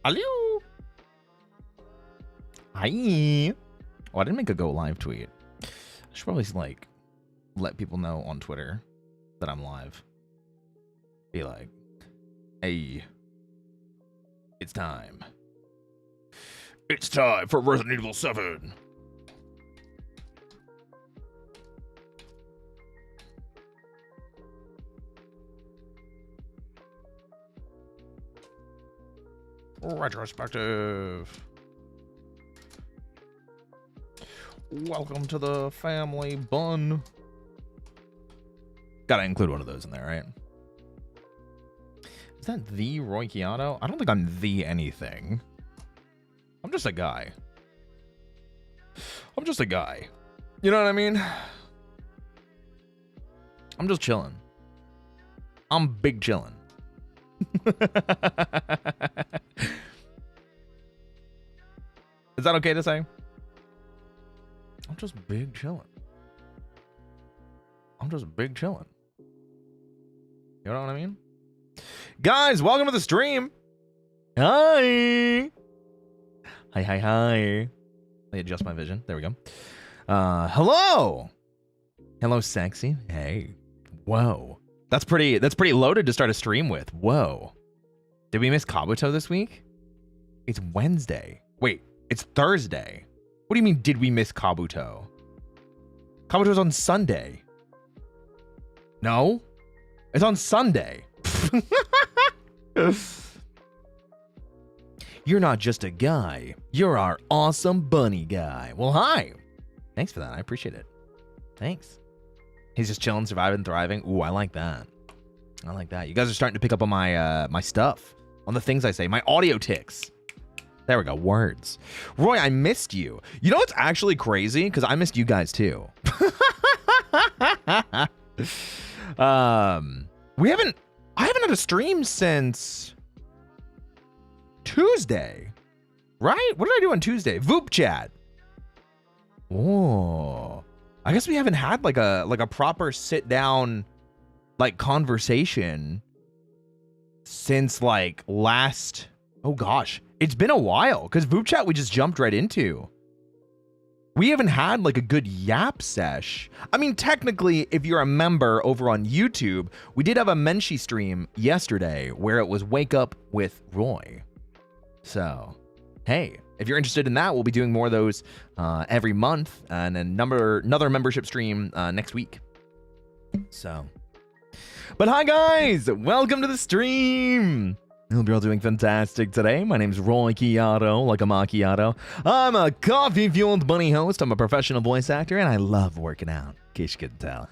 Hello. Hi. Oh, I didn't make a go live tweet. I should probably like let people know on Twitter that I'm live. Be like, hey, it's time. It's time for Resident Evil 7. Retrospective. Welcome to the family bun. Gotta include one of those in there, right? Is that the Roy Chiato? I don't think I'm the anything. I'm just a guy. I'm just a guy. You know what I mean? I'm just chilling. I'm big chilling. Is that okay to say? I'm just big chilling. I'm just big chilling. You know what I mean? Guys, welcome to the stream. Hi. Hi, hi, hi. Let me adjust my vision. There we go. Hello. Hello, sexy. Hey. Whoa. That's pretty loaded to start a stream with. Whoa. Did we miss Kabuto this week? It's Wednesday. Wait, it's Thursday. What do you mean, did we miss Kabuto? Kabuto's on Sunday. No? It's on Sunday. You're not just a guy. You're our awesome bunny guy. Well, hi. Thanks for that. I appreciate it. Thanks. He's just chilling, surviving, thriving. Ooh, I like that. I like that. You guys are starting to pick up on my my stuff, on the things I say, my audio tics. There we go. Words. Roy, I missed you. You know what's actually crazy? Because I missed you guys too. I haven't had a stream since Tuesday, right? What did I do on Tuesday? Voop chat. Oh, I guess we haven't had like a proper sit down like conversation since like last. Oh gosh, it's been a while because Voop chat we just jumped right into. We haven't had like a good yap sesh. I mean, technically, if you're a member over on YouTube, we did have a Menchie stream yesterday where it was Wake Up with Roy. So, hey, if you're interested in that, we'll be doing more of those every month, and another membership stream next week. So, but hi guys, welcome to the stream. I hope you're all doing fantastic today. My name's Roy Chiato, like a macchiato. I'm a coffee-fueled bunny host. I'm a professional voice actor, and I love working out, in case you couldn't tell.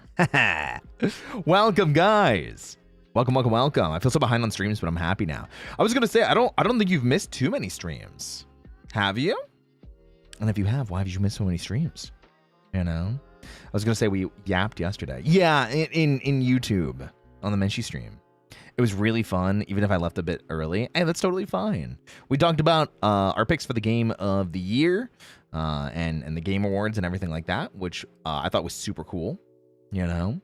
Welcome, guys. Welcome. I feel so behind on streams, but I'm happy now. I was gonna say, I don't think you've missed too many streams. Have you? And if you have, why have you missed so many streams? You know? I was gonna say we yapped yesterday. Yeah, in YouTube on the Menchie stream. It was really fun, even if I left a bit early. Hey, that's totally fine. We talked about our picks for the game of the year and the game awards and everything like that, which I thought was super cool, you know?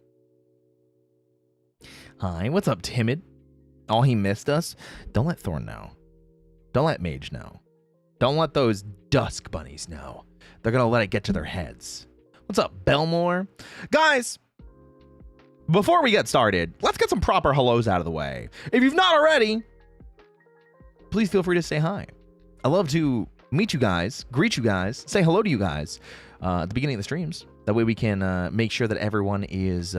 Hi, what's up, Timid? Oh, he missed us? Don't let Thorn know. Don't let Mage know. Don't let those Dusk bunnies know. They're going to let it get to their heads. What's up, Belmore? Guys! Before we get started, let's get some proper hellos out of the way. If you've not already, please feel free to say hi. I love to meet you guys, greet you guys, say hello to you guys at the beginning of the streams. That way we can make sure that everyone is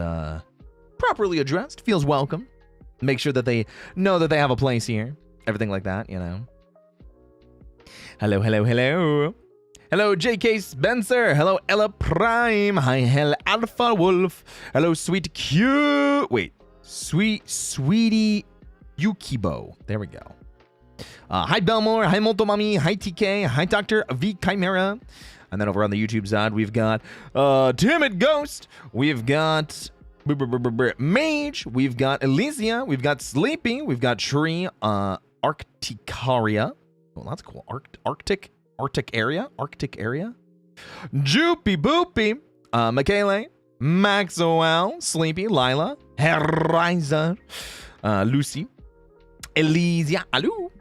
properly addressed, feels welcome. Make sure that they know that they have a place here. Everything like that, you know. Hello. Hello, J.K. Spencer. Hello, Ella Prime. Hi, Hell Alpha Wolf. Hello, Sweetie Yukibo. There we go. Hi, Belmore. Hi, Motomami. Hi, TK. Hi, Dr. V Chimera. And then over on the YouTube side, we've got Timid Ghost. We've got Mage. We've got Elysia. We've got Sleepy. We've got Tree. Arcticaria. Well, that's cool. Arctic area. Joopy Boopy. Michele. Maxwell. Sleepy. Lila. Heriza. Lucy. Elysia. Aloo.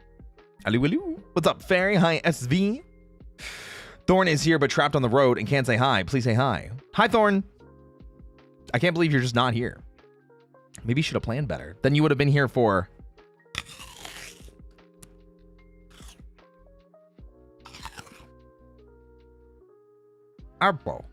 What's up, Fairy? Hi, SV. Thorn is here but trapped on the road and can't say hi. Please say hi. Hi, Thorn. I can't believe you're just not here. Maybe you should have planned better. Then you would have been here for... Apple.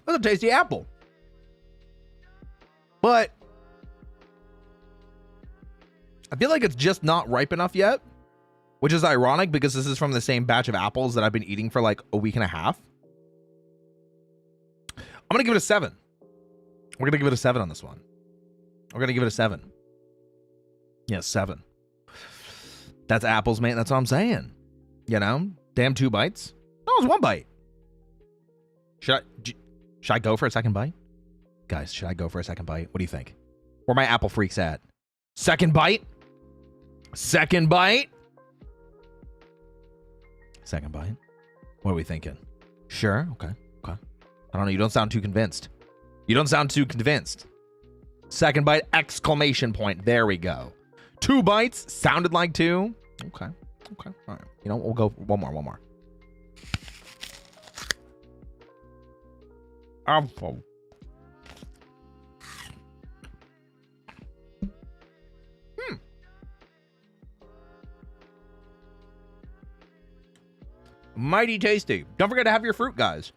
That's a tasty apple. But I feel like it's just not ripe enough yet, which is ironic because this is from the same batch of apples that I've been eating for like a week and a half. I'm going to give it a 7. We're going to give it a 7 on this one. We're going to give it a 7. Yeah, 7. That's apples, man. That's what I'm saying. You know? Damn 2 bites. No, it was 1 bite. Should I go for a second bite? Guys, should I go for a second bite? What do you think? Where my apple freaks at? Second bite? Second bite? Second bite? What are we thinking? Sure? Okay. I don't know. You don't sound too convinced. Second bite, exclamation point. There we go. 2 bites. Sounded like 2. Okay. All right. You know, we'll go one more. Apple. Mighty tasty. Don't forget to have your fruit, guys.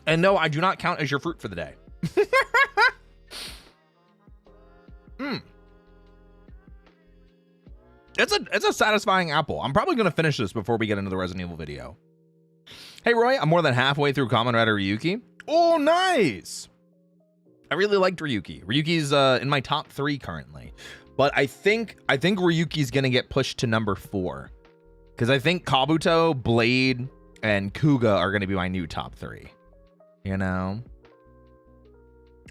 And no, I do not count as your fruit for the day. It's a satisfying apple. I'm probably going to finish this before we get into the Resident Evil video. Hey, Roy, I'm more than halfway through Kamen Rider Ryuki. Oh, nice. I really liked Ryuki. Ryuki's in my top 3 currently. But I think Ryuki's going to get pushed to number 4. Because I think Kabuto, Blade, and Kuga are going to be my new top 3. You know?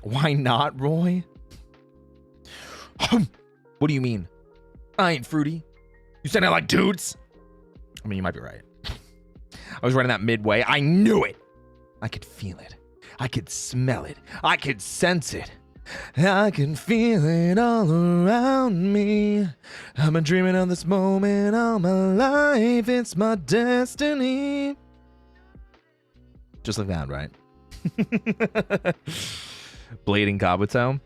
Why not, Roy? What do you mean? I ain't fruity. You said I like dudes? I mean, you might be right. I was running that midway. I knew it. I could feel it. I could smell it. I could sense it. I can feel it all around me. I've been dreaming of this moment all my life. It's my destiny. Just like that, right? Blade and Kabuto.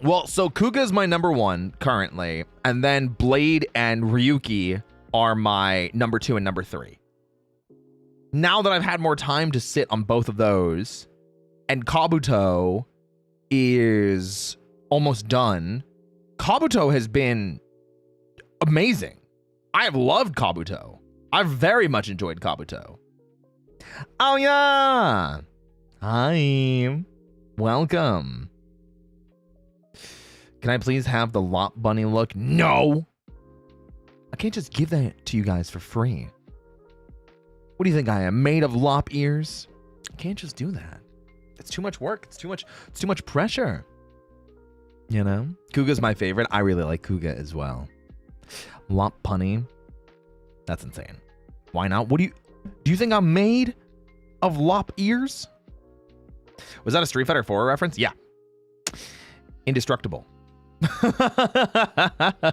Well, so Kuga's my number 1 currently, and then Blade and Ryuki are my number 2 and number 3. Now that I've had more time to sit on both of those, and Kabuto is almost done, Kabuto has been amazing. I have loved Kabuto. I've very much enjoyed Kabuto. Oh yeah! Hi. Welcome. Can I please have the Lop Bunny look? No! I can't just give that to you guys for free. What do you think I am, made of lop ears? I can't just do that. It's too much work. It's too much pressure. You know? Kuga's my favorite. I really like Kuga as well. Lop Bunny. That's insane. Why not? Do you think I'm made of lop ears? Was that a Street Fighter 4 reference? Yeah. Indestructible. I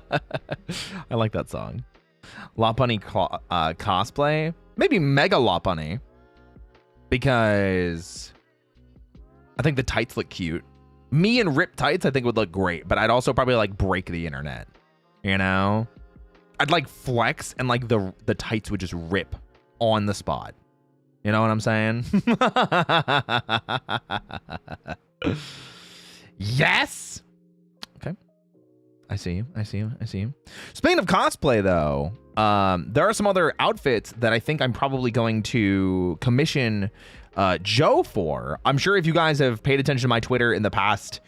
like that song. Lop Bunny cosplay. Maybe Mega Lop Bunny. Because I think the tights look cute. Me in ripped tights I think would look great, but I'd also probably like break the internet. You know? I'd like flex and like the tights would just rip on the spot. You know what I'm saying? Yes. Okay. I see you. Speaking of cosplay though, there are some other outfits that I think I'm probably going to commission Joe for. I'm sure if you guys have paid attention to my Twitter in the past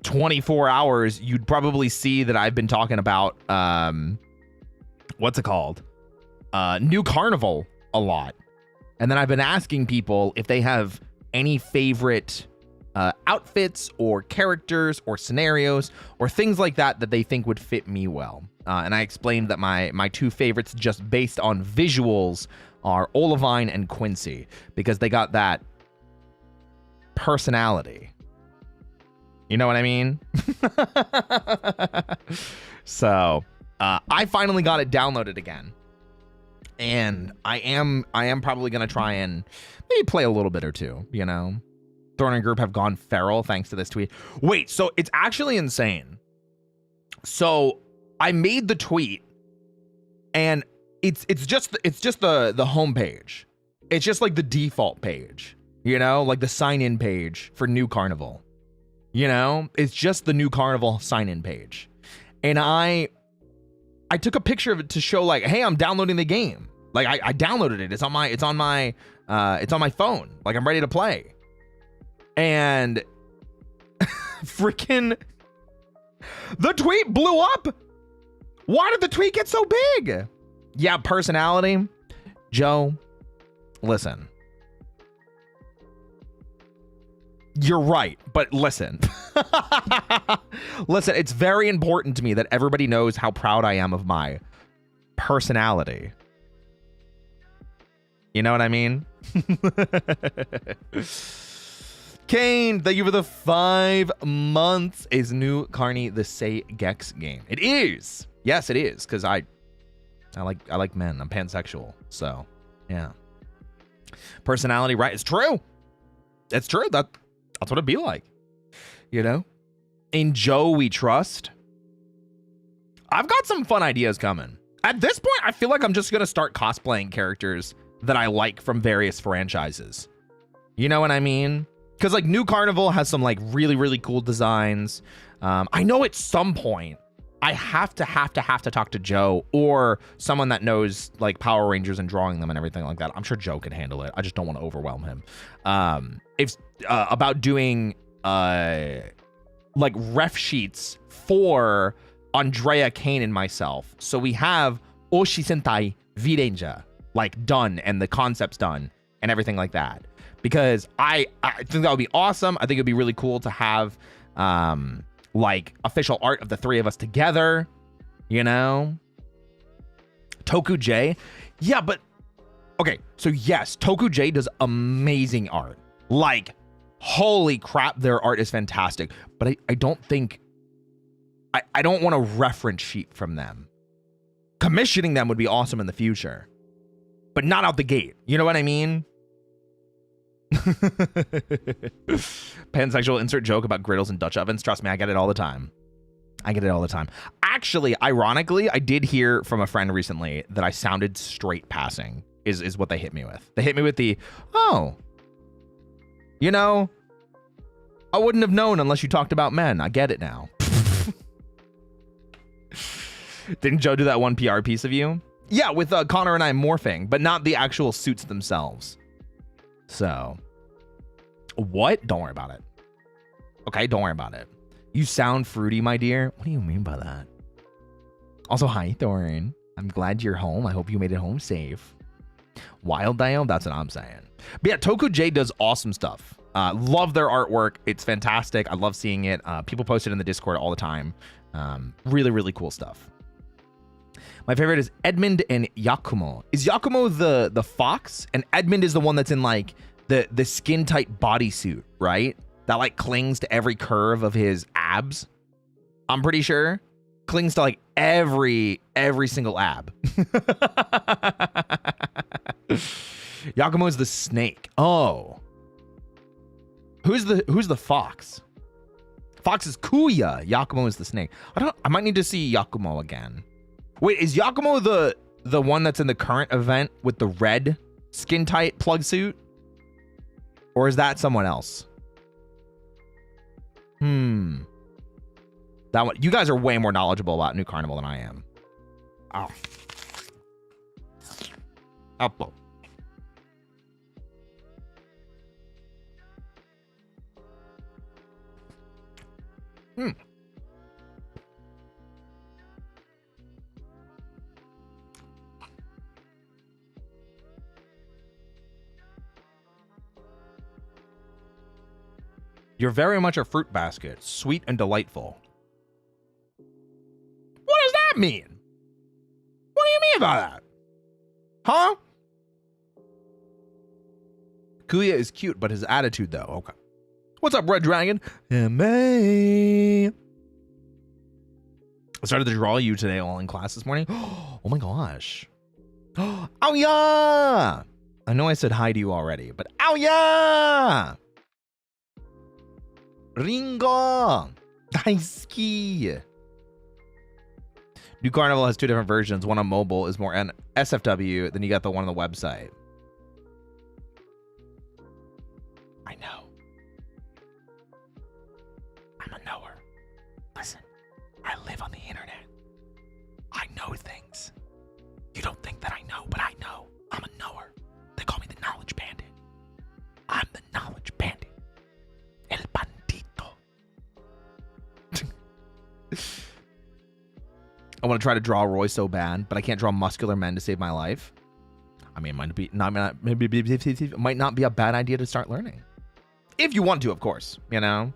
24 hours, you'd probably see that I've been talking about what's it called? New Carnival a lot. And then I've been asking people if they have any favorite outfits or characters or scenarios or things like that that they think would fit me well. And I explained that my 2 favorites just based on visuals are Olivine and Quincy because they got that personality. You know what I mean? So I finally got it downloaded again. And I am probably going to try and maybe play a little bit or 2, you know? Thorn and Group have gone feral thanks to this tweet. Wait, so it's actually insane. So I made the tweet and it's just the homepage. It's just like the default page, you know, like the sign-in page for New Carnival. You know, it's just the New Carnival sign-in page. And I took a picture of it to show like, hey, I'm downloading the game. Like I downloaded it. It's on my phone. Like I'm ready to play. And freaking the tweet blew up. Why did the tweet get so big? Yeah, personality. Joe, listen. You're right, but listen. Listen, it's very important to me that everybody knows how proud I am of my personality. You know what I mean? Kane, thank you for the 5 months. Is New Carney the Say Gex game? It is. Yes, it is, because I like men. I'm pansexual. So, yeah. Personality, right? It's true. It's true. That's what it'd be like. You know? In Joe we trust. I've got some fun ideas coming. At this point, I feel like I'm just going to start cosplaying characters that I like from various franchises. You know what I mean? Because like New Carnival has some like really, really cool designs. I know at some point I have to talk to Joe or someone that knows like Power Rangers and drawing them and everything like that. I'm sure Joe can handle it. I just don't want to overwhelm him. If about doing like ref sheets for Andrea, Kane, and myself. So we have Oshi Sentai V-Ranger like done and the concepts done and everything like that. Because I think that would be awesome. I think it'd be really cool to have like official art of the three of us together, you know? Toku J. Yeah, but okay, so yes, Toku J does amazing art. Like, holy crap, their art is fantastic. But I don't think I don't want a reference sheet from them. Commissioning them would be awesome in the future. But not out the gate. You know what I mean? Pansexual insert joke about griddles and Dutch ovens. Trust me, I get it all the time. Actually, ironically, I did hear from a friend recently that I sounded straight passing is what they hit me with. They hit me with the, oh, you know, I wouldn't have known unless you talked about men. I get it now. Didn't Joe do that one PR piece of you? Yeah, with Connor and I morphing, but not the actual suits themselves. So, what? Don't worry about it. Okay, don't worry about it. You sound fruity, my dear. What do you mean by that? Also, hi, Thorin. I'm glad you're home. I hope you made it home safe. Wild Dio, that's what I'm saying. But yeah, Toku J does awesome stuff. Love their artwork. It's fantastic. I love seeing it. People post it in the Discord all the time. Really, really cool stuff. My favorite is Edmund and Yakumo. Is Yakumo the fox? And Edmund is the one that's in like the skin tight bodysuit, right? That like clings to every curve of his abs. I'm pretty sure. Clings to like every single ab. Yakumo is the snake. Oh. Who's the fox? Fox is Kuya. Yakumo is the snake. I might need to see Yakumo again. Wait, is Yakumo the one that's in the current event with the red skin tight plug suit? Or is that someone else? That one. You guys are way more knowledgeable about New Carnival than I am. Oh. Apple. You're very much a fruit basket, sweet and delightful. What does that mean? What do you mean by that? Huh? Kuya is cute, but his attitude though. Okay. What's up, Red Dragon? I started to draw you today all in class this morning. Oh my gosh. Oh yeah. I know I said hi to you already, but oh yeah. Ringo. Daisuki. New Carnival has two different versions. One on mobile is more an SFW, then you got the one on the website. I know. I'm a knower. Listen, I live on the internet. I know things. You don't think that I know, but I know. I'm a knower. They call me the Knowledge Bandit. I'm the Knowledge Bandit. El Bandito. I want to try to draw Roy so bad, but I can't draw muscular men to save my life. I mean, it might not be a bad idea to start learning. If you want to, of course, you know.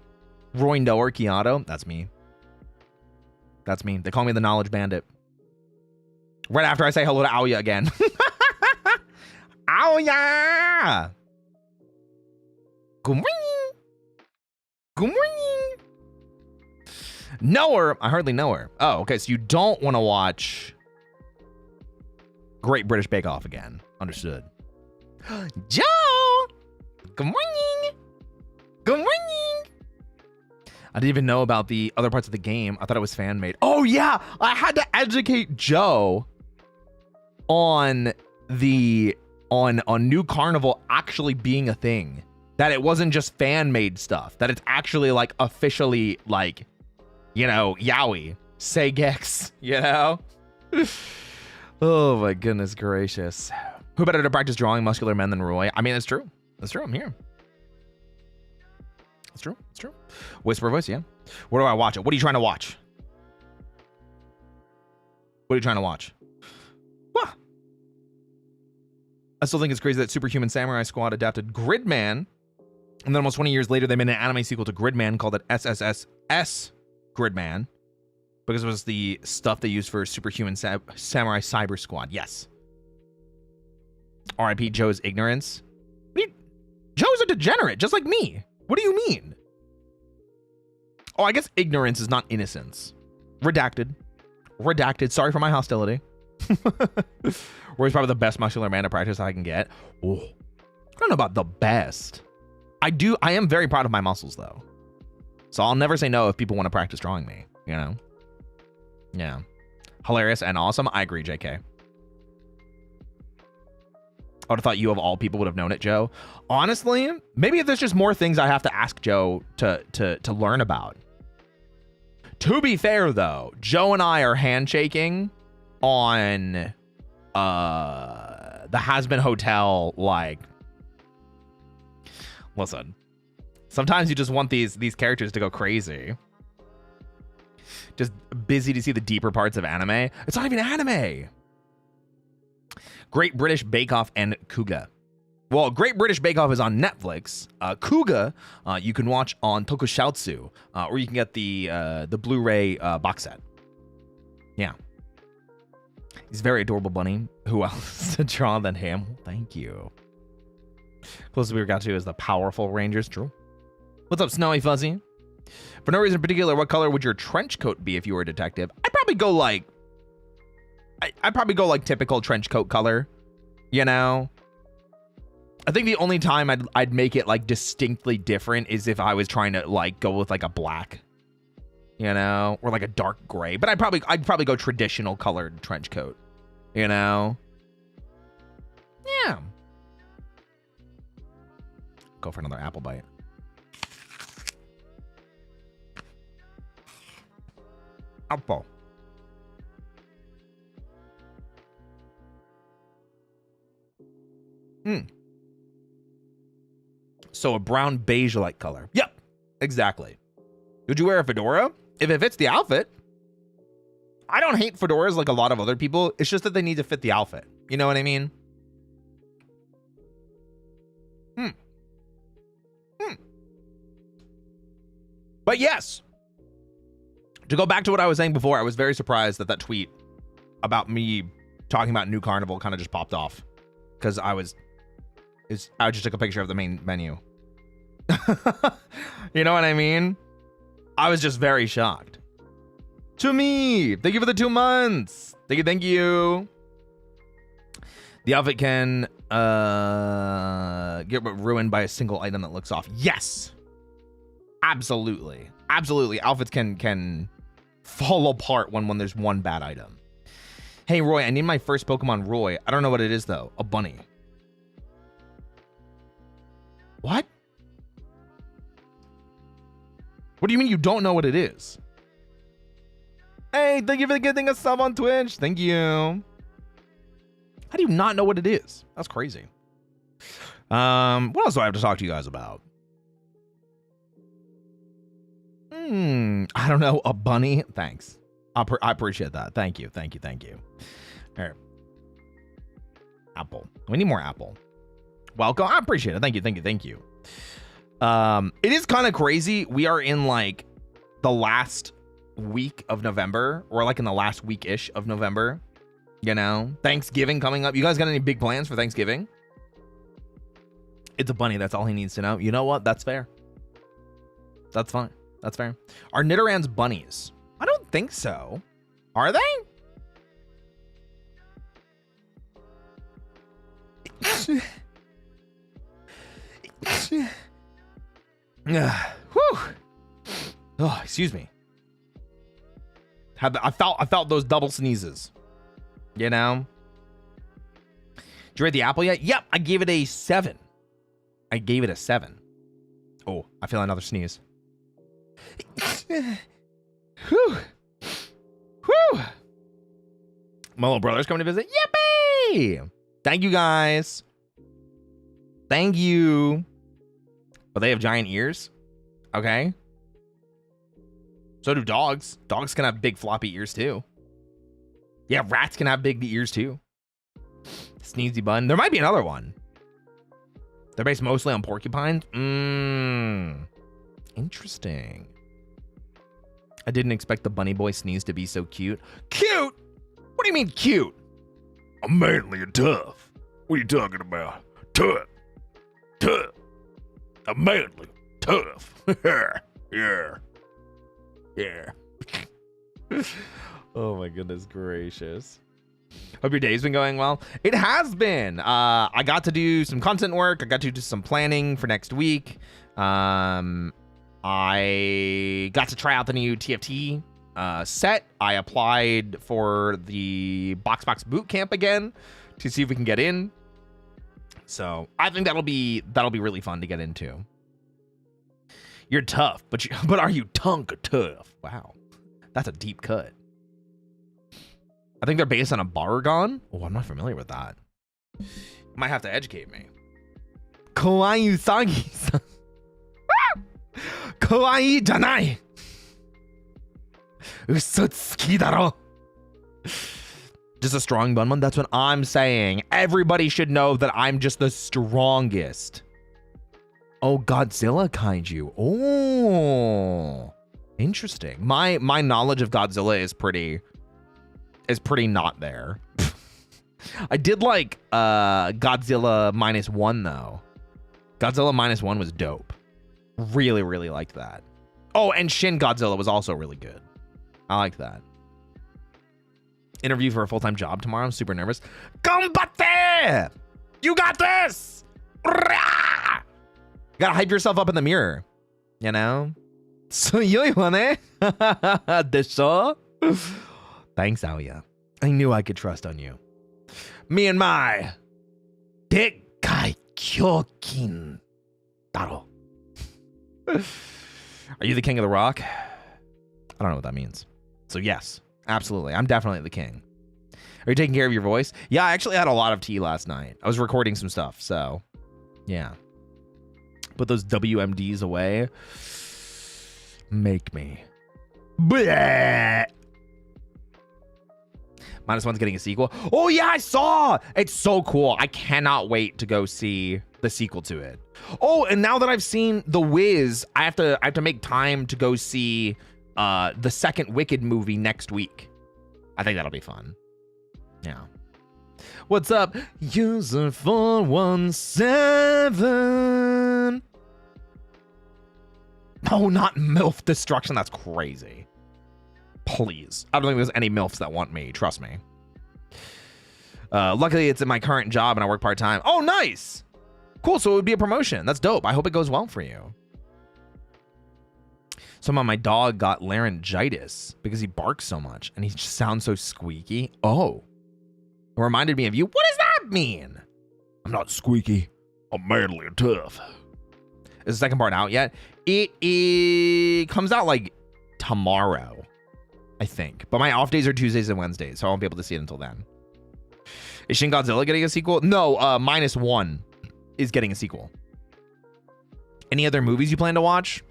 Roy Noah Chiato, that's me. That's me. They call me the Knowledge Bandit. Right after I say hello to Aoya again. Aoya! Good morning! Good morning! Know her? I hardly know her. Oh, okay, so you don't want to watch Great British Bake Off again. Understood. Joe! Good morning! Good morning! I didn't even know about the other parts of the game. I thought it was fan-made. Oh, yeah! I had to educate Joe on New Carnival actually being a thing. That it wasn't just fan-made stuff. That it's actually like officially like, you know, yaoi, Seigex, you know? Oh my goodness gracious. Who better to practice drawing muscular men than Roy? I mean, it's true. That's true. I'm here. It's true. It's true. Whisper voice, yeah. Where do I watch it? What are you trying to watch? What are you trying to watch? What? I still think it's crazy that Superhuman Samurai Squad adapted Gridman, and then almost 20 years later, they made an anime sequel to Gridman called it SSSS Gridman, because it was the stuff they used for Superhuman Samurai Cyber Squad. Yes. R.I.P. Joe's ignorance. Joe's a degenerate, just like me. What do you mean? Oh, I guess ignorance is not innocence. Redacted. Redacted. Sorry for my hostility. Roy's probably the best muscular man to practice I can get. Oh, I don't know about the best. I am very proud of my muscles, though. So I'll never say no if people want to practice drawing me, you know? Yeah. Hilarious and awesome. I agree, JK. I would have thought you of all people would have known it, Joe. Honestly, maybe there's just more things I have to ask Joe to learn about. To be fair, though, Joe and I are handshaking on the Has-Been Hotel, like, listen, sometimes you just want these characters to go crazy. Just busy to see the deeper parts of anime. It's not even anime. Great British Bake Off and Kuga. Well, Great British Bake Off is on Netflix. Kuga, you can watch on Tokusatsu, or you can get the Blu-ray box set. Yeah. He's a very adorable bunny. Who else to draw than him? Thank you. Closest we got to is the Powerful Rangers. True. What's up, Snowy Fuzzy? For no reason in particular, what color would your trench coat be if you were a detective? I'd probably go like typical trench coat color, you know? I think the only time I'd make it like distinctly different is if I was trying to like go with like a black, you know, or like a dark gray. But I'd probably go traditional colored trench coat, you know? Yeah. Go for another apple bite. Apple. So a brown beige like color. Yep, exactly. Would you wear a fedora? If it fits the outfit. I don't hate fedoras like a lot of other people. It's just that they need to fit the outfit. You know what I mean? But yes, to go back to what I was saying before, I was very surprised that tweet about me talking about New Carnival kind of just popped off, because I just took a picture of the main menu. You know what I mean? I was just very shocked. To me, thank you for the 2 months. Thank you. The outfit can get ruined by a single item that looks off. Yes, absolutely. Outfits can fall apart when there's one bad item. Hey Roy, I need my first Pokemon Roy. I don't know what it is though. A bunny. What? What do you mean you don't know what it is? Hey, thank you for getting a sub on Twitch. Thank you. How do you not know what it is? That's crazy. What else do I have to talk to you guys about? I don't know. A bunny? Thanks. I appreciate that. Thank you. All right. Apple. We need more apple. Welcome. I appreciate it. Thank you. It is kind of crazy. We are in like the last week of November, or like in the last week-ish of November. You know, Thanksgiving coming up. You guys got any big plans for Thanksgiving? It's a bunny. That's all he needs to know. You know what? That's fair. That's fine. That's fair. Are Nidorans bunnies? I don't think so. Are they? Whew. Oh, excuse me. I felt those double sneezes. You know? Did you rate the apple yet? Yep, I gave it a 7. I gave it a 7. Oh, I feel another sneeze. Whew. Whew. My little brother's coming to visit. Yippee! Thank you, guys. Thank you. But they have giant ears. Okay. So do dogs. Dogs can have big floppy ears too. Yeah, rats can have big ears too. Sneezy bun. There might be another one. They're based mostly on porcupines. Interesting. I didn't expect the bunny boy sneeze to be so cute. Cute? What do you mean cute? I'm manly and tough. What are you talking about? Tough. Tough. I'm manly. Tough. Yeah. Yeah. Oh my goodness gracious. Hope your day's been going well. It has been. I got to do some content work. I got to do some planning for next week. I got to try out the new TFT set. I applied for the Box boot camp again to see if we can get in. So I think that'll be really fun to get into. You're tough, but are you Tonka tough? Wow, that's a deep cut. I think they're based on a Baragon. Oh, I'm not familiar with that. Might have to educate me. Kawaii Usagi. Kawaii janai. Usutsuki daro. Just a strong bun one. That's what I'm saying. Everybody should know that I'm just the strongest. Oh, Godzilla kaiju. Oh, interesting. My knowledge of Godzilla is pretty not there. I did like Godzilla -1 though. Godzilla -1 was dope. Really liked that. Oh, and Shin Godzilla was also really good. I like that. Interview for a full-time job tomorrow. I'm super nervous. Ganbatte! You got this! Rah! You gotta hype yourself up in the mirror. You know? Suyoi wa ne? Desho? Thanks, Aoya. I knew I could trust on you. Me and my dekkai kyokin daro. Are you the king of the rock? I don't know what that means. So yes, absolutely. I'm definitely the king. Are you taking care of your voice? Yeah, I actually had a lot of tea last night. I was recording some stuff, so yeah. Put those WMDs away. Make me. Bleh. -1's getting a sequel. Oh yeah, I saw. It's so cool. I cannot wait to go see the sequel to it. Oh, and now that I've seen The Wiz, I have to make time to go see the second Wicked movie next week. I think that'll be fun. Yeah. What's up, user 417? Oh, not MILF destruction. That's crazy. Please. I don't think there's any MILFs that want me. Trust me. Luckily, it's in my current job and I work part-time. Oh, nice. Cool. So it would be a promotion. That's dope. I hope it goes well for you. Somehow my dog got laryngitis because he barks so much and he just sounds so squeaky. Oh. It reminded me of you. What does that mean? I'm not squeaky. I'm manly and tough. Is the second part out yet? It comes out like tomorrow, I think. But my off days are Tuesdays and Wednesdays, so I won't be able to see it until then. Is Shin Godzilla getting a sequel? No, -1 is getting a sequel. Any other movies you plan to watch?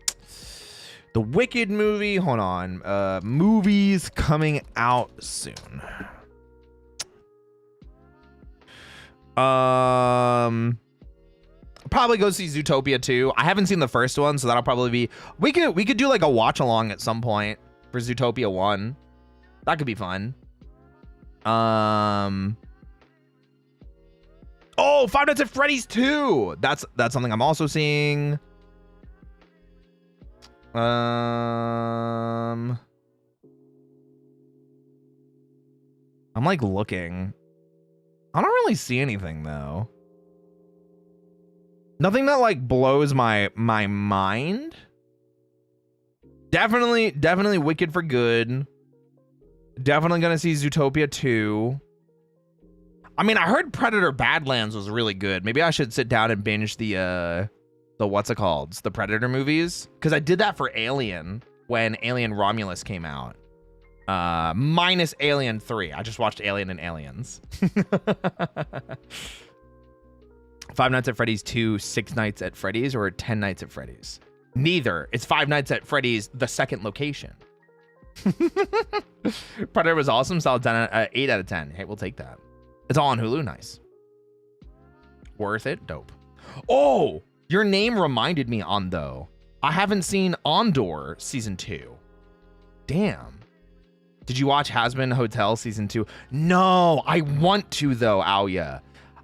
The Wicked movie. Hold on. Movies coming out soon. Probably go see Zootopia 2. I haven't seen the first one, so that'll probably be. We could do like a watch along at some point for Zootopia 1. That could be fun. Oh, Five Nights at Freddy's 2. That's something I'm also seeing. I'm like looking. I don't really see anything though. Nothing that like blows my mind. Definitely Wicked for Good. Definitely gonna see Zootopia 2. I mean, I heard Predator Badlands was really good. Maybe I should sit down and binge the what's it called? The Predator movies. Because I did that for Alien when Alien Romulus came out. Minus Alien 3. I just watched Alien and Aliens. Five Nights at Freddy's 2, 6 Nights at Freddy's, or 10 Nights at Freddy's? Neither. It's Five Nights at Freddy's, the second location. Predator was awesome. Solid 10, 8 out of 10. Hey, we'll take that. It's all on Hulu. Nice. Worth it. Dope. Oh, your name reminded me on though. I haven't seen Andor season 2. Damn. Did you watch Hazbin Hotel season 2? No, I want to though, Aoya.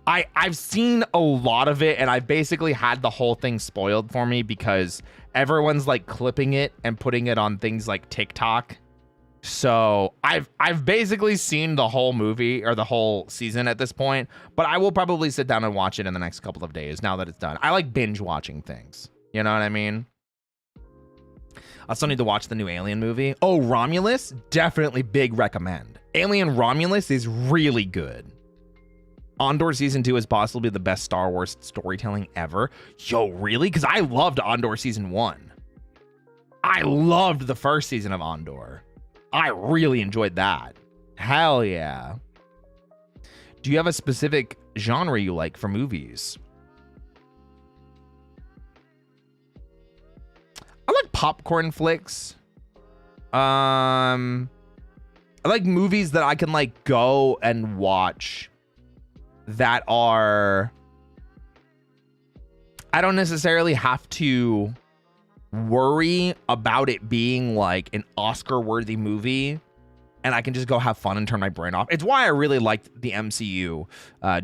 I've seen a lot of it and I basically had the whole thing spoiled for me because everyone's like clipping it and putting it on things like TikTok. So I've basically seen the whole movie or the whole season at this point, but I will probably sit down and watch it in the next couple of days now that it's done. I like binge watching things. You know what I mean? I still need to watch the new Alien movie. Oh, Romulus? Definitely big recommend. Alien Romulus is really good. Andor season 2 is possibly the best Star Wars storytelling ever. Yo, really? Because I loved Andor season 1. I loved the first season of Andor. I really enjoyed that. Hell yeah. Do you have a specific genre you like for movies? I like popcorn flicks. I like movies that I can like go and watch that are, I don't necessarily have to worry about it being like an Oscar-worthy movie, and I can just go have fun and turn my brain off. It's why I really liked the MCU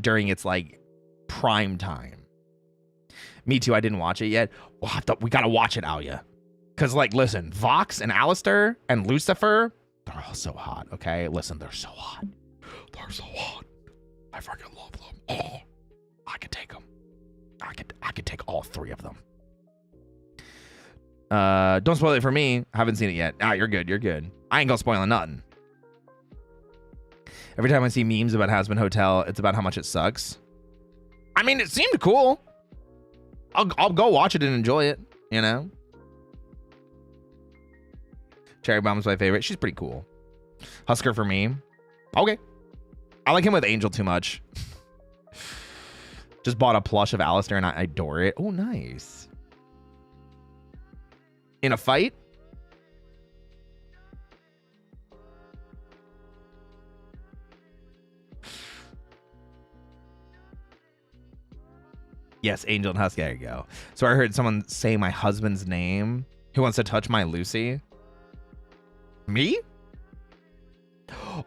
during its like prime time. Me too. I didn't watch it yet. We gotta watch it, Aoya. Cause like, listen, Vox and Alistair and Lucifer, they're all so hot. Okay, listen, they're so hot. They're so hot. I freaking love them. Oh, I could take them. I could take all 3 of them. Don't spoil it for me. I haven't seen it yet. You're good. You're good. I ain't gonna spoil nothing. Every time I see memes about Hazbin Hotel, it's about how much it sucks. I mean, it seemed cool. I'll go watch it and enjoy it, you know? Cherry Bomb's my favorite. She's pretty cool. Husker for me. Okay. I like him with Angel too much. Just bought a plush of Alistair and I adore it. Oh, nice. In a fight? Yes, Angel and Husk. There you go. So I heard someone say my husband's name. Who wants to touch my Lucy? Me?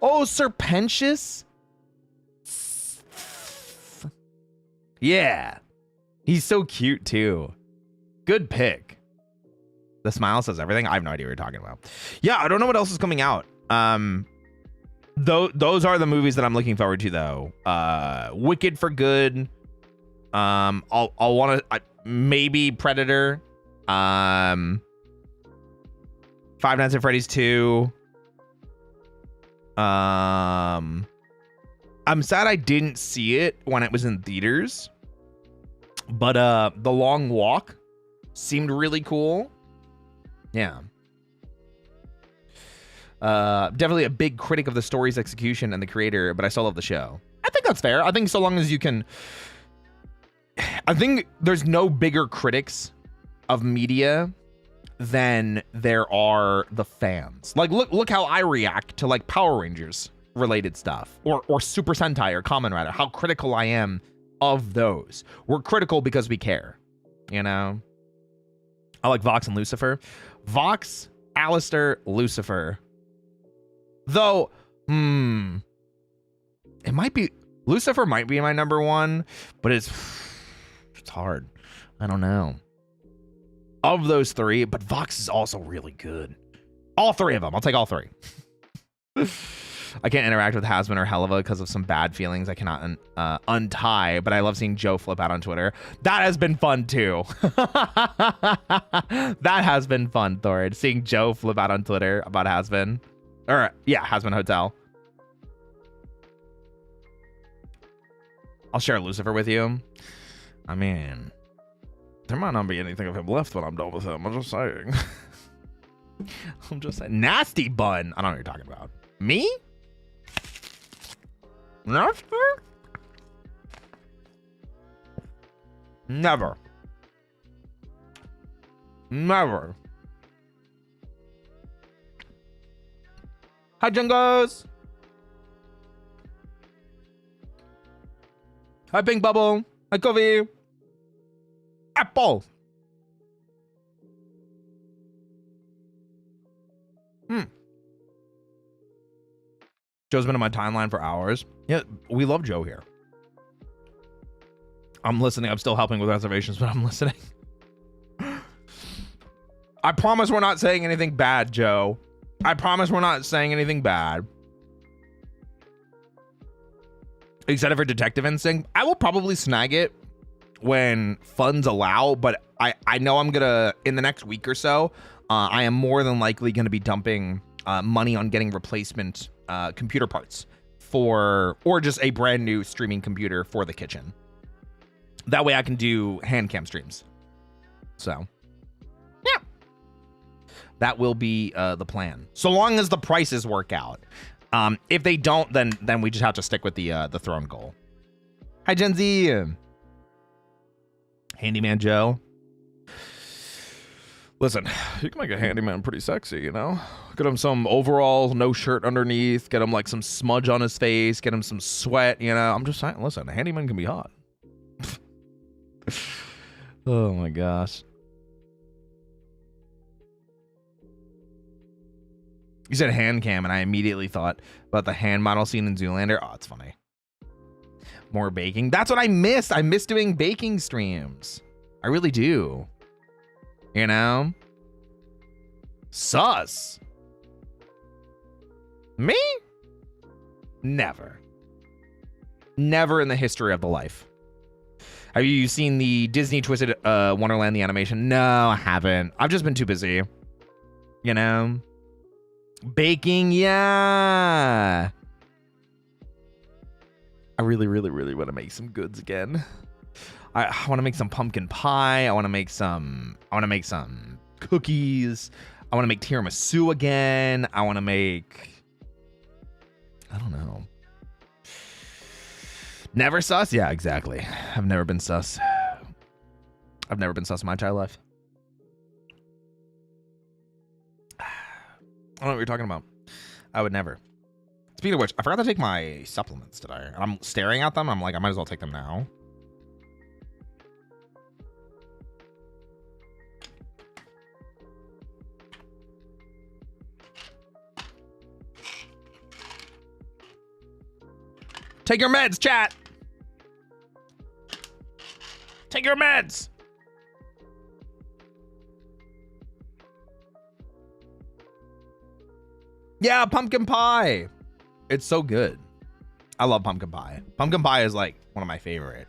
Oh, Serpentious? Yeah. He's so cute too. Good pick. The smile says everything. I have no idea what you're talking about. Yeah, I don't know what else is coming out. Those are the movies that I'm looking forward to though. Wicked for Good. I'll want to maybe Predator. Five Nights at Freddy's 2. I'm sad I didn't see it when it was in theaters, but The Long Walk seemed really cool. Yeah. Definitely a big critic of the story's execution and the creator, but I still love the show. I think that's fair. I think so long as you can, I think there's no bigger critics of media than there are the fans. Like, look how I react to like Power Rangers related stuff or Super Sentai or Kamen Rider, how critical I am of those. We're critical because we care, you know? I like Vox and Lucifer. Vox, Alistair, Lucifer. Though, it might be, Lucifer might be my number 1, but it's hard. I don't know. Of those 3, but Vox is also really good. All 3 of them. I'll take all 3. I can't interact with Hazbin or Helva because of some bad feelings I cannot untie, but I love seeing Joe flip out on Twitter. That has been fun too. That has been fun, Thord. Seeing Joe flip out on Twitter about Hazbin. Or, yeah, Hazbin Hotel. I'll share Lucifer with you. I mean, there might not be anything of him left when I'm done with him. I'm just saying. I'm just saying. Nasty bun. I don't know what you're talking about. Me? Nasty? Never. Never. Hi, Jungos. Hi, Pink Bubble. Hi, Covey. Apple. Joe's been on my timeline for hours. Yeah, we love Joe here. I'm listening. I'm still helping with reservations, but I'm listening. I promise we're not saying anything bad, Joe. I promise we're not saying anything bad. Except for Detective Instinct. I will probably snag it when funds allow, but I know I'm gonna, in the next week or so, I am more than likely gonna be dumping money on getting replacement computer parts for, or just a brand new streaming computer for the kitchen. That way I can do hand cam streams. So, yeah. That will be the plan. So long as the prices work out. If they don't, then we just have to stick with the throne goal. Hi, Gen Z. Handyman Joe. Listen, you can make a handyman pretty sexy, you know? Get him some overalls, no shirt underneath, get him like some smudge on his face, get him some sweat, you know? I'm just saying, listen, a handyman can be hot. Oh my gosh. You said hand cam, and I immediately thought about the hand model scene in Zoolander. Oh, it's funny. More baking. That's what I missed. I miss doing baking streams. I really do. You know? Sus. Me? Never. Never in the history of the life. Have you seen the Disney Twisted Wonderland, the animation? No, I haven't. I've just been too busy. You know? Baking, yeah. I really want to make some goods again. I want to make some pumpkin pie. I want to make some cookies. I want to make tiramisu again. I want to make, I don't know. Never sus? Yeah, exactly. I've never been sus. I've never been sus in my entire life. I don't know what you're talking about. I would never. Speaking of which, I forgot to take my supplements today. I'm staring at them. I'm like, I might as well take them now. Take your meds, chat. Take your meds. Yeah, pumpkin pie. It's so good. I love pumpkin pie. Pumpkin pie is like one of my favorite.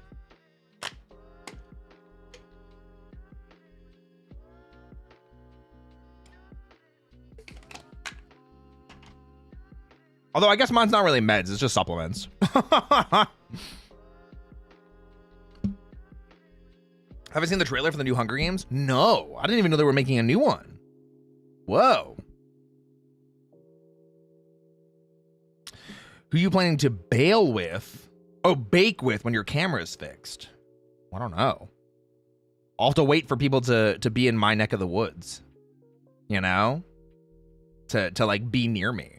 Although I guess mine's not really meds, it's just supplements. Have I seen the trailer for the new Hunger Games? No, I didn't even know they were making a new one. Whoa. Who are you planning to bail with? Oh, bake with when your camera is fixed. I don't know. I'll have to wait for people to be in my neck of the woods. You know? To like be near me.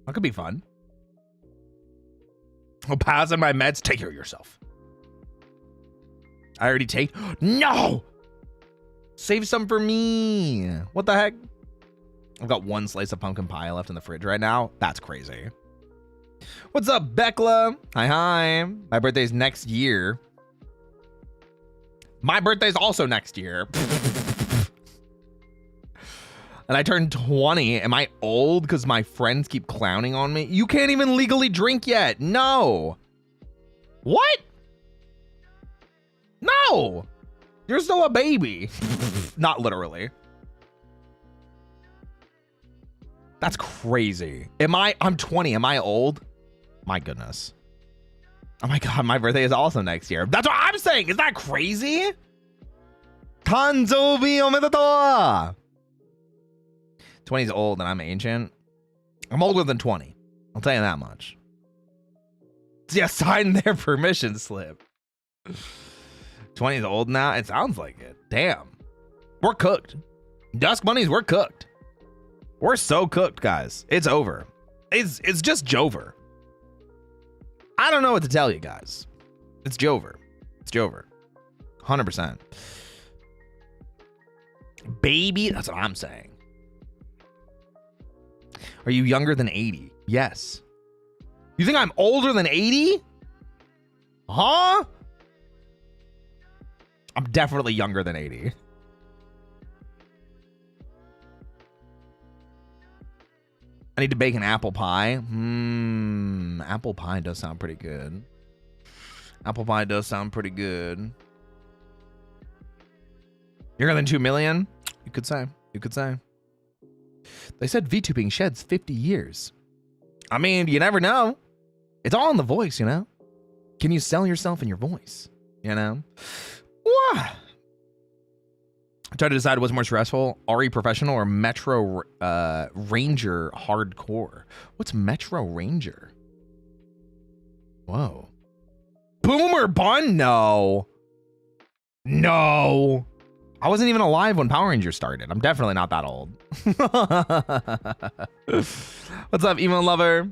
That could be fun. Oh, pause on my meds. Take care of yourself. I already take. No! Save some for me. What the heck? I've got one slice of pumpkin pie left in the fridge right now. That's crazy. What's up, Bekla? Hi. My birthday's next year. My birthday's also next year. And I turned 20. Am I old because my friends keep clowning on me? You can't even legally drink yet. No. What? No. You're still a baby. Not literally. That's crazy. I'm 20. Am I old? My goodness. Oh my god, my birthday is also next year. That's what I'm saying. Is that crazy? Tanzoubi omedetou! 20 is old and I'm ancient. I'm older than 20. I'll tell you that much. Yeah, sign their permission slip. 20 is old now. It sounds like it. Damn. We're cooked. Dusk Bunnies, we're cooked. We're so cooked, guys. It's over. It's just Jover. I don't know what to tell you guys. It's Jover. It's Jover. 100%. Baby, that's what I'm saying. Are you younger than 80? Yes. You think I'm older than 80? Huh? I'm definitely younger than 80. I need to bake an apple pie. Apple pie does sound pretty good. Apple pie does sound pretty good. Younger than 2 million? You could say. You could say. They said VTubing sheds 50 years. I mean, you never know. It's all in the voice, you know? Can you sell yourself in your voice? You know? Wah. I tried to decide what's more stressful, RE Professional or Metro Ranger Hardcore. What's Metro Ranger? Whoa. Boomer Bun? No. No. I wasn't even alive when Power Rangers started. I'm definitely not that old. What's up, Emo Lover?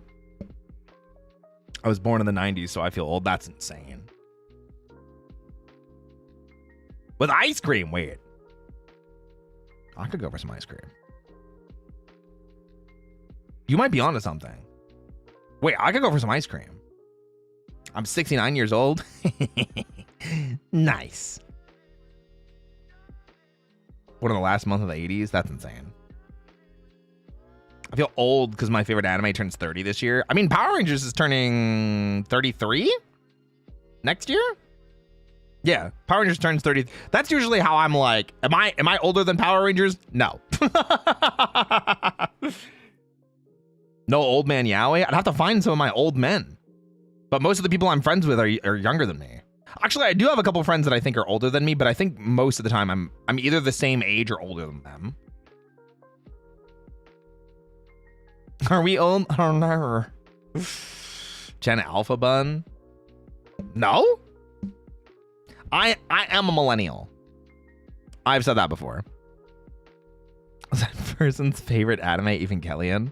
I was born in the 90s, so I feel old. That's insane. With ice cream, wait. I could go for some ice cream. You might be onto something. Wait, I could go for some ice cream. I'm 69 years old. Nice. One of the last month of the 80s? That's insane. I feel old because my favorite anime turns 30 this year. I mean, Power Rangers is turning 33 next year? Yeah, Power Rangers turns 30. That's usually how I'm like, am I older than Power Rangers? No. No old man Yaoi? I'd have to find some of my old men. But most of the people I'm friends with are younger than me. Actually, I do have a couple friends that I think are older than me, but I think most of the time I'm either the same age or older than them. Are we old? I don't know. Gen Alpha Bun? No? I am a millennial. I've said that before. Was that person's favorite anime Evangelion?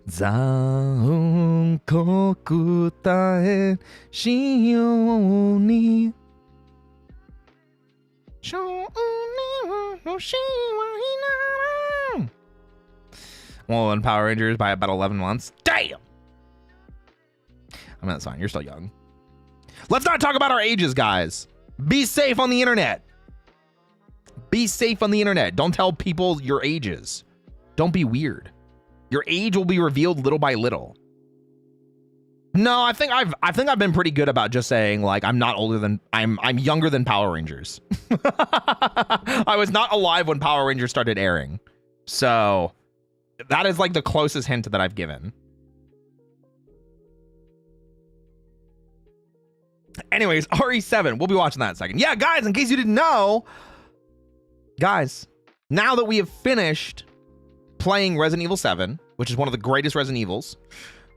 Zaun koku tae shiyou ni well, in Power Rangers by about 11 months. Damn! I mean, that's fine. You're still young. Let's not talk about our ages, guys. Be safe on the internet. Be safe on the internet. Don't tell people your ages. Don't be weird. Your age will be revealed little by little. No, I think I've been pretty good about just saying like I'm not older than I'm younger than Power Rangers. I was not alive when Power Rangers started airing. So that is like the closest hint that I've given. Anyways, RE7, we'll be watching that in a second. Yeah, guys, in case you didn't know, guys, now that we have finished playing Resident Evil 7, which is one of the greatest Resident Evils,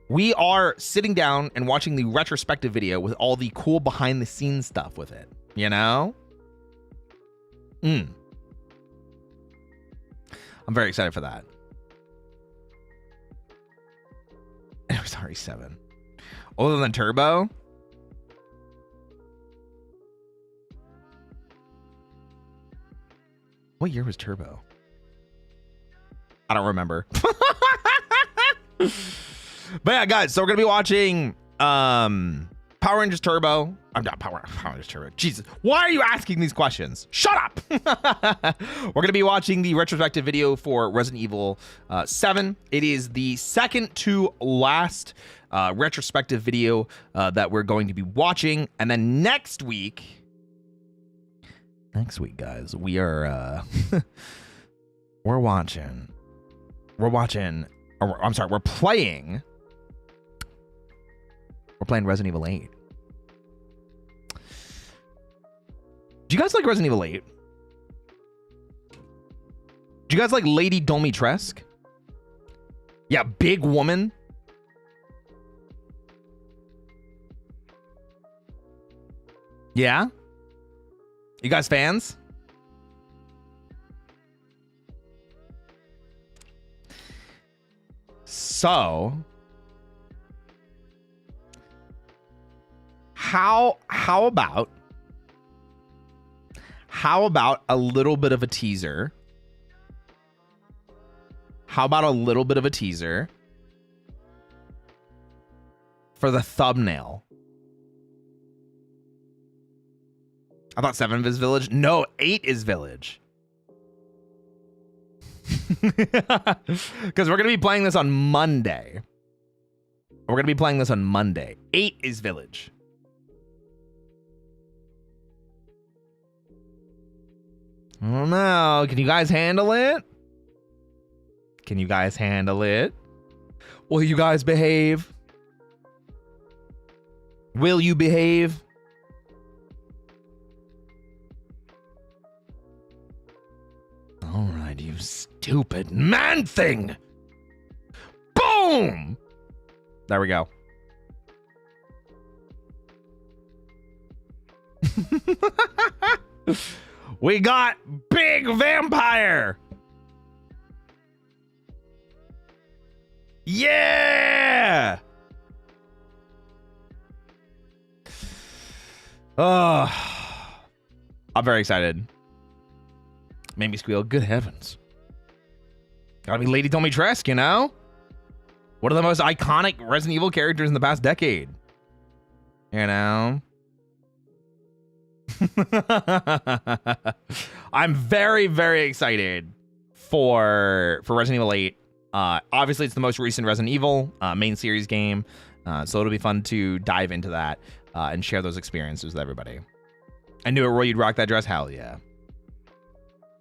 we are sitting down and watching the retrospective video with all the cool behind the scenes stuff with it, you know? I'm very excited for that. It was RE7. Older than Turbo? What year was Turbo? I don't remember. But yeah, guys, so we're gonna be watching Power Rangers Turbo. I'm not Power Rangers Turbo. Jesus, why are you asking these questions? Shut up. We're gonna be watching the retrospective video for Resident Evil 7. It is the second to last retrospective video that we're going to be watching, and then next week, guys, we are we're playing Resident Evil 8. Do you guys like Resident Evil 8? Do you guys like Lady Domitresque? Yeah, big woman. Yeah? You guys fans? So, how about a little bit of a teaser? How about a little bit of a teaser for the thumbnail? I thought 7 is Village. No, 8 is Village. Because we're going to be playing this on Monday. 8 is Village. I don't know. Can you guys handle it? Will you guys behave? Will you behave? All right, you stupid man thing. Boom! There we go. We got big vampire. Yeah! Oh, I'm very excited. Made me squeal. Good heavens. Gotta be Lady Domitresque, you know? One of the most iconic Resident Evil characters in the past decade. You know? I'm very, very excited for Resident Evil 8. Obviously, it's the most recent Resident Evil main series game. So it'll be fun to dive into that and share those experiences with everybody. I knew it, Roy. You'd rock that dress. Hell yeah.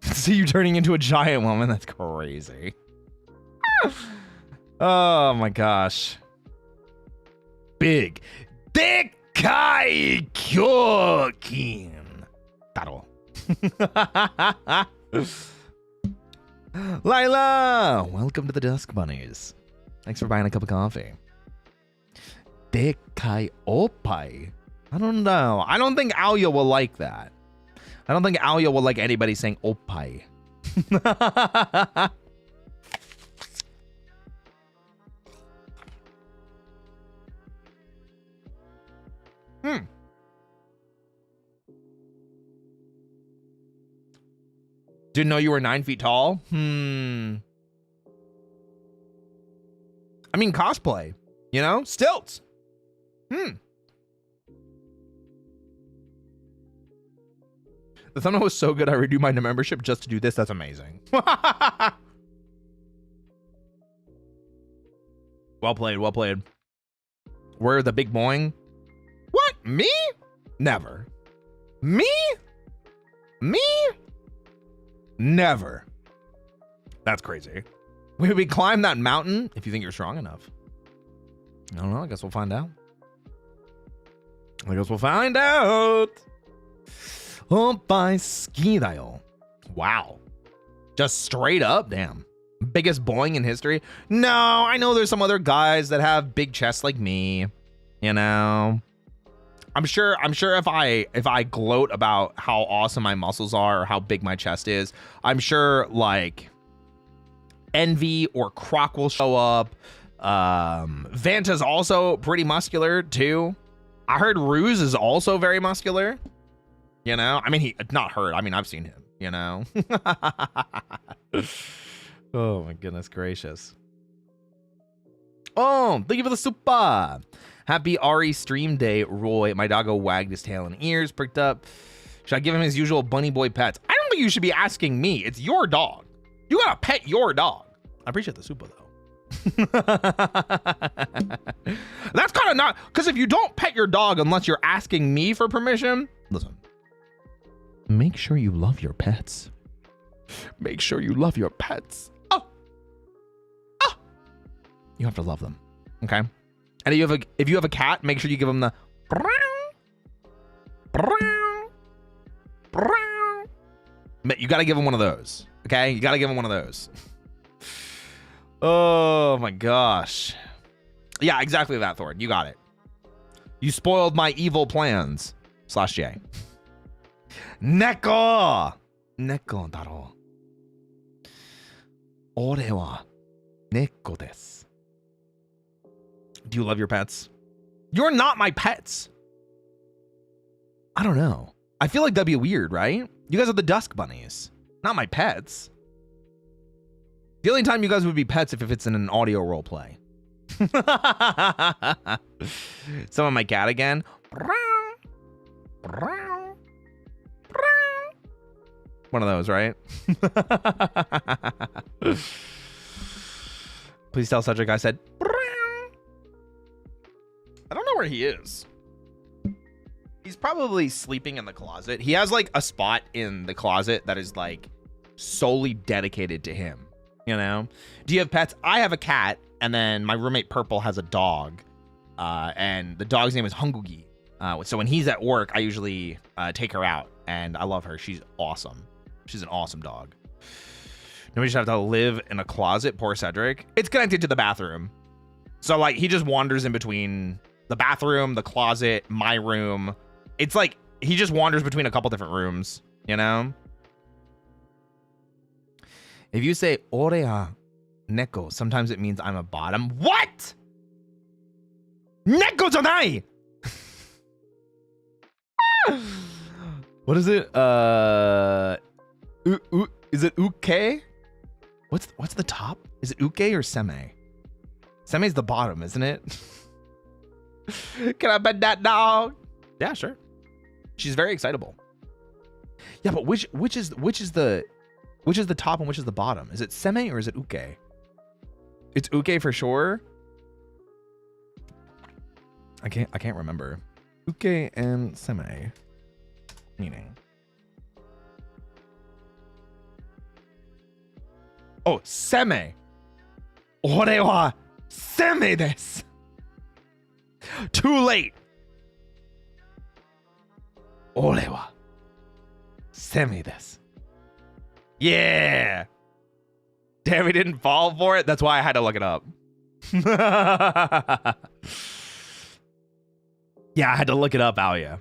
See you turning into a giant woman. That's crazy. Oh my gosh. Big. Dekai Kyokin. Taro. Lila, welcome to the Dusk Bunnies. Thanks for buying a cup of coffee. Dekai Opai. I don't know. I don't think Alia will like that. I don't think Alia will like anybody saying Opai. Didn't know you were 9 feet tall? I mean, cosplay, you know? Stilts. The thumbnail was so good, I redo my membership just to do this. That's amazing. Well played, well played. We're the big boing. What? Me? Never. Me? Never. That's crazy. We climb that mountain if you think you're strong enough. I don't know. I guess we'll find out. Oppai ski dayo. Wow. Just straight up, damn. Biggest boing in history. No, I know there's some other guys that have big chests like me. You know. I'm sure if I gloat about how awesome my muscles are or how big my chest is, I'm sure like Envy or Croc will show up. Vanta's also pretty muscular too. I heard Ruse is also very muscular. You know, I mean, he not heard. I mean, I've seen him, you know. Oh my goodness gracious. Oh, thank you for the super. Happy Ari stream day, Roy. My doggo wagged his tail and ears, perked up. Should I give him his usual bunny boy pets? I don't think you should be asking me. It's your dog. You gotta pet your dog. I appreciate the super though. That's kind of not, because if you don't pet your dog unless you're asking me for permission, listen. Make sure you love your pets. Make sure you love your pets. Oh. You have to love them. Okay. And if you have a cat, make sure you give them the You got to give him one of those. Okay? You got to give him one of those. Oh my gosh. Yeah, exactly that, Thorn. You got it. You spoiled my evil plans. /J. Neko! Neko daro. Ore wa neko desu. Do you love your pets? You're not my pets. I don't know. I feel like that'd be weird, right? You guys are the Dusk Bunnies, not my pets. The only time you guys would be pets if it's in an audio role play. Someone my cat again. One of those, right? Please tell Cedric I said. I don't know where he is. He's probably sleeping in the closet. He has like a spot in the closet that is like solely dedicated to him. You know? Do you have pets? I have a cat, and then my roommate Purple has a dog. And the dog's name is Hungugi. So when he's at work, I usually take her out, and I love her. She's awesome. She's an awesome dog. Nobody should have to live in a closet. Poor Cedric. It's connected to the bathroom. So like he just wanders in between the bathroom, the closet, my room. It's like he just wanders between a couple different rooms, you know? If you say orea neko, sometimes it means I'm a bottom. What? Neko janai! What is it? Is it uke? What's the top? Is it uke or seme? Seme's the bottom, isn't it? Can I pet that dog? Yeah, sure. She's very excitable. Yeah, but which is the top and which is the bottom? Is it seme or is it uke? It's uke for sure. I can't remember. Uke and seme meaning. Oh, seme. Ore wa seme desu. Too late. Ore wa seme desu. Yeah. Damn, he didn't fall for it. That's why I had to look it up. Yeah, I had to look it up, Aoya.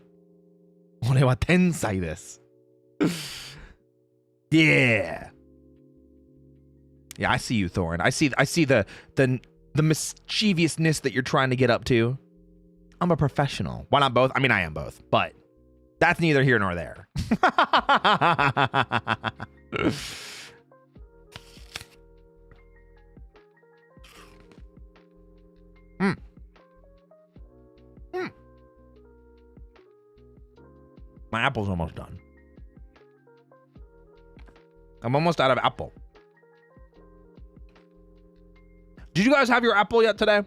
Ore wa tensai desu. Yeah. Yeah, I see you, Thorn. I see the mischievousness that you're trying to get up to. I'm a professional. Why not both? I mean, I am both, but that's neither here nor there. My apple's almost done. I'm almost out of apple. Did you guys have your apple yet today?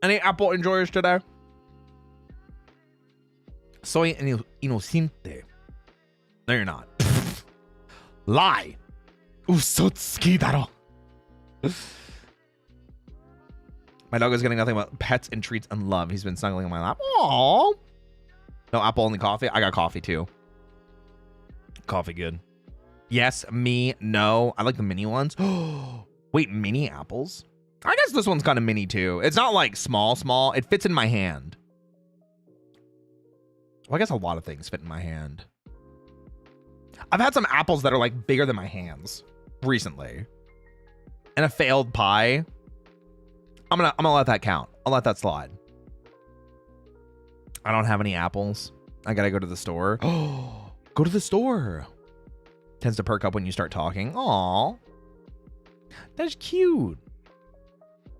Any apple enjoyers today? Soy inocente. No, you're not. Lie. Usotsuki daro. My dog is getting nothing but pets and treats and love. He's been snuggling in my lap. Aww. No apple, only coffee. I got coffee too. Coffee good. Yes, me, no. I like the mini ones. Wait, mini apples? I guess this one's kind of mini too. It's not like small. It fits in my hand. Well, I guess a lot of things fit in my hand. I've had some apples that are like bigger than my hands recently. And a failed pie. I'm gonna let that count. I'll let that slide. I don't have any apples. I gotta go to the store. Oh, go to the store. Tends to perk up when you start talking. Aw. That's cute.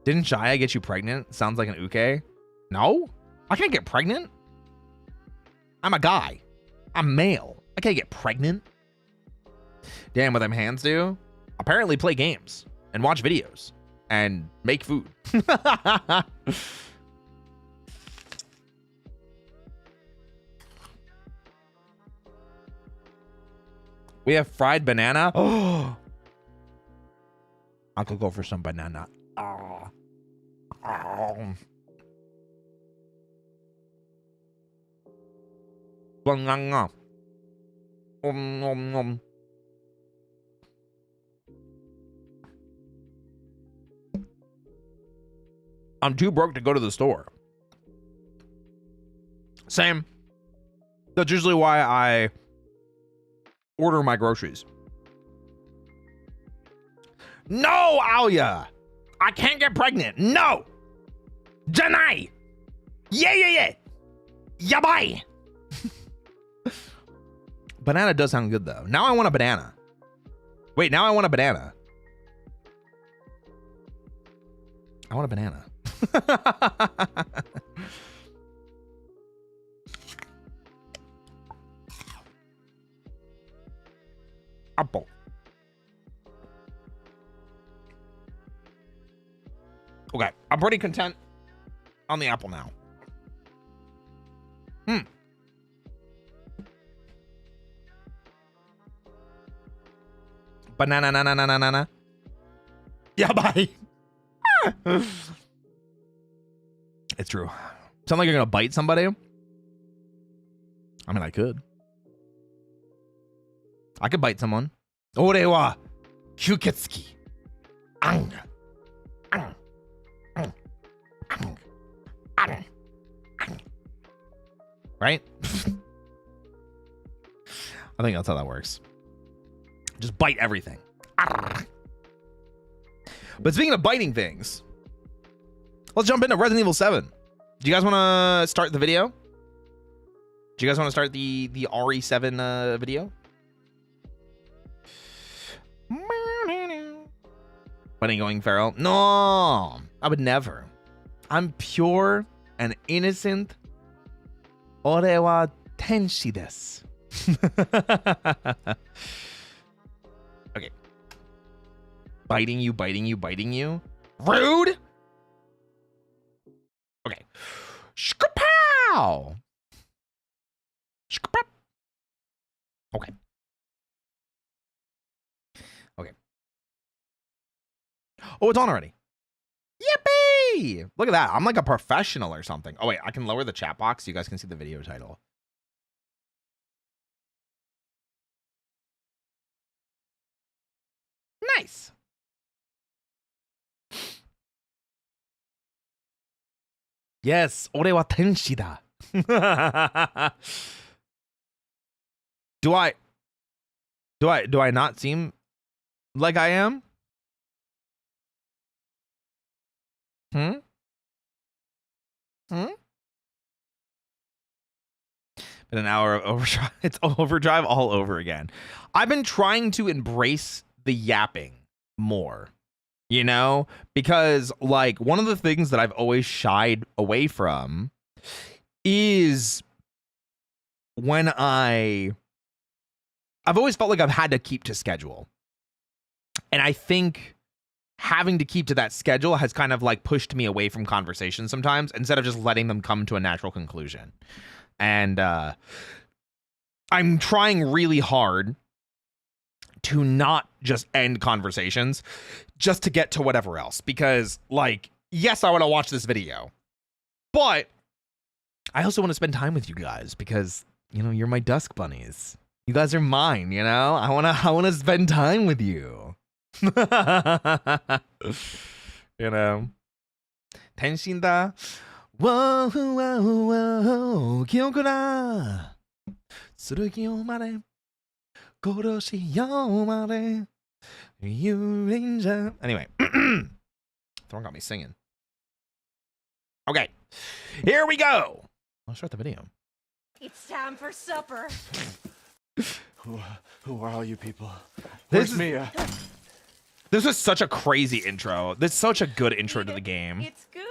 Didn't Shia get you pregnant? Sounds like an uke. No? I can't get pregnant. I'm a guy. I'm male. I can't get pregnant. Damn, what them hands do? Apparently play games and watch videos and make food. We have fried banana. Oh, I could go for some banana. Oh. Oh. I'm too broke to go to the store. Same. That's usually why I order my groceries. No, Alia! I can't get pregnant. No! Janai! Yeah. Yabai! Banana does sound good, though. Now I want a banana. Wait, now I want a banana. I want a banana. Apple. Okay, I'm pretty content on the apple now. Banana. Yeah, bye. It's true. Sound like you're gonna bite somebody? I mean, I could. I could bite someone. Ore wa kyuketsuki. Ang. Right? I think that's how that works. Just bite everything. But speaking of biting things, let's jump into Resident Evil 7. Do you guys want to start the video? Do you guys want to start the RE7 video? When are you going feral? No, I would never. I'm pure and innocent. Ore wa tenshi desu. Okay. Biting you. Rude! Okay. Shkapow! Shkapap! Okay. Oh, it's on already. Yippee! Look at that. I'm like a professional or something. Oh, wait. I can lower the chat box so you guys can see the video title. Nice. Yes. Ore wa tenshi da. Do I not seem like I am? Been an hour of overdrive. It's overdrive all over again. I've been trying to embrace the yapping more, you know, because like one of the things that I've always shied away from is when I've always felt like I've had to keep to schedule. And I think having to keep to that schedule has kind of like pushed me away from conversations sometimes instead of just letting them come to a natural conclusion. And I'm trying really hard to not just end conversations just to get to whatever else. Because, like, yes, I want to watch this video, but I also want to spend time with you guys because, you know, you're my dusk bunnies. You guys are mine, you know? I wanna spend time with you. You know? Tenshin da. Whoa, whoa, whoa, kyoko da. Tsurugi o mare. Koroshi yo mare. You ranger. Anyway. Thorn got me singing. Okay. Here we go. I'll start the video. It's time for supper. Who are all you people? This Where's Mia? This is such a crazy intro. This is such a good intro to the game. It's good.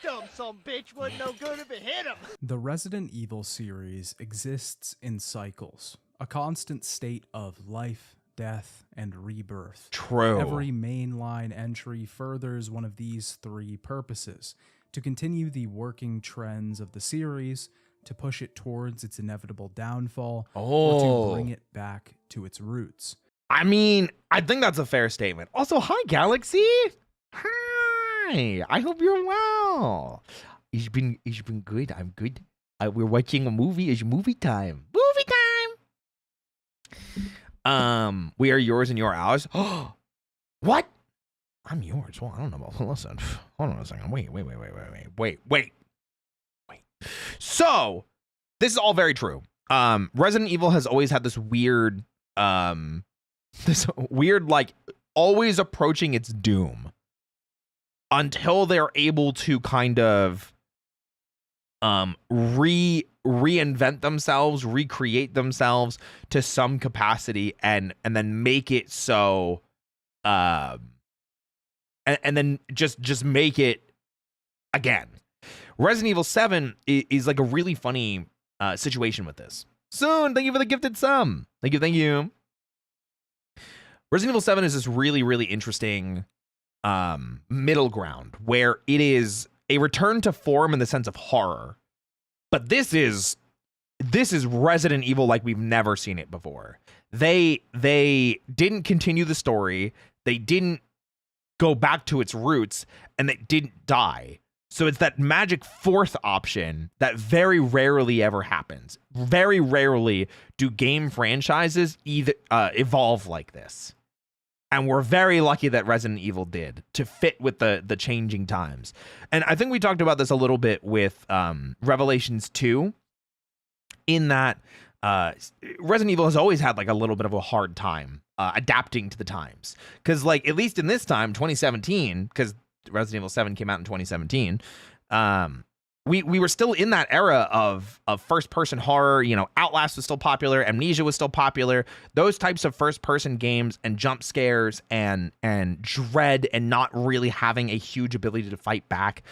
Dumb some bitch wasn't no good if it hit him. The Resident Evil series exists in cycles, a constant state of life, death, and rebirth. True. Every mainline entry furthers one of these three purposes: to continue the working trends of the series, to push it towards its inevitable downfall, or to bring it back to its roots. I mean, I think that's a fair statement. Also, hi, Galaxy. Hi. I hope you're well. Ich bin good. I'm good. We're watching a movie. It's movie time. Movie time. We are yours and you're ours. What? I'm yours. Well, I don't know about. Listen, hold on a second. Wait. So, this is all very true. Resident Evil has always had this weird, like always approaching its doom until they're able to kind of reinvent themselves, recreate themselves to some capacity, and then make it so, and then just make it again. Resident Evil 7 is like a really funny situation with this. Soon, thank you for the gifted sum. Thank you. Resident Evil 7 is this really, really interesting middle ground where it is a return to form in the sense of horror. But this is Resident Evil like we've never seen it before. They didn't continue the story. They didn't go back to its roots, and they didn't die. So it's that magic fourth option that very rarely ever happens. Very rarely do game franchises either evolve like this. And we're very lucky that Resident Evil did to fit with the changing times. And I think we talked about this a little bit with Revelations 2, in that Resident Evil has always had like a little bit of a hard time adapting to the times. Because like, at least in this time, 2017, because Resident Evil 7 came out in 2017, we were still in that era of first-person horror. You know, Outlast was still popular, Amnesia was still popular. Those types of first-person games and jump scares and dread and not really having a huge ability to fight back,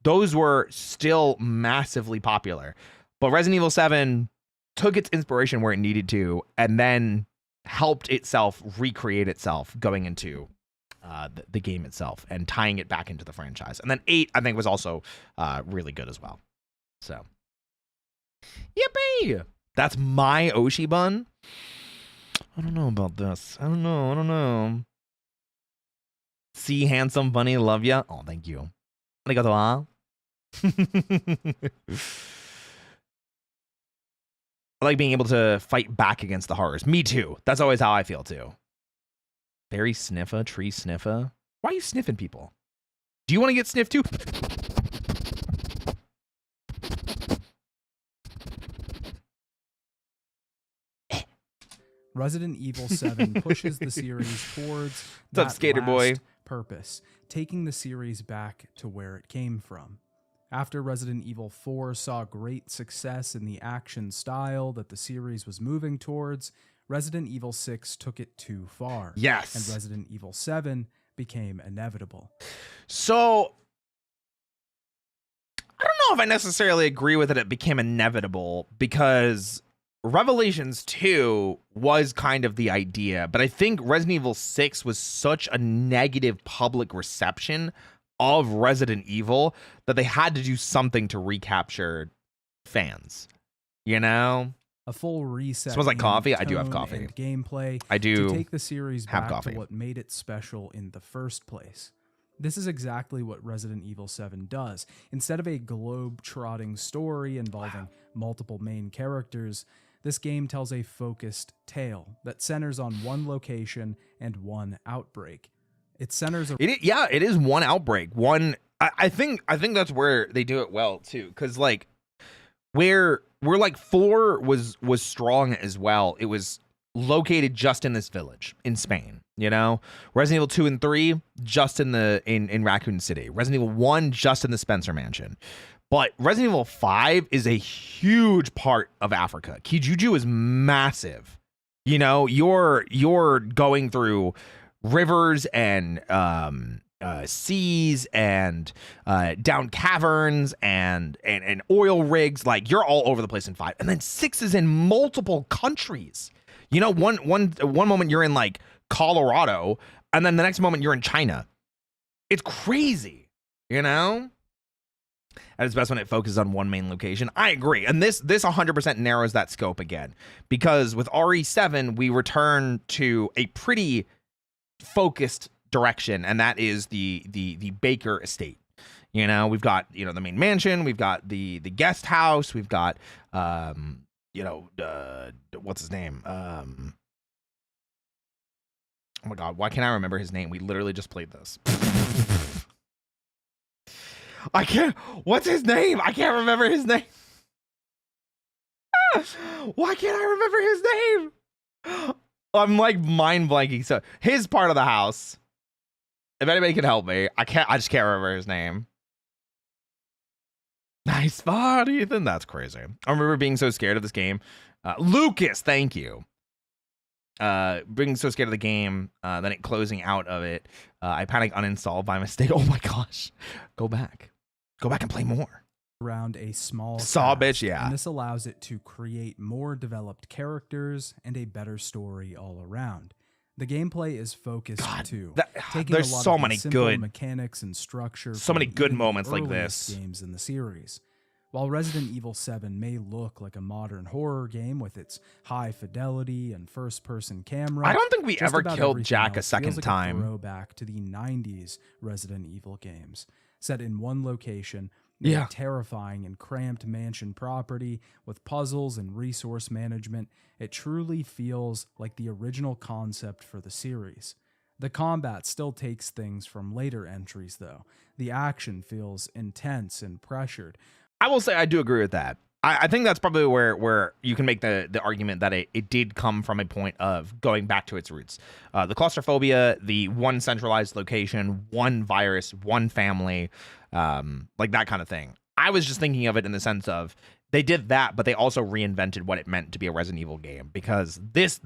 those were still massively popular. But Resident Evil 7 took its inspiration where it needed to, and then helped itself recreate itself going into the game itself and tying it back into the franchise. And then 8, I think, was also really good as well. So, yippee! That's my Oshi bun. I don't know about this. I don't know. See, handsome bunny, love ya. Oh, thank you. Arigato. I like being able to fight back against the horrors. Me too. That's always how I feel too. Berry sniffer, tree sniffer. Why are you sniffing people? Do you want to get sniffed too? Resident Evil 7 pushes the series towards What's up, Skater Boy? Purpose, taking the series back to where it came from. After Resident Evil 4 saw great success in the action style that the series was moving towards, Resident Evil 6 took it too far. Yes. And Resident Evil 7 became inevitable. So, I don't know if I necessarily agree with it became inevitable, because Revelations 2 was kind of the idea, but I think Resident Evil 6 was such a negative public reception of Resident Evil that they had to do something to recapture fans, you know? A full reset. Smells like coffee. in I do have tone coffee. and gameplay I do to take the series have back coffee. to what made it special in the first place. This is exactly what Resident Evil 7 does. Instead of a globe-trotting story involving multiple main characters, this game tells a focused tale that centers on one location and one outbreak. It centers. It is one outbreak. I think that's where they do it well too, because like where like 4 was strong as well. It was located just in this village in Spain. You know, Resident Evil 2 and 3 just in Raccoon City. Resident Evil 1 just in the Spencer Mansion. But Resident Evil 5 is a huge part of Africa. Kijuju is massive. You know, you're going through rivers and seas and down caverns and oil rigs. Like, you're all over the place in 5. And then 6 is in multiple countries. You know, one moment you're in like Colorado, and then the next moment you're in China. It's crazy, you know? At its best when it focuses on one main location. I agree. And this 100% narrows that scope again. Because with RE7, we return to a pretty focused direction, and that is the Baker estate. You know, we've got, you know, the main mansion, we've got the guest house, we've got, you know, what's his name? Oh my God, why can't I remember his name? We literally just played this. What's his name? I can't remember his name. Why can't I remember his name? I'm like mind blanking. So his part of the house, if anybody can help me, I just can't remember his name. Nice spot, Ethan. That's crazy. I remember being so scared of this game. Lucas, thank you. Being so scared of the game, then it closing out of it. I panic uninstalled by mistake. Oh my gosh. Go back and play more. Around a small Saw cast, bitch, yeah. and this allows it to create more developed characters and a better story all around. The gameplay is focused too. Taking there's a lot so of the many simple good mechanics and structure. so many from good even the moments like earliest this. Games in the series. While Resident Evil 7 may look like a modern horror game with its high fidelity and first-person camera, I don't think we just ever about killed everything Jack a else second feels like time. A throwback to the 90s Resident Evil games, set in one location. Yeah. A terrifying and cramped mansion property with puzzles and resource management. It truly feels like the original concept for the series. The combat still takes things from later entries, though. The action feels intense and pressured. I will say I do agree with that. I think that's probably where you can make the argument that it did come from a point of going back to its roots. The claustrophobia, the one centralized location, one virus, one family, like that kind of thing. I was just thinking of it in the sense of they did that, but they also reinvented what it meant to be a Resident Evil game, because this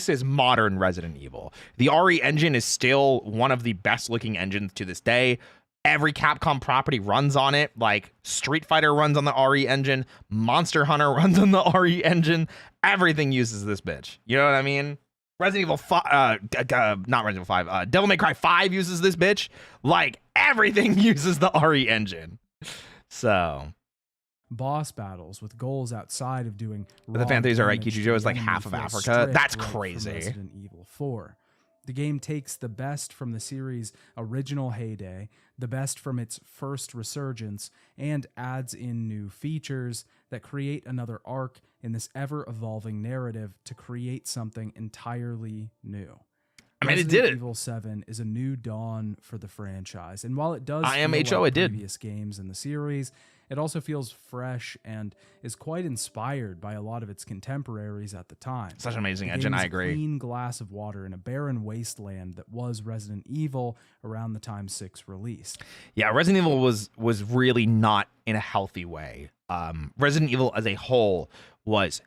is modern Resident Evil. The RE engine is still one of the best looking engines to this day. Every Capcom property runs on it. Like Street Fighter runs on the RE engine. Monster Hunter runs on the RE engine. Everything uses this bitch. You know what I mean? Resident Evil 5, not Resident Evil 5, Devil May Cry 5 uses this bitch. Like everything uses the RE engine. So Boss battles with goals outside of doing. But the fan theories are right. damage to Kichijo is the like enemy half of feels Africa. strict That's right from crazy. Resident Evil 4. The game takes the best from the series' original heyday, the best from its first resurgence, and adds in new features that create another arc in this ever-evolving narrative to create something entirely new. I mean, it Resident did it. Evil 7 is a new dawn for the franchise, and while it does IMHO, feel like it did. previous games in the series, it also feels fresh and is quite inspired by a lot of its contemporaries at the time. Such an amazing The engine. game is I a agree. clean glass of water in a barren wasteland that was Resident Evil around the time 6 released. Yeah, Resident Evil was really not in a healthy way. Resident Evil as a whole was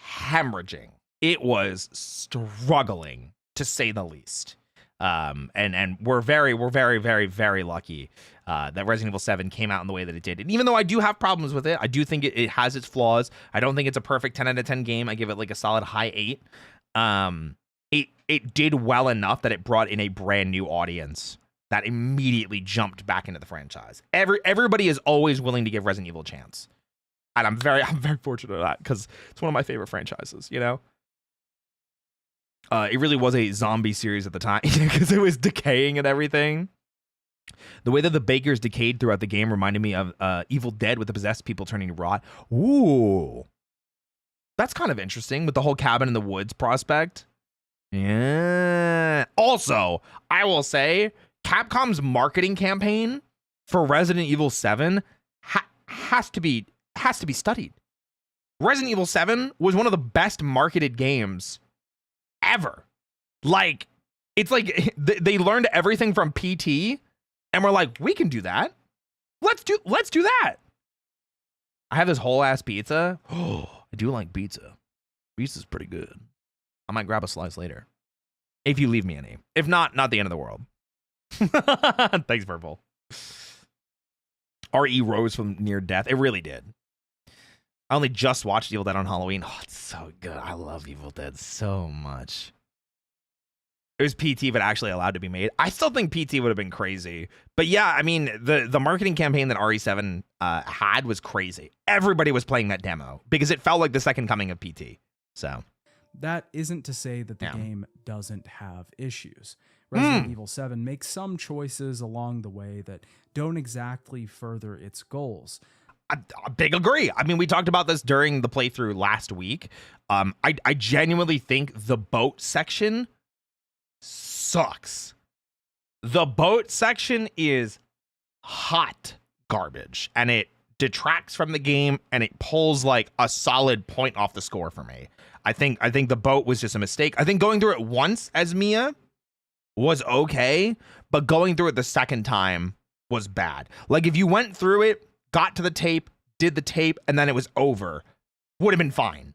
hemorrhaging. It was struggling, to say the least. And we're very, very lucky that Resident Evil 7 came out in the way that it did. And even though I do have problems with it, I do think it has its flaws. I don't think it's a perfect 10 out of 10 game. I give it like a solid high 8. It did well enough that it brought in a brand new audience that immediately jumped back into the franchise. Everybody is always willing to give Resident Evil a chance. And I'm very fortunate of that, because it's one of my favorite franchises, you know? It really was a zombie series at the time, because it was decaying and everything. The way that the bakers decayed throughout the game reminded me of Evil Dead with the possessed people turning to rot. Ooh. That's kind of interesting with the whole cabin in the woods prospect. Yeah. Also, I will say, Capcom's marketing campaign for Resident Evil 7 has to be studied. Resident Evil 7 was one of the best marketed games ever. Like, it's like they learned everything from PT and we're like, we can do that. Let's do that. I have this whole ass pizza. Oh, I do like pizza. Pizza's pretty good. I might grab a slice later. If you leave me any. If not the end of the world. Thanks, Purple. RE rose from near death. It really did. I only just watched Evil Dead on Halloween. Oh, it's so good. I love Evil Dead so much. It was PT, but actually allowed to be made. I still think PT would have been crazy. But yeah, I mean, the marketing campaign that RE7 had was crazy. Everybody was playing that demo because it felt like the second coming of PT. So that isn't to say that the game doesn't have issues. Resident Evil 7 makes some choices along the way that don't exactly further its goals. I big agree. I mean, we talked about this during the playthrough last week. I genuinely think the boat section sucks. The boat section is hot garbage, and it detracts from the game, and it pulls like a solid point off the score for me. I think the boat was just a mistake. I think going through it once as Mia was okay, but going through it the second time was bad. Like if you went through it, got to the tape, did the tape, and then it was over, would have been fine.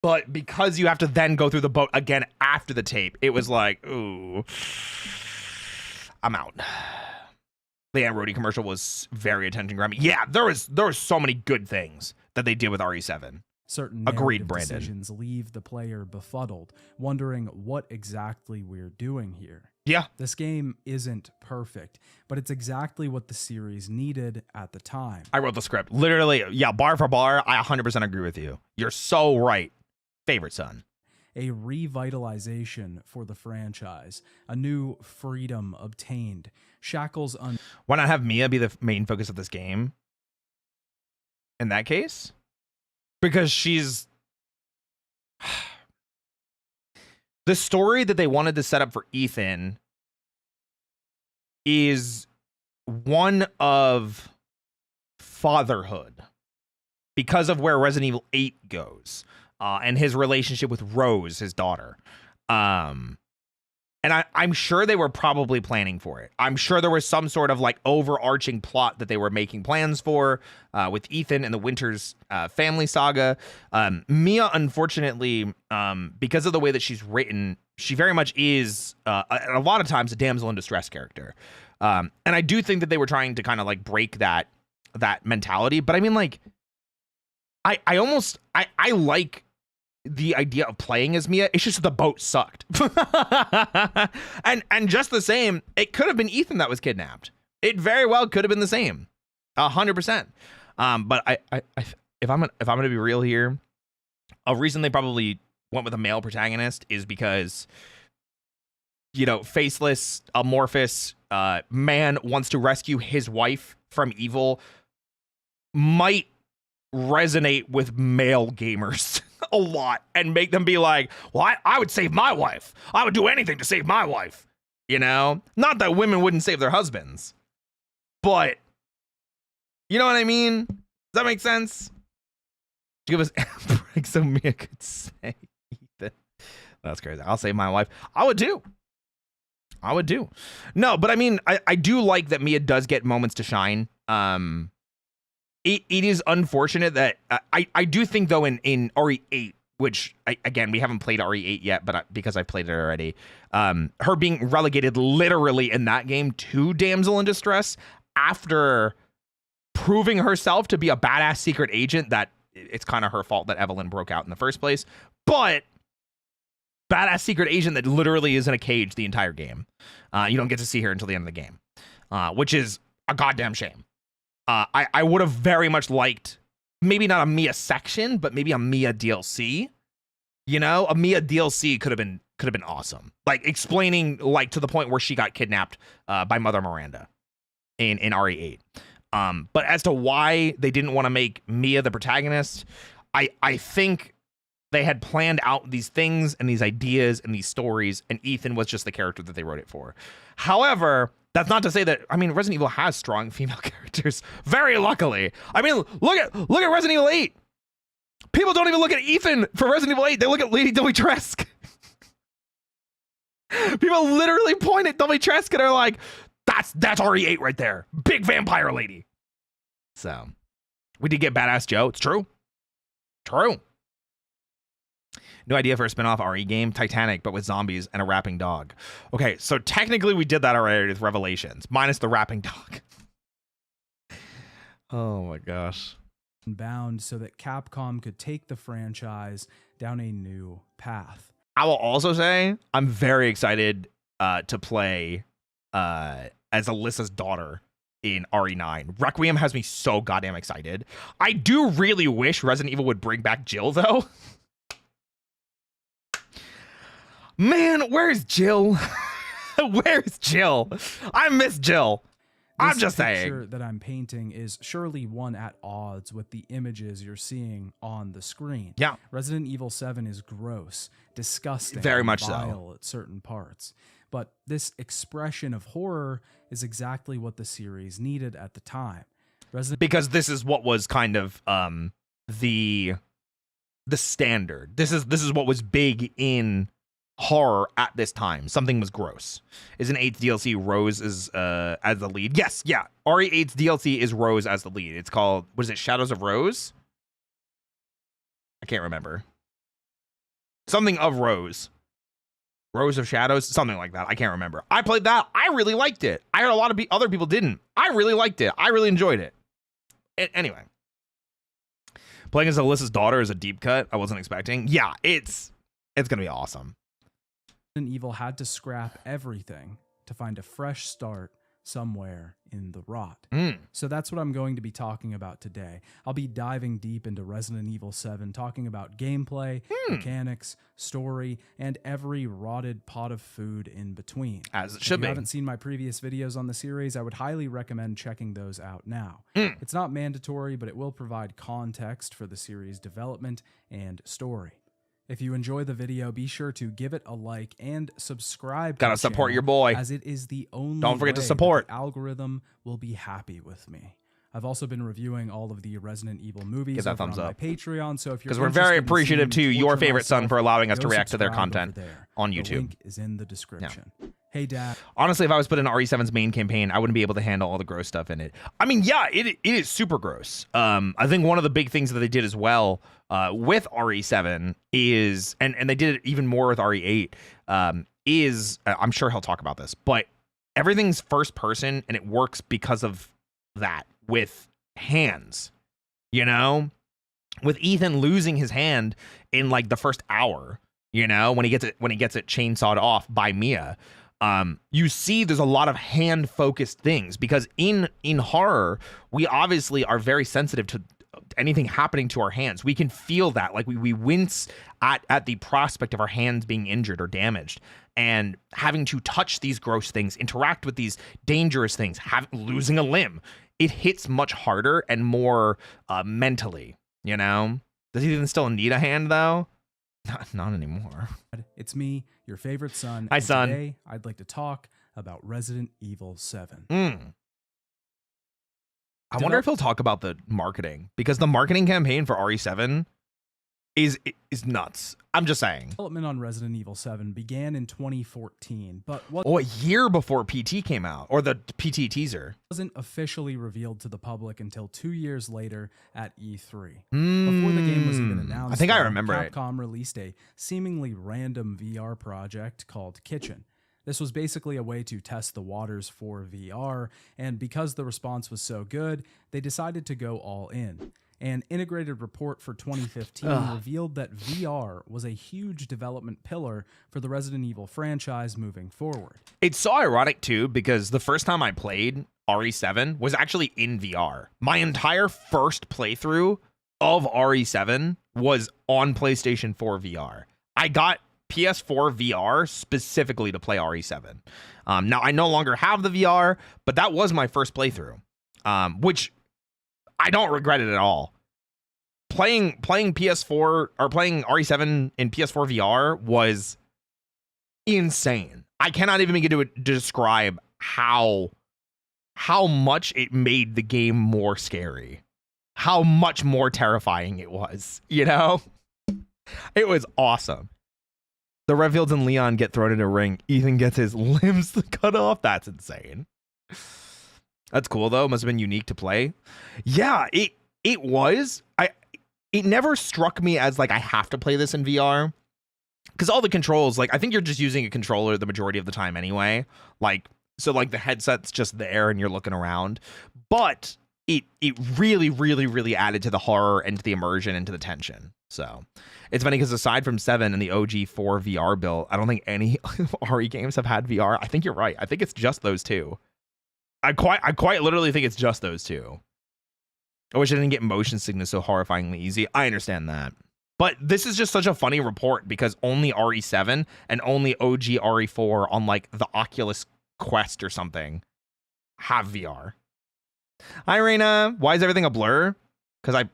But because you have to then go through the boat again after the tape, it was like, ooh, I'm out. The Aunt Rhody commercial was very attention grabbing. Yeah, there was so many good things that they did with RE7. Certain Agreed, narrative Brandon. decisions leave the player befuddled, wondering what exactly we're doing here. Yeah. This game isn't perfect, but it's exactly what the series needed at the time. I wrote the script. Literally, yeah, bar for bar, I 100% agree with you. You're so right. Favorite son. A revitalization for the franchise, a new freedom obtained, shackles Why not have Mia be the main focus of this game? In that case? Because she's... The story that they wanted to set up for Ethan is one of fatherhood because of where Resident Evil 8 goes. And his relationship with Rose, his daughter. And I'm sure they were probably planning for it. I'm sure there was some sort of like overarching plot that they were making plans for with Ethan and the Winters family saga. Mia, unfortunately, because of the way that she's written, she very much is a lot of times a damsel in distress character. And I do think that they were trying to kind of like break that mentality. But I mean, like, I like the idea of playing as Mia. It's just the boat sucked. and just the same, it could have been Ethan that was kidnapped. It very well could have been the same. 100%. But if I'm gonna be real here, a reason they probably went with a male protagonist is because, you know, faceless, amorphous man wants to rescue his wife from evil might resonate with male gamers a lot and make them be like, well, I would save my wife. I would do anything to save my wife. You know, not that women wouldn't save their husbands, but you know what I mean? Does that make sense? Give us a break so Mia could say Ethan. That's crazy. I'll save my wife. I would do. No, but I mean, I do like that Mia does get moments to shine. It is unfortunate that I do think, though, in RE8, which, again, we haven't played RE8 yet, but because I've played it already, her being relegated literally in that game to damsel in distress after proving herself to be a badass secret agent, that it's kind of her fault that Evelyn broke out in the first place. But badass secret agent that literally is in a cage the entire game. You don't get to see her until the end of the game, which is a goddamn shame. I would have very much liked maybe not a Mia section, but maybe a Mia DLC. You know, a Mia DLC could have been awesome. Like explaining, like, to the point where she got kidnapped by Mother Miranda in RE8. But as to why they didn't want to make Mia the protagonist, I think they had planned out these things and these ideas and these stories, and Ethan was just the character that they wrote it for. However, that's not to say that, I mean, Resident Evil has strong female characters, very luckily. I mean, look at Resident Evil 8. People don't even look at Ethan for Resident Evil 8. They look at Lady Dimitrescu. People literally point at Dimitrescu and are like, that's RE8 right there. Big vampire lady. So, we did get Badass Joe. It's true. True. New idea for a spin-off RE game, Titanic, but with zombies and a rapping dog. Okay, so technically we did that already with Revelations, minus the rapping dog. Oh my gosh. bound so that Capcom could take the franchise down a new path. I will also say I'm very excited to play as Alyssa's daughter in RE9. Requiem has me so goddamn excited. I do really wish Resident Evil would bring back Jill, though. Man, where's Jill? Where's Jill? I miss Jill. I'm just This picture saying. that I'm painting is surely one at odds with the images you're seeing on the screen. Yeah. Resident Evil 7 is gross, disgusting, Very and much so. vile at certain parts. But this expression of horror is exactly what the series needed at the time. Because this is what was kind of the standard. This is what was big in horror at this time. Something was gross. Is in 8th DLC Rose is as the lead? Yes, yeah. RE8's DLC is Rose as the lead. It's called, what is it, Shadows of Rose? I can't remember. Something of Rose. Rose of Shadows, something like that. I can't remember. I played that. I really liked it. I heard a lot of other people didn't. I really liked it. I really enjoyed it. Anyway. Playing as Alyssa's daughter is a deep cut. I wasn't expecting. Yeah, it's going to be awesome. Resident Evil had to scrap everything to find a fresh start somewhere in the rot. So that's what I'm going to be talking about today. I'll be diving deep into Resident Evil 7, talking about gameplay, mechanics, story, and every rotted pot of food in between. As it If should you be. haven't seen my previous videos on the series, I would highly recommend checking those out now. It's not mandatory, but it will provide context for the series' development and story. If you enjoy the video, be sure to give it a like and subscribe. Gotta support your boy. As it is the only Don't forget to way that support. the algorithm will be happy with me. I've also been reviewing all of the Resident Evil movies Give that over thumbs on up. my Patreon, so if you're Because we're very interested in appreciative seeing to me your torture favorite son myself, for allowing us go to react to their subscribe over content there. on The YouTube. link is in the description. Hey, Dad. Honestly, if I was put in RE7's main campaign, I wouldn't be able to handle all the gross stuff in it. I mean, yeah, it is super gross. I think one of the big things that they did as well with RE7 is, and they did it even more with RE8, is, I'm sure he'll talk about this, but everything's first person, and it works because of that with hands, you know? With Ethan losing his hand in like the first hour, you know, when he gets it chainsawed off by Mia, you see there's a lot of hand focused things, because in horror we obviously are very sensitive to anything happening to our hands. We can feel that, like we wince at the prospect of our hands being injured or damaged, and having to touch these gross things, interact with these dangerous things, losing a limb. It hits much harder and more mentally, you know? Does he even still need a hand though? Not anymore. It's me, your favorite son. Hi, and son. Today, I'd like to talk about Resident Evil 7. I wonder if he'll talk about the marketing, because the marketing campaign for RE7 is nuts. I'm just saying. Development on Resident Evil 7 began in 2014, but Oh, a year before PT came out, or the PT teaser. wasn't officially revealed to the public until 2 years later at E3. Before the game was even announced, I think I though, remember it. Capcom released a seemingly random VR project called Kitchen. This was basically a way to test the waters for VR, and because the response was so good, they decided to go all in. An integrated report for 2015 revealed that VR was a huge development pillar for the Resident Evil franchise moving forward. It's so ironic too, because the first time I played RE7 was actually in VR. My entire first playthrough of RE7 was on PlayStation 4 VR. I got PS4 VR specifically to play RE7. Now, I no longer have the VR, but that was my first playthrough, which I don't regret it at all. Playing PS4 or playing RE7 in PS4 VR was insane. I cannot even begin to describe how much it made the game more scary, how much more terrifying it was, you know? It was awesome. The Redfields and Leon get thrown in a ring. Ethan gets his limbs cut off. That's insane. That's cool though. Must have been unique to play. Yeah, it was. It never struck me as like I have to play this in VR, because all the controls, like I think you're just using a controller the majority of the time anyway. Like, so like the headset's just there and you're looking around, but it really, really, really added to the horror and to the immersion and to the tension. So it's funny because aside from 7 and the OG 4 VR build, I don't think any RE games have had VR. I think you're right. I think it's just those two. I quite literally think it's just those two. I wish I didn't get motion sickness so horrifyingly easy. I understand that. But this is just such a funny report because only RE7 and only OG RE4 on like the Oculus Quest or something have VR. Hi, Raina. Why is everything a blur? Because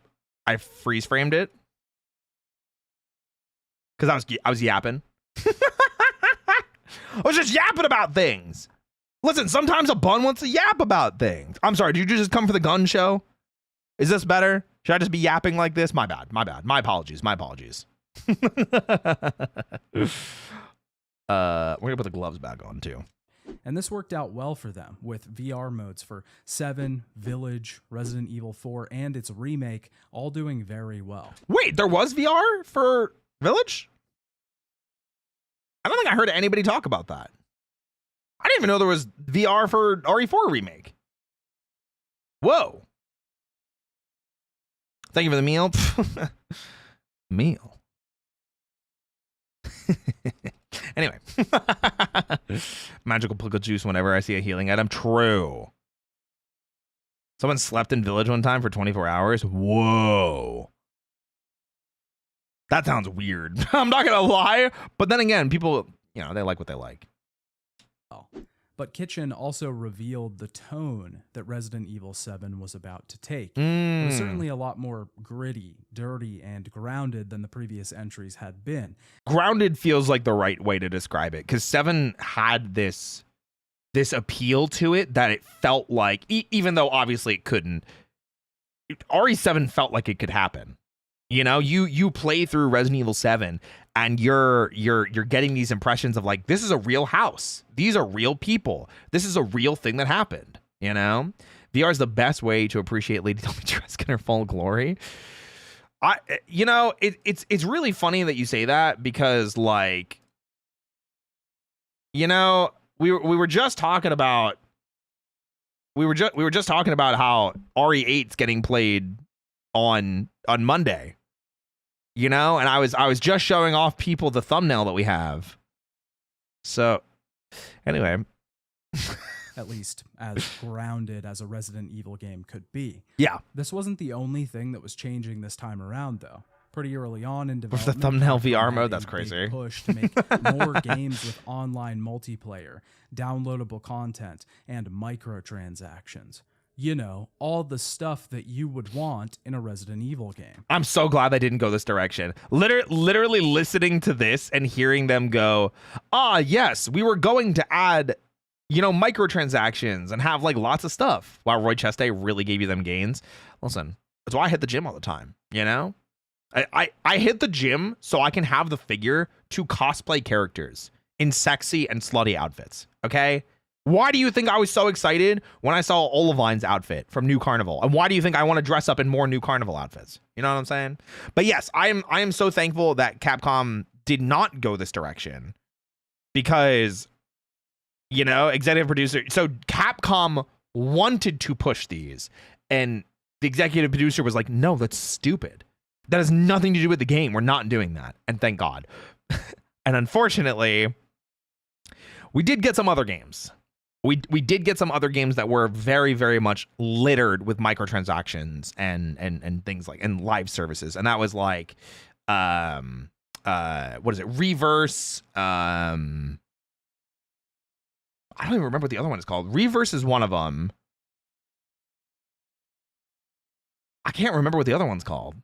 I freeze framed it. Because I was yapping. I was just yapping about things. Listen, sometimes a bun wants to yap about things. I'm sorry, did you just come for the gun show? Is this better? Should I just be yapping like this? My bad. My apologies. We're gonna put the gloves back on too. And this worked out well for them with VR modes for 7, Village, Resident Evil 4, and its remake all doing very well. Wait, there was VR for Village? I don't think I heard anybody talk about that. I didn't even know there was VR for RE4 remake. Whoa. Thank you for the meal. Meal. Anyway. Magical pickle juice whenever I see a healing item. True. Someone slept in Village one time for 24 hours. Whoa. That sounds weird. I'm not going to lie. But then again, people, you know, they like what they like. But Kitchen also revealed the tone that Resident Evil 7 was about to take. It was certainly a lot more gritty, dirty, and grounded than the previous entries had been. Grounded feels like the right way to describe it, because 7 had this appeal to it that it felt like, even though obviously it couldn't, RE7 felt like it could happen. You know, you play through Resident Evil 7 and you're getting these impressions of like, this is a real house. These are real people. This is a real thing that happened. You know, VR is the best way to appreciate Lady Dimitrescu in her full glory. It's really funny that you say that because, like, you know, we were just talking about how RE8's getting played on Monday. You know, and I was just showing off people the thumbnail that we have. So, anyway. At least as grounded as a Resident Evil game could be. Yeah. This wasn't the only thing that was changing this time around, though. Pretty early on in development, the thumbnail VR had mode, a that's big crazy. push to make more games with online multiplayer, downloadable content, and microtransactions. You know, all the stuff that you would want in a Resident Evil game. I'm so glad they didn't go this direction. Literally listening to this and hearing them go, yes, we were going to add, you know, microtransactions and have like lots of stuff. Wow, Roy Cheste really gave you them gains. Listen, that's why I hit the gym all the time, you know? I hit the gym so I can have the figure to cosplay characters in sexy and slutty outfits, okay? Why do you think I was so excited when I saw Olivine's outfit from New Carnival? And why do you think I want to dress up in more New Carnival outfits? You know what I'm saying? But yes, I am so thankful that Capcom did not go this direction because, you know, executive producer. So Capcom wanted to push these and the executive producer was like, no, that's stupid. That has nothing to do with the game. We're not doing that. And thank God. And unfortunately, we did get some other games. We did get some other games that were very, very much littered with microtransactions and things like, and live services. And that was like, what is it? Reverse. I don't even remember what the other one is called. Reverse is one of them. I can't remember what the other one's called.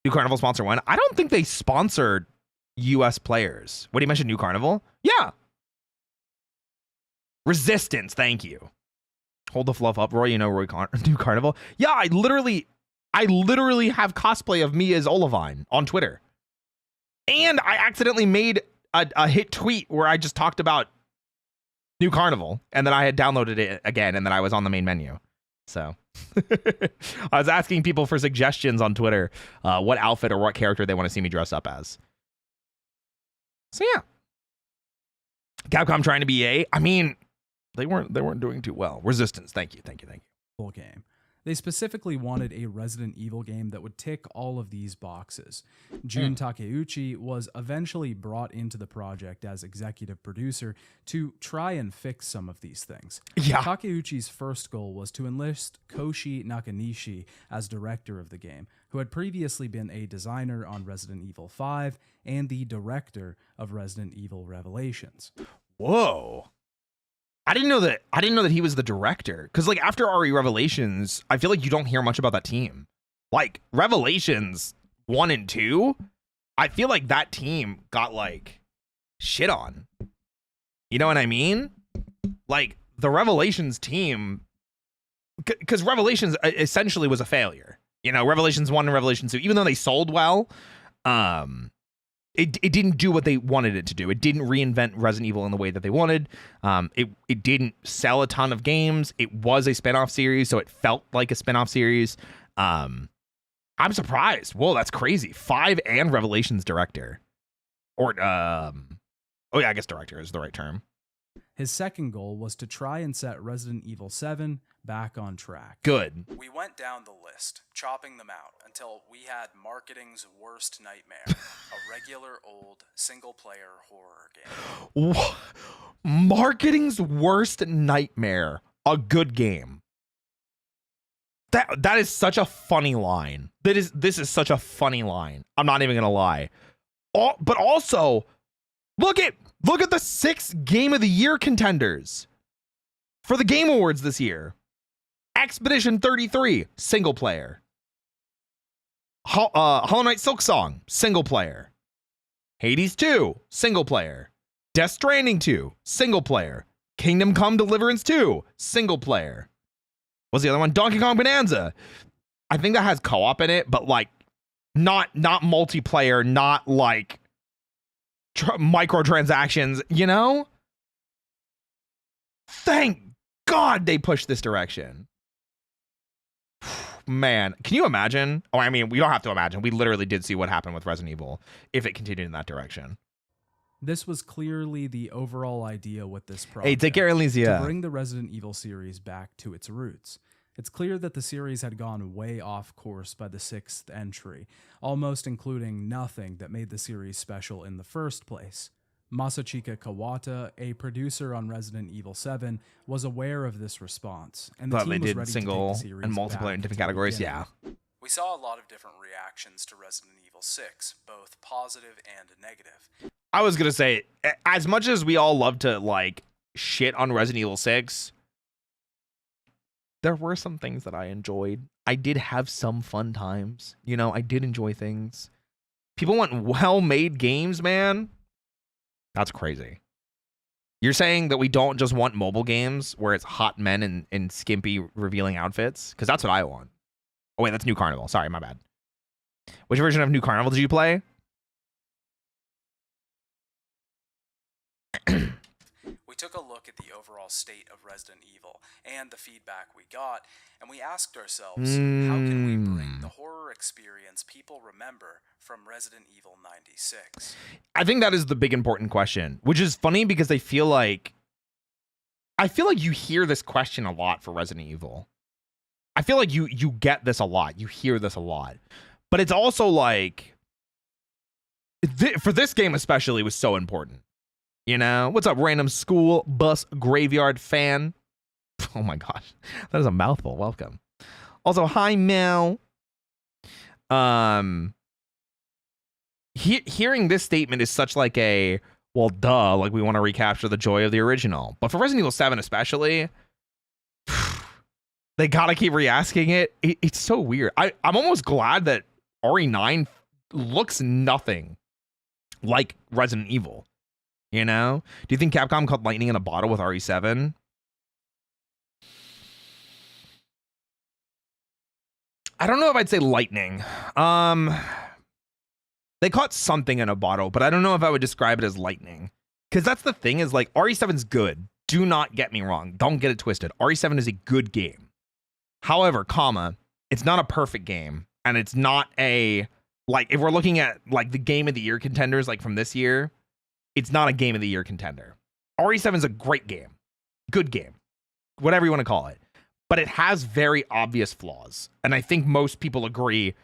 New Carnival sponsor one. I don't think they sponsored US players. What do you mention? New Carnival? Yeah. Resistance, thank you. Hold the fluff up, Roy. You know New Carnival. Yeah, I literally have cosplay of me as Olivine on Twitter, and I accidentally made a hit tweet where I just talked about New Carnival, and then I had downloaded it again, and then I was on the main menu. So I was asking people for suggestions on Twitter, what outfit or what character they want to see me dress up as. So yeah, Capcom trying to be I mean. They weren't doing too well. Resistance, thank you. Full game. They specifically wanted a Resident Evil game that would tick all of these boxes. Jun Takeuchi was eventually brought into the project as executive producer to try and fix some of these things. Yeah. Takeuchi's first goal was to enlist Koshi Nakanishi as director of the game, who had previously been a designer on Resident Evil 5 and the director of Resident Evil Revelations. Whoa. I didn't know that he was the director. Because like after RE Revelations, I feel like you don't hear much about that team. Like Revelations 1 and 2, I feel like that team got like shit on. You know what I mean? Like the Revelations team, because Revelations essentially was a failure. You know, Revelations 1 and Revelations 2, even though they sold well, it didn't do what they wanted it to do. It didn't reinvent Resident Evil in the way that they wanted. It didn't sell a ton of games. It was a spinoff series, so it felt like a spinoff series. I'm surprised. Whoa, that's crazy. 5 and Revelations director. Or, oh yeah, I guess director is the right term. His second goal was to try and set Resident Evil 7 back on track. Good. We went down the list, chopping them out, until we had marketing's worst nightmare, a regular old single-player horror game. Marketing's worst nightmare, a good game. That is such a funny line. This is such a funny line. I'm not even gonna lie. But also, look at the 6 Game of the Year contenders for the Game Awards this year. Expedition 33, single player. Hollow Knight Silksong, single player. Hades 2, single player. Death Stranding 2, single player. Kingdom Come Deliverance 2, single player. What's the other one? Donkey Kong Bonanza. I think that has co-op in it, but like not multiplayer, not like microtransactions, you know? Thank God they pushed this direction. Man, can you imagine? Oh, I mean, we don't have to imagine. We literally did see what happened with Resident Evil if it continued in that direction. This was clearly the overall idea with this project. Hey, take care, Elysia. To bring the Resident Evil series back to its roots. It's clear that the series had gone way off course by the 6th entry, almost including nothing that made the series special in the first place. Masachika Kawata, a producer on Resident Evil 7, was aware of this response, and the But team they was did ready single to take the series and multiplayer back in different to the categories. beginning. Yeah. We saw a lot of different reactions to Resident Evil 6, both positive and negative. I was gonna say, as much as we all love to like shit on Resident Evil 6, there were some things that I enjoyed. I did have some fun times. You know, I did enjoy things. People want well-made games, man. That's crazy. You're saying that we don't just want mobile games where it's hot men in skimpy revealing outfits? Because that's what I want. Oh, wait, that's New Carnival. Sorry, my bad. Which version of New Carnival did you play? We took a look at the overall state of Resident Evil and the feedback we got, and we asked ourselves, how can we bring the horror experience people remember from Resident Evil 96? I think that is the big important question, which is funny because I feel like you hear this question a lot for Resident Evil. I feel like you get this a lot. You hear this a lot. But it's also like, for this game especially, was so important. You know? What's up, random school bus graveyard fan? Oh my gosh. That is a mouthful. Welcome. Also, hi, Mel. Hearing this statement is such like a, well, duh, like we want to recapture the joy of the original. But for Resident Evil 7 especially, they gotta keep re-asking it. It's so weird. I'm almost glad that RE9 looks nothing like Resident Evil. You know? Do you think Capcom caught lightning in a bottle with RE7? I don't know if I'd say lightning. They caught something in a bottle, but I don't know if I would describe it as lightning. Because that's the thing is like RE7's good. Do not get me wrong. Don't get it twisted. RE7 is a good game. However, it's not a perfect game. And it's not a, like, if we're looking at like the Game of the Year contenders, like from this year, it's not a Game of the Year contender. RE7 is a great game. Good game. Whatever you want to call it. but it has very obvious flaws. And I think most people agree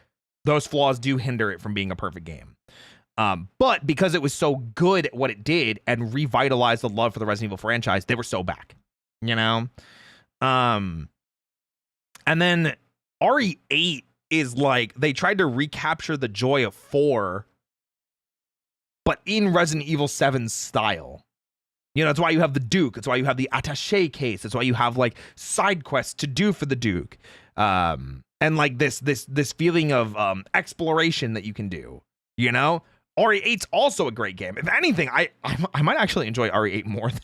those flaws do hinder it from being a perfect game. But because it was so good at what it did and revitalized the love for the Resident Evil franchise, they were so back, you know? And then RE8 is like, they tried to recapture the joy of 4, but in Resident Evil 7's style. You know, that's why you have the Duke. That's why you have the attaché case. That's why you have like side quests to do for the Duke. And like this feeling of exploration that you can do, you know? RE8's also a great game. If anything, I might actually enjoy RE8 more than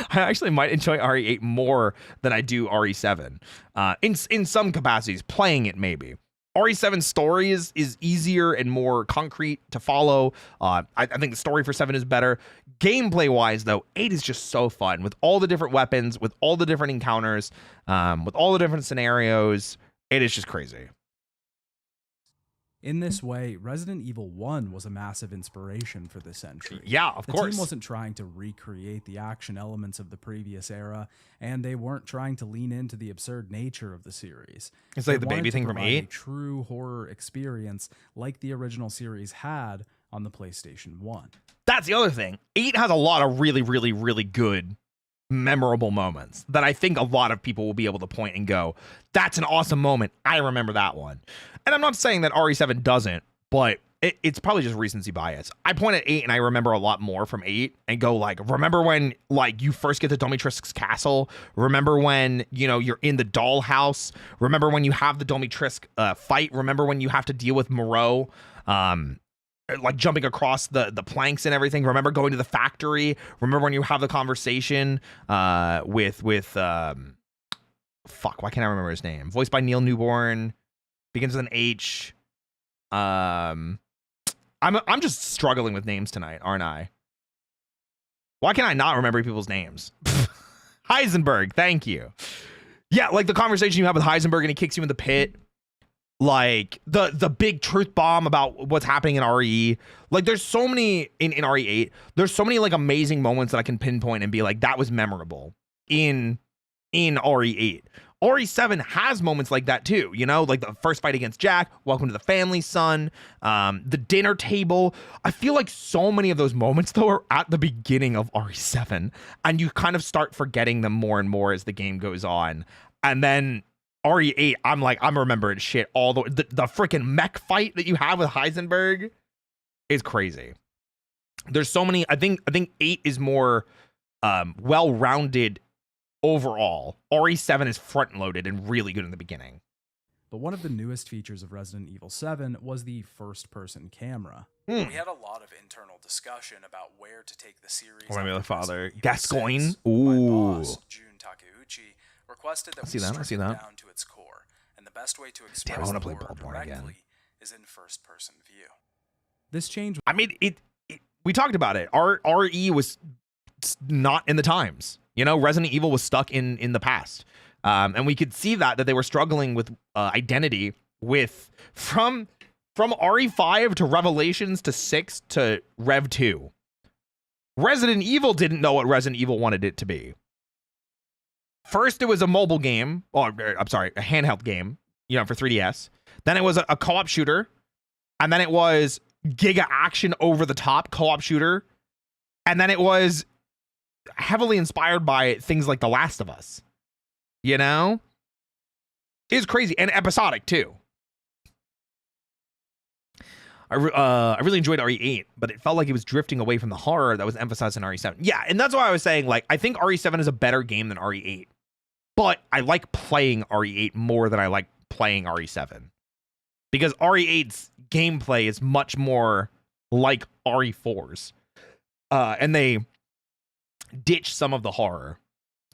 I actually might enjoy RE8 more than I do RE7. In some capacities, playing it maybe. RE7's story is easier and more concrete to follow. I think the story for 7 is better. Gameplay wise, though, 8 is just so fun with all the different weapons, with all the different encounters, with all the different scenarios. It is just crazy. In this way, Resident Evil 1 was a massive inspiration for this entry. Yeah, of course. The team wasn't trying to recreate the action elements of the previous era, and they weren't trying to lean into the absurd nature of the series. It's like the baby thing from 8. A true horror experience like the original series had on the PlayStation 1. That's the other thing. 8 has a lot of really, really, really good memorable moments that I think a lot of people will be able to point and go, that's an awesome moment. I remember that one. And I'm not saying that RE7 doesn't, but it's probably just recency bias. I point at 8 and I remember a lot more from 8 and go like, remember when like you first get to Domitrisk's castle? Remember when, you know, you're in the dollhouse? Remember when you have the Domitrisk fight? Remember when you have to deal with Moreau? Like jumping across the planks and everything. Remember going to the factory? Remember when you have the conversation with fuck, why can't I remember his name? Voiced by Neil Newborn, begins with an H. I'm just struggling with names tonight, aren't I? Why can I not remember people's names? Heisenberg, thank you. Yeah, like the conversation you have with Heisenberg and he kicks you in the pit. Like the big truth bomb about what's happening in RE. Like there's so many in RE8. There's so many like amazing moments that I can pinpoint and be like, that was memorable in RE8. RE7 has moments like that too, you know, like the first fight against Jack, welcome to the family, son, the dinner table. I feel like so many of those moments though are at the beginning of RE7 and you kind of start forgetting them more and more as the game goes on. And then RE8, I'm remembering shit all the freaking mech fight that you have with Heisenberg is crazy. There's so many. I think 8 is more well-rounded overall. RE7 is front-loaded and really good in the beginning. But one of the newest features of Resident Evil 7 was the first-person camera. We had a lot of internal discussion about where to take the series. Remember the father, Gascoigne. My Ooh. boss, Jun Takeuchi, requested that I see that. strip it down to its core, and the best way to express I wanna the play horror Bloodborne again. directly is in first-person view. This change. I mean, we talked about it. RE was not in the times. You know, Resident Evil was stuck in the past. And we could see that they were struggling with identity with from RE5 to Revelations to 6 to Rev 2. Resident Evil didn't know what Resident Evil wanted it to be. First, it was a mobile game, or I'm sorry, a handheld game, you know, for 3DS. Then it was a co-op shooter. And then it was giga action over the top co-op shooter. And then it was heavily inspired by things like The Last of Us. You know? It's crazy. And episodic, too. I really enjoyed RE8, but it felt like it was drifting away from the horror that was emphasized in RE7. Yeah, and that's why I was saying, like, I think RE7 is a better game than RE8. But I like playing RE8 more than I like playing RE7. Because RE8's gameplay is much more like RE4's. And they ditch some of the horror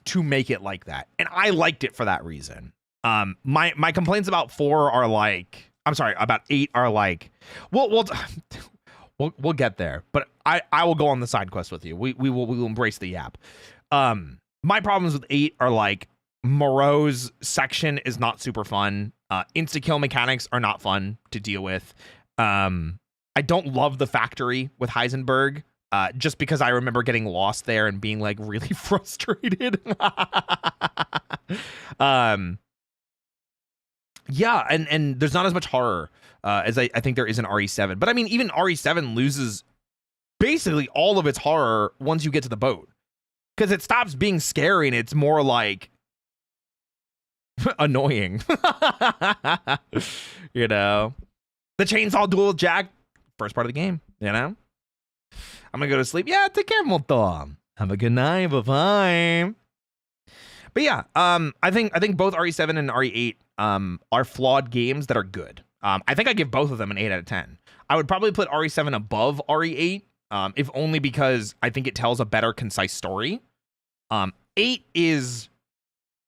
to make it like that. And I liked it for that reason. My complaints about 4 are like... I'm sorry, about 8 are like... We'll get there. But I will go on the side quest with you. We will embrace the yap. My problems with 8 are like... Moreau's section is not super fun. Insta-kill mechanics are not fun to deal with. I don't love the factory with Heisenberg. Just because I remember getting lost there and being like really frustrated. Yeah, and there's not as much horror as I think there is in RE7. But I mean, even RE7 loses basically all of its horror once you get to the boat, because it stops being scary and it's more like annoying. You know, the chainsaw duel with Jack, first part of the game. You know, I'm gonna go to sleep. Yeah, take care, Moto. Have a good night. Bye bye. But yeah, I think both RE7 and RE8 are flawed games that are good. I think I give both of them an 8 out of 10. I would probably put RE7 above RE8, if only because I think it tells a better, concise story. 8 is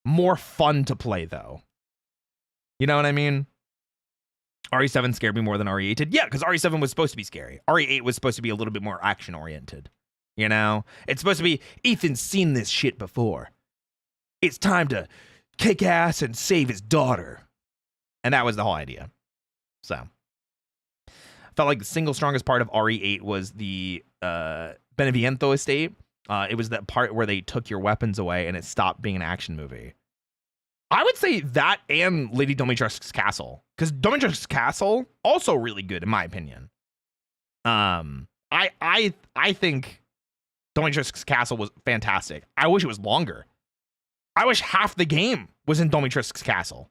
more fun to play, though. You know what I mean? RE7 scared me more than RE8 did. Yeah, because RE7 was supposed to be scary. RE8 was supposed to be a little bit more action-oriented. You know? It's supposed to be, Ethan's seen this shit before. It's time to kick ass and save his daughter. And that was the whole idea. So, I felt like the single strongest part of RE8 was the Beneviento estate. It was that part where they took your weapons away and it stopped being an action movie. I would say that and Lady Domitrix's Castle, because Domitrix's Castle also really good in my opinion. I think Domitrix's Castle was fantastic. I wish it was longer. I wish half the game was in Domitrix's Castle.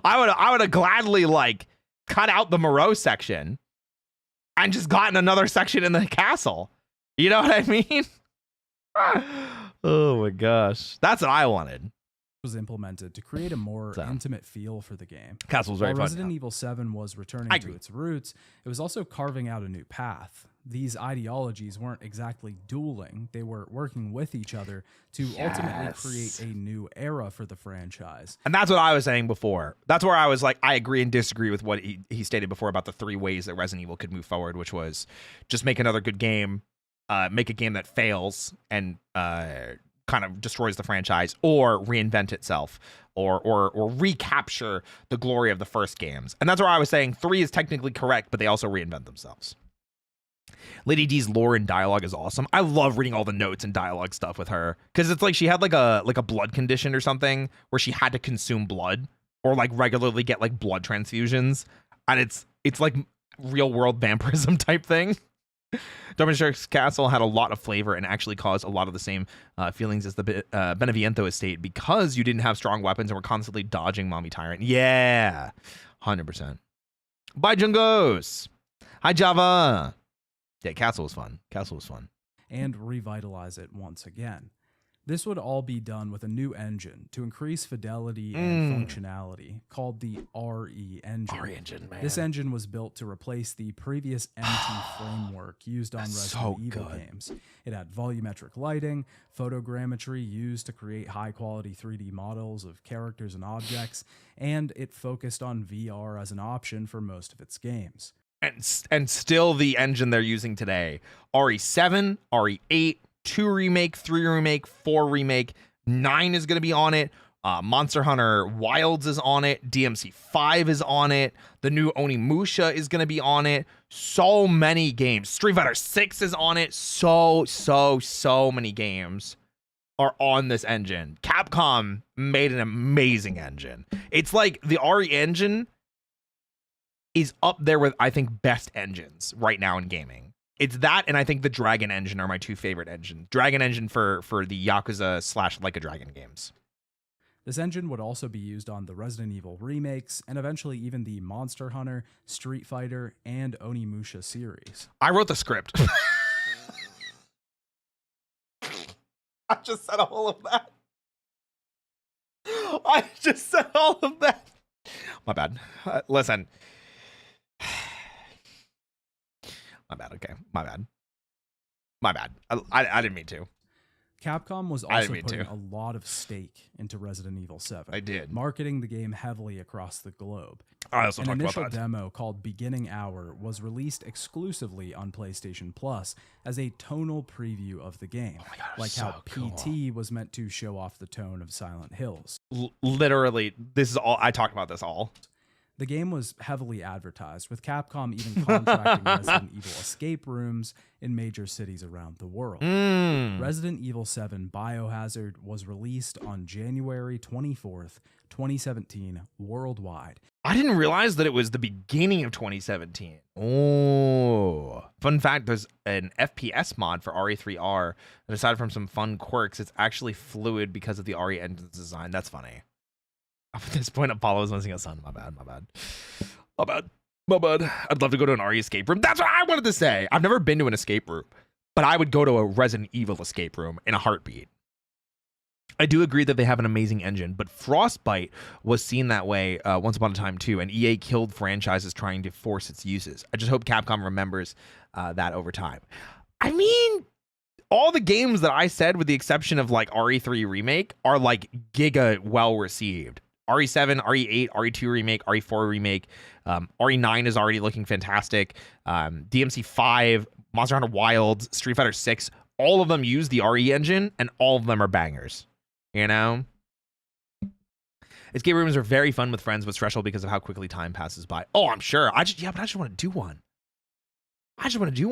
I would have gladly like cut out the Moreau section and just gotten another section in the castle. You know what I mean? Oh my gosh. That's what I wanted. Was implemented to create a more intimate feel for the game. Castle was very While fun. Resident Evil 7 was returning to its roots, it was also carving out a new path. These ideologies weren't exactly dueling. They were working with each other to ultimately create a new era for the franchise. And that's what I was saying before. That's where I was like, I agree and disagree with what he stated before about the 3 ways that Resident Evil could move forward, which was just make another good game, make a game that fails and kind of destroys the franchise, or reinvent itself, or recapture the glory of the first games. And that's where I was saying 3 is technically correct, but they also reinvent themselves. Lady D's lore and dialogue is awesome. I love reading all the notes and dialogue stuff with her, because it's like she had like a blood condition or something where she had to consume blood or like regularly get like blood transfusions, and it's like real world vampirism type thing. Domitrix's Castle had a lot of flavor and actually caused a lot of the same feelings as the Beneviento estate, because you didn't have strong weapons and were constantly dodging Mommy Tyrant. Yeah, 100%. Bye, Jungos. Hi, Java. Yeah, Castle was fun. Castle was fun. And revitalize it once again. This would all be done with a new engine to increase fidelity and functionality, called the RE engine. RE engine, man. This engine was built to replace the previous MT framework used on Resident Evil games. It had volumetric lighting, photogrammetry used to create high-quality 3D models of characters and objects, and it focused on VR as an option for most of its games. And still the engine they're using today. RE7, RE8, 2 remake, 3 remake, 4 remake, 9 is going to be on it. Monster Hunter Wilds is on it. DMC 5 is on it. The new Onimusha is going to be on it. So many games. Street Fighter 6 is on it. So many games are on this engine. Capcom made an amazing engine. It's like the RE engine is up there with, I think, best engines right now in gaming. It's that, and I think the Dragon engine are my 2 favorite engines. Dragon engine for the Yakuza / Like a Dragon games. This engine would also be used on the Resident Evil remakes, and eventually even the Monster Hunter, Street Fighter, and Onimusha series. I wrote the script. I just said all of that. I just said all of that. My bad. Listen. My bad. Okay. My bad. I didn't mean to. Capcom was also putting a lot of stake into Resident Evil 7. I did. Marketing the game heavily across the globe. I also An talked about initial that. demo called Beginning Hour was released exclusively on PlayStation Plus as a tonal preview of the game. Oh my God, like so how cool. PT was meant to show off the tone of Silent Hills. Literally, this is all I talked about. This all. The game was heavily advertised, with Capcom even contracting Resident Evil escape rooms in major cities around the world. Resident Evil 7 Biohazard was released on January 24th, 2017, worldwide. I didn't realize that it was the beginning of 2017. Oh. Fun fact, there's an FPS mod for RE3R that aside from some fun quirks, it's actually fluid because of the RE engine's design. That's funny. At this point, Apollo's missing a son. My bad. I'd love to go to an RE escape room. That's what I wanted to say. I've never been to an escape room, but I would go to a Resident Evil escape room in a heartbeat. I do agree that they have an amazing engine, but Frostbite was seen that way once upon a time too, and EA killed franchises trying to force its uses. I just hope Capcom remembers that over time. I mean, all the games that I said, with the exception of like RE3 Remake, are like giga well received. RE7, RE8, RE2 Remake, RE4 Remake, RE9 is already looking fantastic. DMC5, Monster Hunter Wilds, Street Fighter 6, all of them use the RE engine, and all of them are bangers. You know? Escape rooms are very fun with friends, but stressful because of how quickly time passes by. Oh, I'm sure. But I just want to do one. I just want to do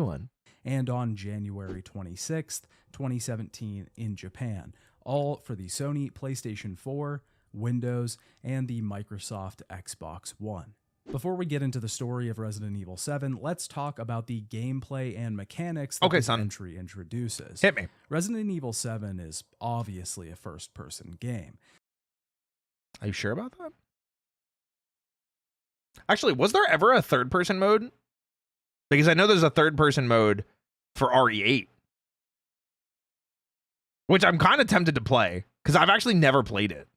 one. And on January 26th, 2017 in Japan, all for the Sony PlayStation 4, Windows, and the Microsoft Xbox One. Before we get into the story of Resident Evil 7, let's talk about the gameplay and mechanics that this entry introduces. Hit me. Resident Evil 7 is obviously a first-person game. Are you sure about that? Actually, was there ever a third-person mode? Because I know there's a third-person mode for RE8, which I'm kind of tempted to play, because I've actually never played it.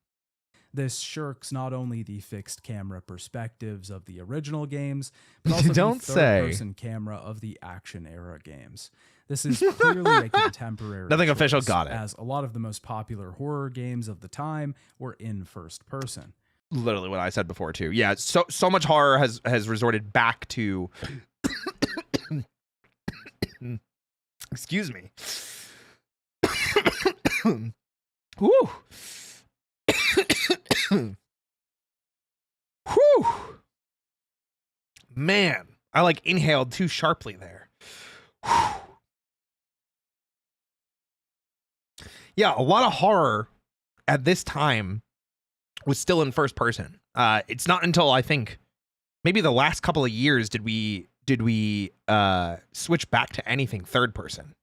This shirks not only the fixed camera perspectives of the original games, but also the third-person camera of the action-era games. This is clearly a contemporary Nothing choice, official, got it. as a lot of the most popular horror games of the time were in first person. Literally what I said before, too. Yeah, so much horror has resorted back to... Excuse me. Woo. Whew. Man, I like inhaled too sharply there. Whew. Yeah, a lot of horror at this time was still in first person. It's not until I think maybe the last couple of years did we switch back to anything third person.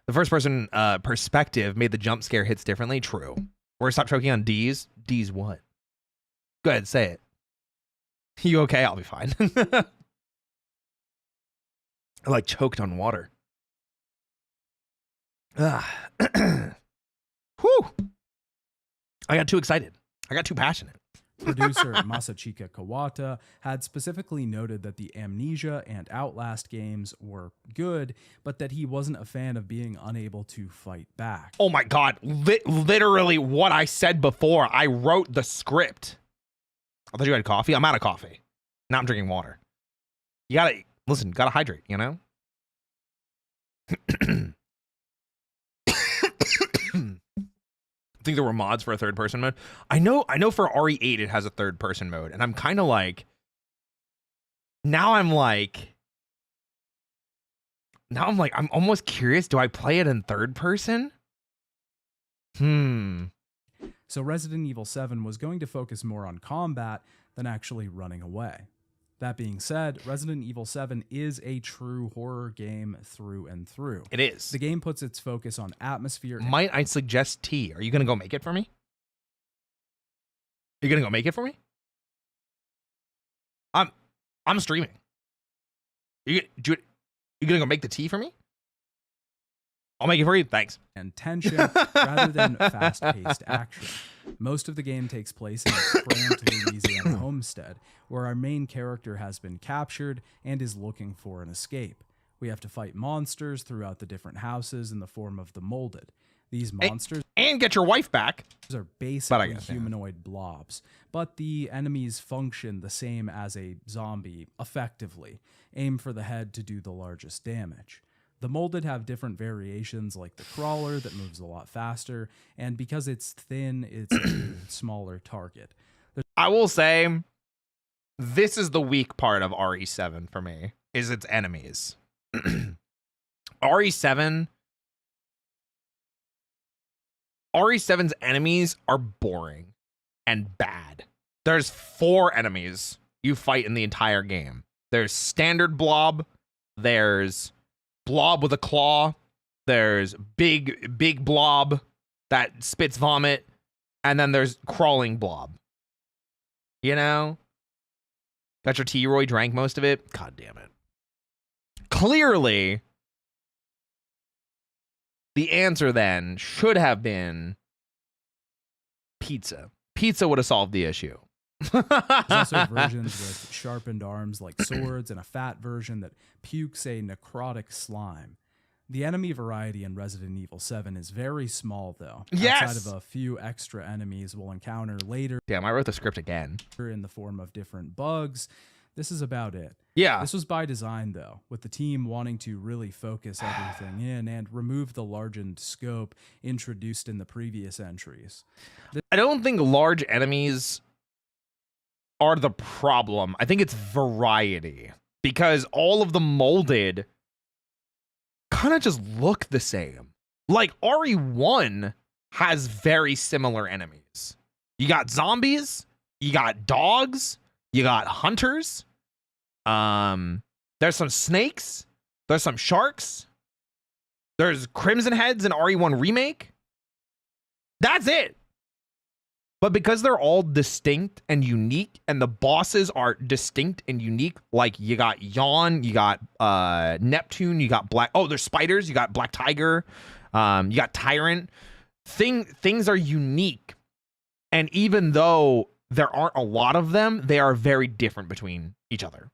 The first person perspective made the jump scare hits differently. True. We're gonna stop choking on D's. D's what? Go ahead, say it. You okay? I'll be fine. I like choked on water. Whew. I got too excited. I got too passionate. Producer Masachika Kawata had specifically noted that the Amnesia and Outlast games were good, but that he wasn't a fan of being unable to fight back. Oh my God. Literally what I said before. I wrote the script. I thought you had coffee. I'm out of coffee. Now I'm drinking water. You gotta, listen, gotta hydrate, you know? I think there were mods for a third person mode. I know for RE8 it has a third person mode, and I'm kind of like, I'm almost curious, do I play it in third person? So Resident Evil 7 was going to focus more on combat than actually running away. That being said, Resident Evil 7 is a true horror game through and through. It is. The game puts its focus on atmosphere. Might I suggest tea? Are you going to go make it for me? You're going to go make it for me? I'm streaming. You going to go make the tea for me? I'll make it for you. Thanks. And tension rather than fast-paced action. Most of the game takes place in a cramped Louisiana homestead, where our main character has been captured and is looking for an escape. We have to fight monsters throughout the different houses in the form of the Molded. These monsters and get your wife back are basically humanoid blobs, but the enemies function the same as a zombie effectively. Aim for the head to do the largest damage. The molded have different variations, like the crawler that moves a lot faster, and because it's thin, it's a smaller target. I will say, this is the weak part of RE7 for me, is its enemies. RE7's enemies are boring and bad. There's 4 enemies you fight in the entire game. There's standard blob, there's blob with a claw, there's big blob that spits vomit, and then there's crawling blob. You know? Got your T-Roy, drank most of it. God damn it. Clearly, the answer then should have been pizza. Pizza would have solved the issue. There's also versions with sharpened arms like swords, and a fat version that pukes a necrotic slime. The enemy variety in Resident Evil 7 is very small, though. Yes! Outside of a few extra enemies we'll encounter later. Damn, I wrote the script again. In the form of different bugs. This is about it. Yeah. This was by design, though, with the team wanting to really focus everything in and remove the largened scope introduced in the previous entries. I don't think large enemies are the problem. I think it's variety, because all of the molded kind of just look the same. Like RE1 has very similar enemies. You got zombies, you got dogs, you got hunters. There's some snakes, there's some sharks, there's Crimson Heads in RE1 Remake. That's it. But because they're all distinct and unique, and the bosses are distinct and unique, like you got Yawn, you got Neptune, you got Black. Oh, there's spiders. You got Black Tiger. You got Tyrant. Things are unique, and even though there aren't a lot of them, they are very different between each other.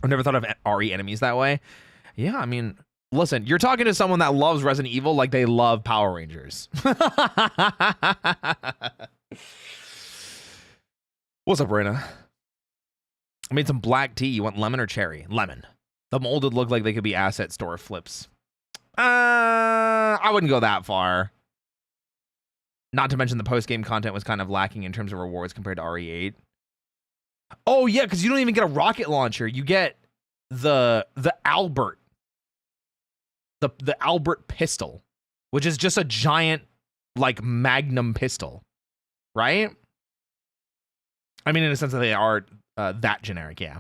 I've never thought of RE enemies that way. Yeah, I mean, listen, you're talking to someone that loves Resident Evil like they love Power Rangers. What's up, Rena? I made some black tea. You want lemon or cherry? Lemon. The molded look like they could be asset store flips. I wouldn't go that far. Not to mention the post-game content was kind of lacking in terms of rewards compared to RE8. Oh, yeah, because you don't even get a rocket launcher. You get the Albert. The Albert pistol, which is just a giant, like, magnum pistol. Right? I mean, in a sense that they are that generic, yeah.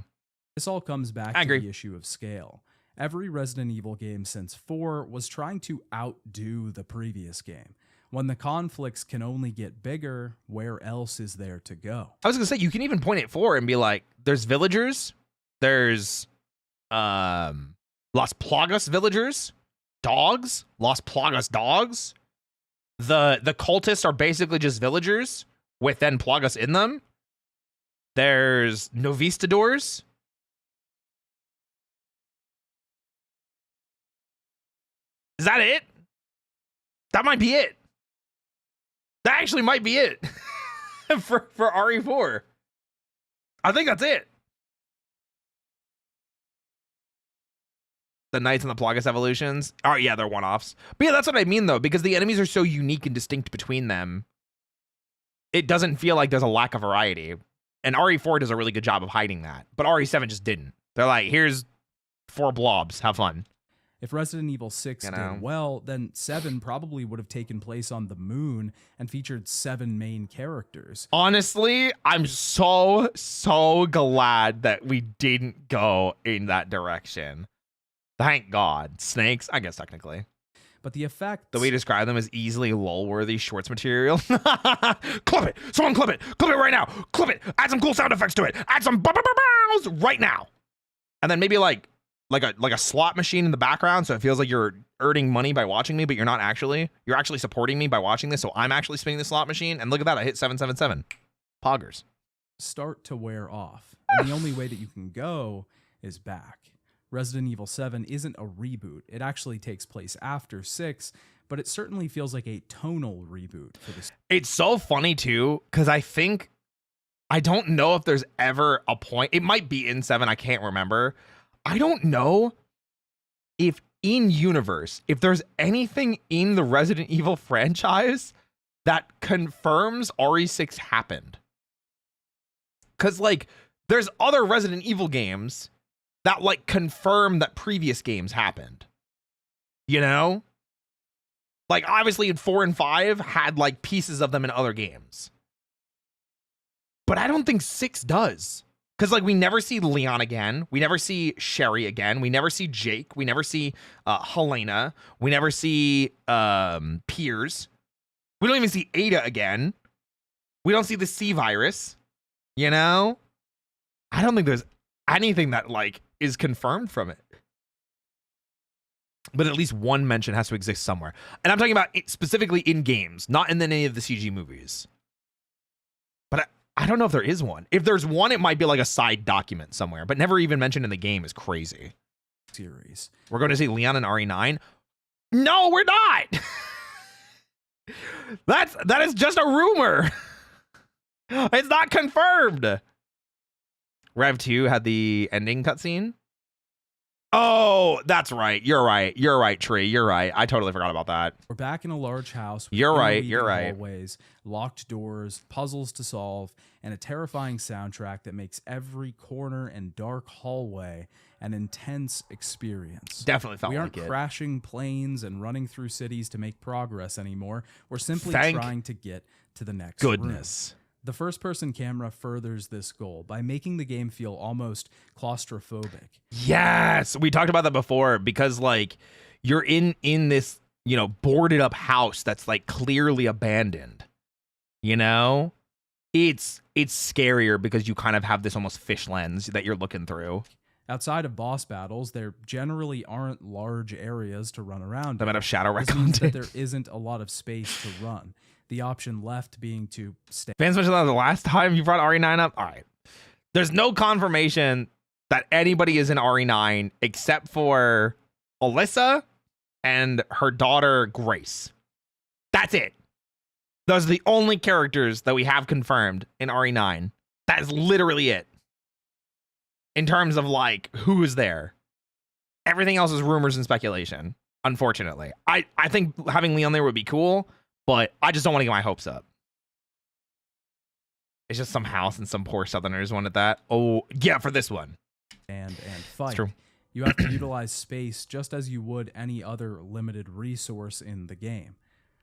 This all comes back to the issue of scale. Every Resident Evil game since 4 was trying to outdo the previous game. When the conflicts can only get bigger, where else is there to go? I was going to say, you can even point at 4 and be like, there's villagers, there's Las Plagas villagers, dogs, Las Plagas dogs. The cultists are basically just villagers with then Plagas in them. There's Novistadors. Is that it? That might be it. That actually might be it for RE4. I think that's it. The Knights and the Plagas evolutions. Oh, yeah, they're one-offs. But yeah, that's what I mean, though, because the enemies are so unique and distinct between them. It doesn't feel like there's a lack of variety. And RE4 does a really good job of hiding that. But RE7 just didn't. They're like, here's 4 blobs. Have fun. If Resident Evil 6 did well, then 7 probably would have taken place on the moon and featured 7 main characters. Honestly, I'm so glad that we didn't go in that direction. Thank God. Snakes, I guess technically. But the effect... The way you describe them is easily lol-worthy shorts material. Clip it! Someone clip it! Clip it right now! Clip it! Add some cool sound effects to it! Add some bows right now! And then maybe like a slot machine in the background, so it feels like you're earning money by watching me, but you're not actually. You're actually supporting me by watching this, so I'm actually spinning the slot machine. And look at that, I hit 777. Poggers. Start to wear off. And the only way that you can go is back. Resident Evil 7 isn't a reboot. It actually takes place after 6, but it certainly feels like a tonal reboot for this. It's so funny, too, because I don't know if there's ever a point. It might be in 7, I can't remember. I don't know if in universe, if there's anything in the Resident Evil franchise that confirms RE6 happened. Because, like, there's other Resident Evil games that, like, confirm that previous games happened. You know? Like, obviously, in 4 and 5 had, like, pieces of them in other games. But I don't think 6 does. Because, like, we never see Leon again. We never see Sherry again. We never see Jake. We never see Helena. We never see Piers. We don't even see Ada again. We don't see the C virus. You know? I don't think there's anything that, like, is confirmed from it. But at least one mention has to exist somewhere. And I'm talking about it specifically in games, not in any of the CG movies. But I don't know if there is one. If there's one, it might be like a side document somewhere, but never even mentioned in the game is crazy. Series. We're going to see Leon and RE9? No, we're not! That is just a rumor. It's not confirmed. Rev 2 had the ending cutscene. Oh, that's right. You're right. You're right, Tree. You're right. I totally forgot about that. We're back in a large house. With You're right. interweaving You're right. Hallways, locked doors, puzzles to solve, and a terrifying soundtrack that makes every corner and dark hallway an intense experience. Definitely felt We aren't like it. crashing planes and running through cities to make progress anymore. We're simply Thank trying to get to the next room. Goodness. The first-person camera furthers this goal by making the game feel almost claustrophobic. Yes, we talked about that before because, like, you're in this, you know, boarded up house that's, like, clearly abandoned. You know, it's scarier because you kind of have this almost fish lens that you're looking through. Outside of boss battles, there generally aren't large areas to run around. The amount of shadow This wreck means that content. there isn't a lot of space to run. The option left being to stay. Fans mentioned that the last time you brought RE9 up. All right, there's no confirmation that anybody is in RE9 except for Alyssa and her daughter Grace. That's it. Those are the only characters that we have confirmed in RE9. That is literally it. In terms of, like, who is there. Everything else is rumors and speculation, unfortunately. I think having Leon there would be cool, but I just don't want to get my hopes up. It's just some house and some poor Southerners wanted that. Oh, yeah, for this one. And fight. It's true. You have to utilize space just as you would any other limited resource in the game.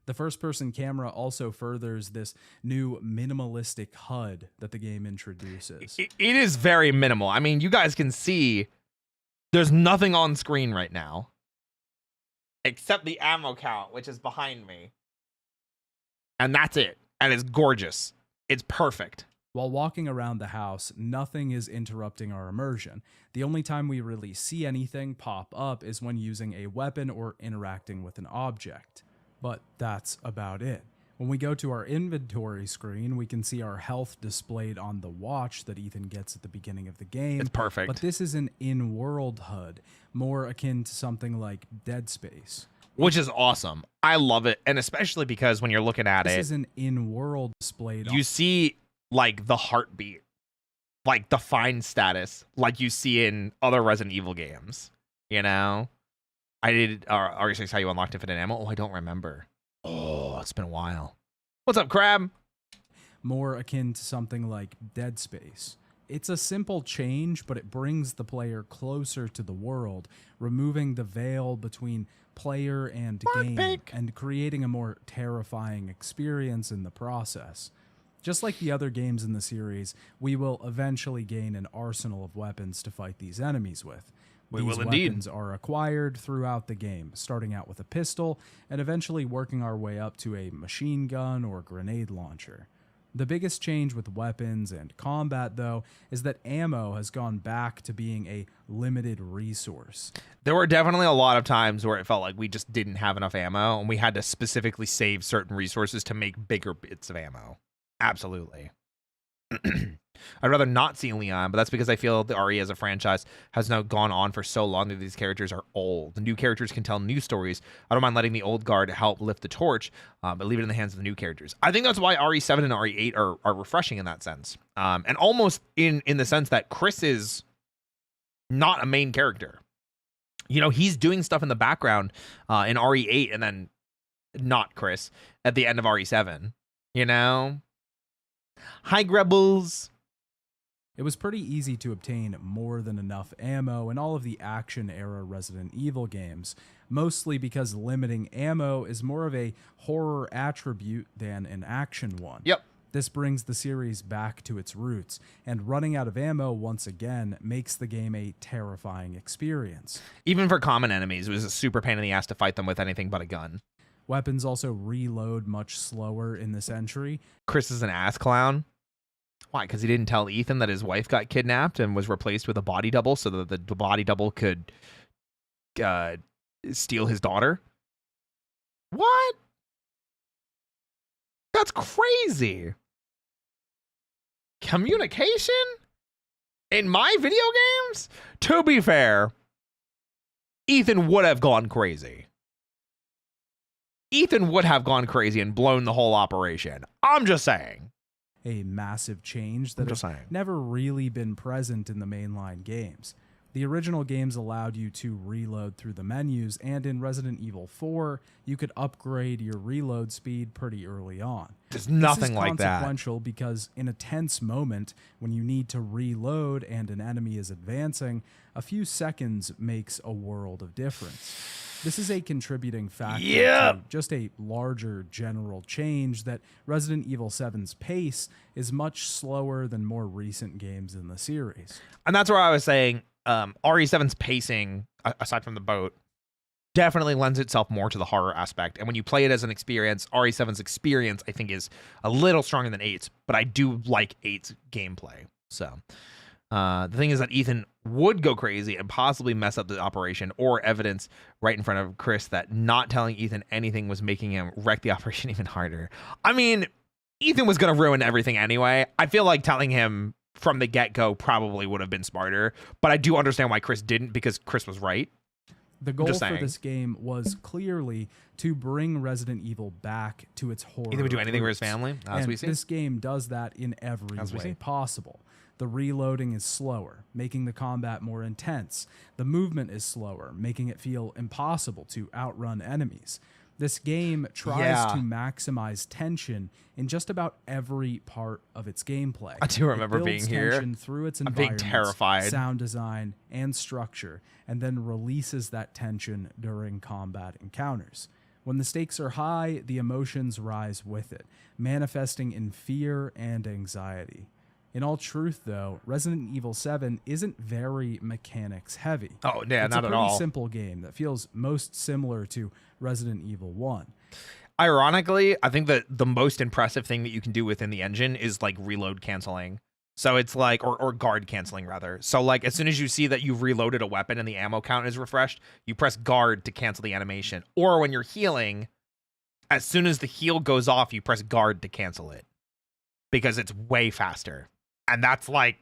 The first-person camera also furthers this new minimalistic HUD that the game introduces. It is very minimal. I mean, you guys can see there's nothing on screen right now. Except the ammo count, which is behind me. And that's it. And it's gorgeous. It's perfect. While walking around the house, nothing is interrupting our immersion. The only time we really see anything pop up is when using a weapon or interacting with an object. But that's about it. When we go to our inventory screen, we can see our health displayed on the watch that Ethan gets at the beginning of the game. It's perfect. But this is an in-world HUD, more akin to something like Dead Space. Which is awesome. I love it. And especially because when you're looking at This it, is an in-world displayed you see, like, the heartbeat, like the fine status, like you see in other Resident Evil games. You know? I did RE6 how you unlocked infinite ammo. Oh, I don't remember. Oh, it's been a while. What's up, Crab? more akin to something like Dead Space. It's a simple change, but it brings the player closer to the world, removing the veil between player and game and creating a more terrifying experience in the process. Just like the other games in the series, we will eventually gain an arsenal of weapons to fight these enemies with. These weapons are acquired throughout the game, starting out with a pistol and eventually working our way up to a machine gun or grenade launcher. The biggest change with weapons and combat, though, is that ammo has gone back to being a limited resource. There were definitely a lot of times where it felt like we just didn't have enough ammo, and we had to specifically save certain resources to make bigger bits of ammo. Absolutely. I'd rather not see Leon, but that's because I feel the RE as a franchise has now gone on for so long that these characters are old. The new characters can tell new stories. I don't mind letting the old guard help lift the torch, but leave it in the hands of the new characters. I think that's why RE7 and RE8 are refreshing in that sense. And almost in the sense that Chris is not a main character. You know, he's doing stuff in the background in RE8 and then not Chris at the end of RE7. You know? Hi, Grebbles. It was pretty easy to obtain more than enough ammo in all of the action-era Resident Evil games, mostly because limiting ammo is more of a horror attribute than an action one. Yep. This brings the series back to its roots, and running out of ammo once again makes the game a terrifying experience. Even for common enemies, it was a super pain in the ass to fight them with anything but a gun. Weapons also reload much slower in this entry. Chris is an ass clown. Why? Because he didn't tell Ethan that his wife got kidnapped and was replaced with a body double so that the body double could steal his daughter? What? That's crazy. Communication? In my video games? To be fair, Ethan would have gone crazy. Ethan would have gone crazy and blown the whole operation. I'm just saying. A massive change that has never really been present in the mainline games. The original games allowed you to reload through the menus, and in Resident Evil 4, you could upgrade your reload speed pretty early on. There's nothing like that. This is consequential because in a tense moment, when you need to reload and an enemy is advancing, a few seconds makes a world of difference. This is a contributing factor to just a larger general change that Resident Evil 7's pace is much slower than more recent games in the series. And that's where I was saying RE7's pacing, aside from the boat, definitely lends itself more to the horror aspect. And when you play it as an experience, RE7's experience, I think, is a little stronger than 8's, but I do like 8's gameplay. So the thing is that Ethan would go crazy and possibly mess up the operation, or evidence right in front of Chris that not telling Ethan anything was making him wreck the operation even harder. I mean, Ethan was going to ruin everything anyway. I feel like telling him from the get-go probably would have been smarter, but I do understand why Chris didn't, because Chris was right. The goal for this game was clearly to bring Resident Evil back to its horror. Ethan would do anything for his family, as we see. This game does that in every way possible. The reloading is slower, making the combat more intense. The movement is slower, making it feel impossible to outrun enemies. This game tries to maximize tension in just about every part of its gameplay. I do remember being here. Through its I'm being terrified. Sound design, and structure, and then releases that tension during combat encounters. When the stakes are high, the emotions rise with it, manifesting in fear and anxiety. In all truth, though, Resident Evil 7 isn't very mechanics heavy. Oh, yeah, it's not at all. It's a pretty simple game that feels most similar to Resident Evil 1. Ironically, I think that the most impressive thing that you can do within the engine is like reload canceling. So it's like, or guard canceling rather. So like as soon as you see that you've reloaded a weapon and the ammo count is refreshed, you press guard to cancel the animation. Or when you're healing, as soon as the heal goes off, you press guard to cancel it, because it's way faster. And that's like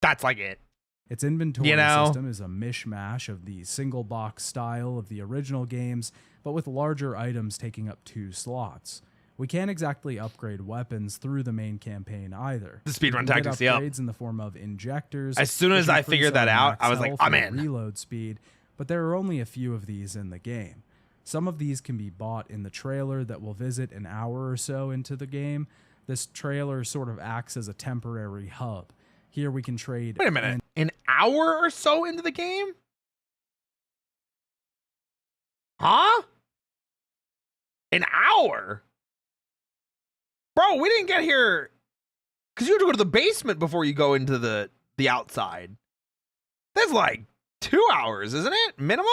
it. Its inventory system is a mishmash of the single box style of the original games, but with larger items taking up 2 slots. We can't exactly upgrade weapons through the main campaign either. The speedrun tactics, upgrades in the form of injectors. As soon as I figured that out, I was like, I'm in. Reload speed, but there are only a few of these in the game. Some of these can be bought in the trailer that we'll visit an hour or so into the game. This trailer sort of acts as a temporary hub. Here we can trade. Wait a minute. An hour or so into the game? Huh? An hour? Bro, we didn't get here because you have to go to the basement before you go into the outside. That's like 2 hours, isn't it? Minimum?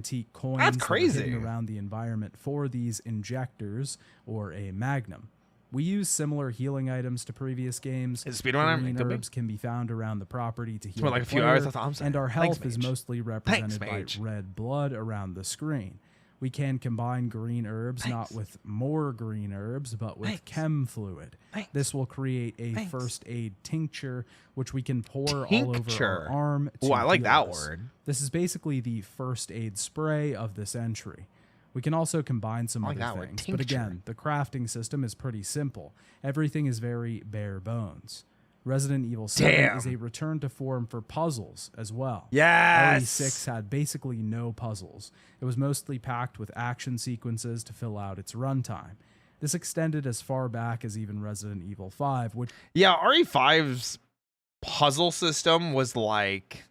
Antique coins. That's crazy. That are hidden around the environment for these injectors or a magnum. We use similar healing items to previous games. Is speedrunner? Green herbs can be found around the property to heal like a the few player, hours. That's all I'm saying. and our health Thanks, is Mage. mostly represented Thanks, by Mage. red blood around the screen. We can combine green herbs not with more green herbs, but with chem fluid. This will create a first aid tincture, which we can pour all over our arm. Oh, I like heal that us. word. This is basically the first aid spray of this entry. We can also combine some like other that word, things, but again, the crafting system is pretty simple. Everything is very bare bones. Resident Evil 7 Damn. is a return to form for puzzles as well. Yes. RE6 had basically no puzzles. It was mostly packed with action sequences to fill out its runtime. This extended as far back as even Resident Evil 5, which Yeah, RE5's puzzle system was like,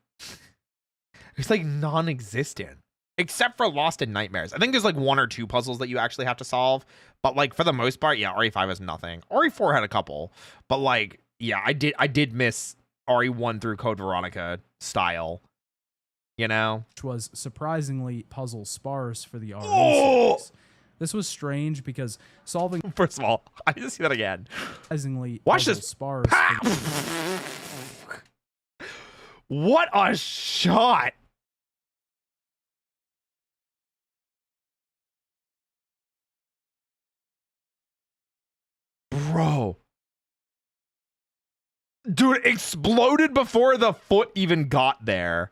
it's like non-existent, except for Lost in Nightmares. I think there's like 1 or 2 puzzles that you actually have to solve, but like for the most part, yeah, RE5 has nothing. RE4 had a couple, but like, yeah, I did miss RE1 through Code Veronica style, you know? which was surprisingly puzzle sparse for the RE Oh! series. This was strange because solving First of all, I just see that again. surprisingly Watch puzzle this. sparse What a shot. Bro. Dude, exploded before the foot even got there.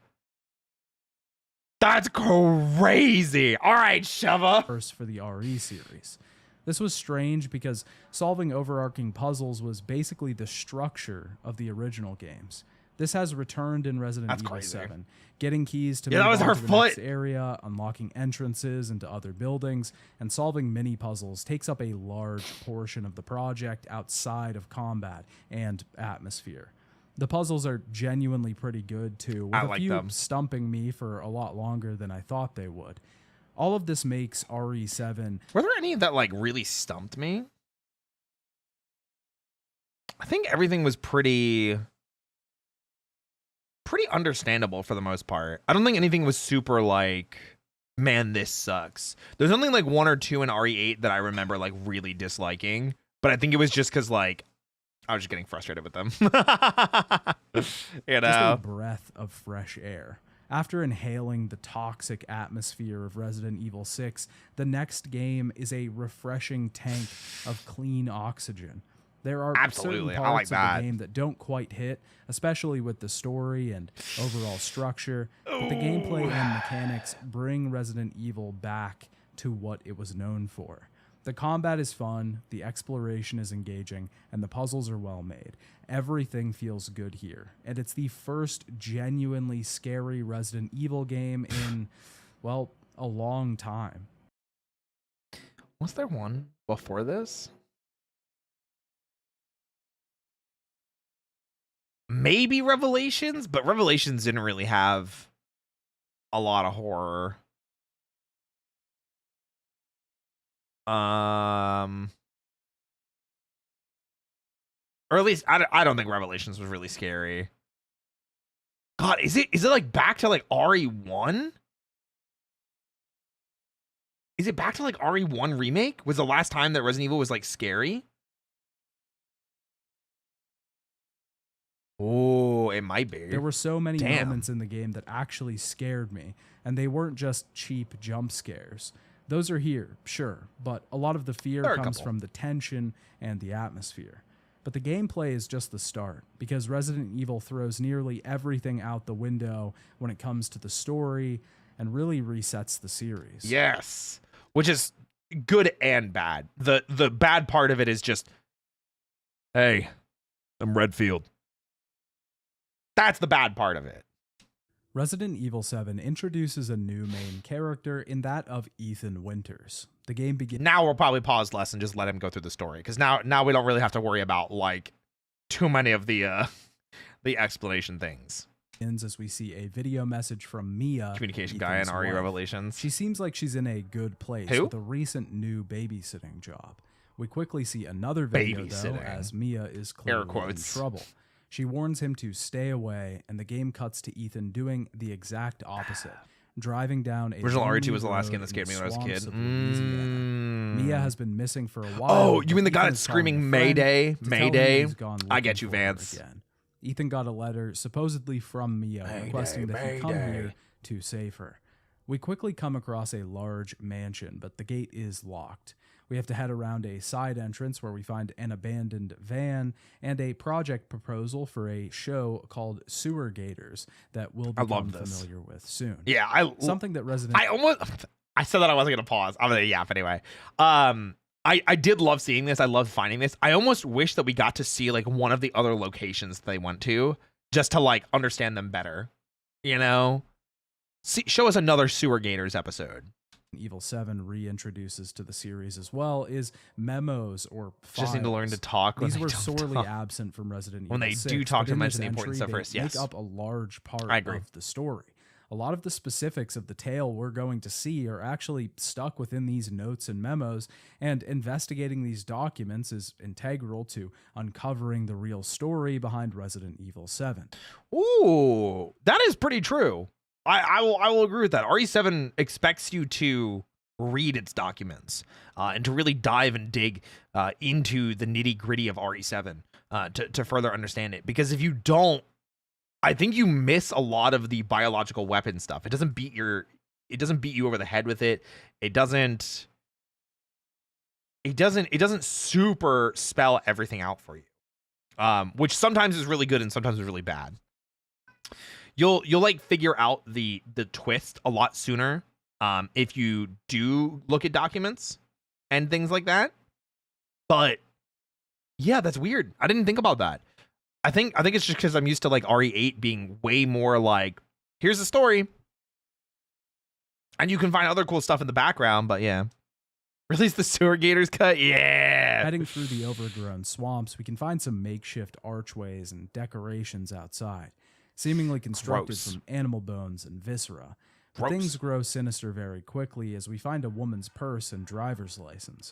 That's crazy. All right, Sheva. first for the RE series. This was strange because solving overarching puzzles was basically the structure of the original games. This has returned in Resident That's Evil crazy. 7. Getting keys to Yeah, move that was on her to the foot. next area, unlocking entrances into other buildings, and solving mini puzzles takes up a large portion of the project outside of combat and atmosphere. The puzzles are genuinely pretty good too, with I a like few them. stumping me for a lot longer than I thought they would. All of this makes RE7 Were there any that like really stumped me? I think everything was pretty understandable for the most part. I don't think anything was super like, man, this sucks. There's only like 1 or 2 in RE8 that I remember like really disliking, but I think it was just because like I was just getting frustrated with them. You just a know? breath of fresh air. After inhaling the toxic atmosphere of Resident Evil 6, the next game is a refreshing tank of clean oxygen. There are Absolutely, certain I like parts of that. the game that don't quite hit, especially with the story and overall structure, but the gameplay and mechanics bring Resident Evil back to what it was known for. The combat is fun, the exploration is engaging, and the puzzles are well made. Everything feels good here, and it's the first genuinely scary Resident Evil game in, well, a long time. Was there one before this? Maybe Revelations, but Revelations didn't really have a lot of horror. Or at least I don't think Revelations was really scary. God, is it like back to like RE1? Is it back to like RE1 remake? Was the last time that Resident Evil was like scary? Oh, it might be. There were so many Damn. moments in the game that actually scared me, and they weren't just cheap jump scares. Those are here, sure, but a lot of the fear There are a comes couple. from the tension and the atmosphere. But the gameplay is just the start, because Resident Evil throws nearly everything out the window when it comes to the story and really resets the series. Yes. Which is good and bad. The bad part of it is just, hey, I'm Redfield. That's the bad part of it. Resident Evil 7 introduces a new main character in that of Ethan Winters. The game begins Now we'll probably pause less and just let him go through the story, because now we don't really have to worry about like too many of the explanation things. as we see a video message from Mia, Communication guy in Ethan's RE wife. Revelations. She seems like she's in a good place Who? with a recent new babysitting job. We quickly see another video, though, Babysitting. as Mia is Air clearly in quotes. trouble. She warns him to stay away, and the game cuts to Ethan doing the exact opposite, driving down a Original lonely RE2 was the last road game that scared in me the when I was a swamps kid. of Louisiana. Mia has been missing for a while. Oh, you but mean the guy Ethan that's is calling screaming a friend Mayday? to tell him Mayday? he's gone I get looking you, for her Vance. again. Ethan got a letter supposedly from Mia requesting that he come Mayday. here to save her. We quickly come across a large mansion, but the gate is locked. We have to head around a side entrance where we find an abandoned van and a project proposal for a show called Sewer Gators that we'll I become love this. familiar with soon. Yeah, Something that Resident I said that I wasn't gonna pause. I'm gonna yap anyway. I I did love seeing this. I loved finding this. I almost wish that we got to see like one of the other locations they went to just to like understand them better. You know, show us another Sewer Gators episode. Evil 7 reintroduces to the series as well is memos or files. Just need to learn to talk. These were sorely absent from Resident Evil 6. When they do talk to mention the importance entry, of first, they yes. make up a large part agree. of the story. A lot of the specifics of the tale we're going to see are actually stuck within these notes and memos, and investigating these documents is integral to uncovering the real story behind Resident Evil 7. Ooh, that is pretty true. I will agree with that. RE7 expects you to read its documents and to really dive and dig into the nitty gritty of RE7 to further understand it. Because if you don't, I think you miss a lot of the biological weapon stuff. It doesn't beat you over the head with it. It doesn't super spell everything out for you. Which sometimes is really good and sometimes is really bad. You'll like figure out the twist a lot sooner if you do look at documents and things like that. But yeah, that's weird. I didn't think about that. I think it's just because I'm used to like RE8 being way more like, here's the story, and you can find other cool stuff in the background. But yeah, release the Sewer Gators cut. Yeah. Heading through the overgrown swamps, we can find some makeshift archways and decorations outside, seemingly constructed Gross. from animal bones and viscera. But Gross. things grow sinister very quickly as we find a woman's purse and driver's license.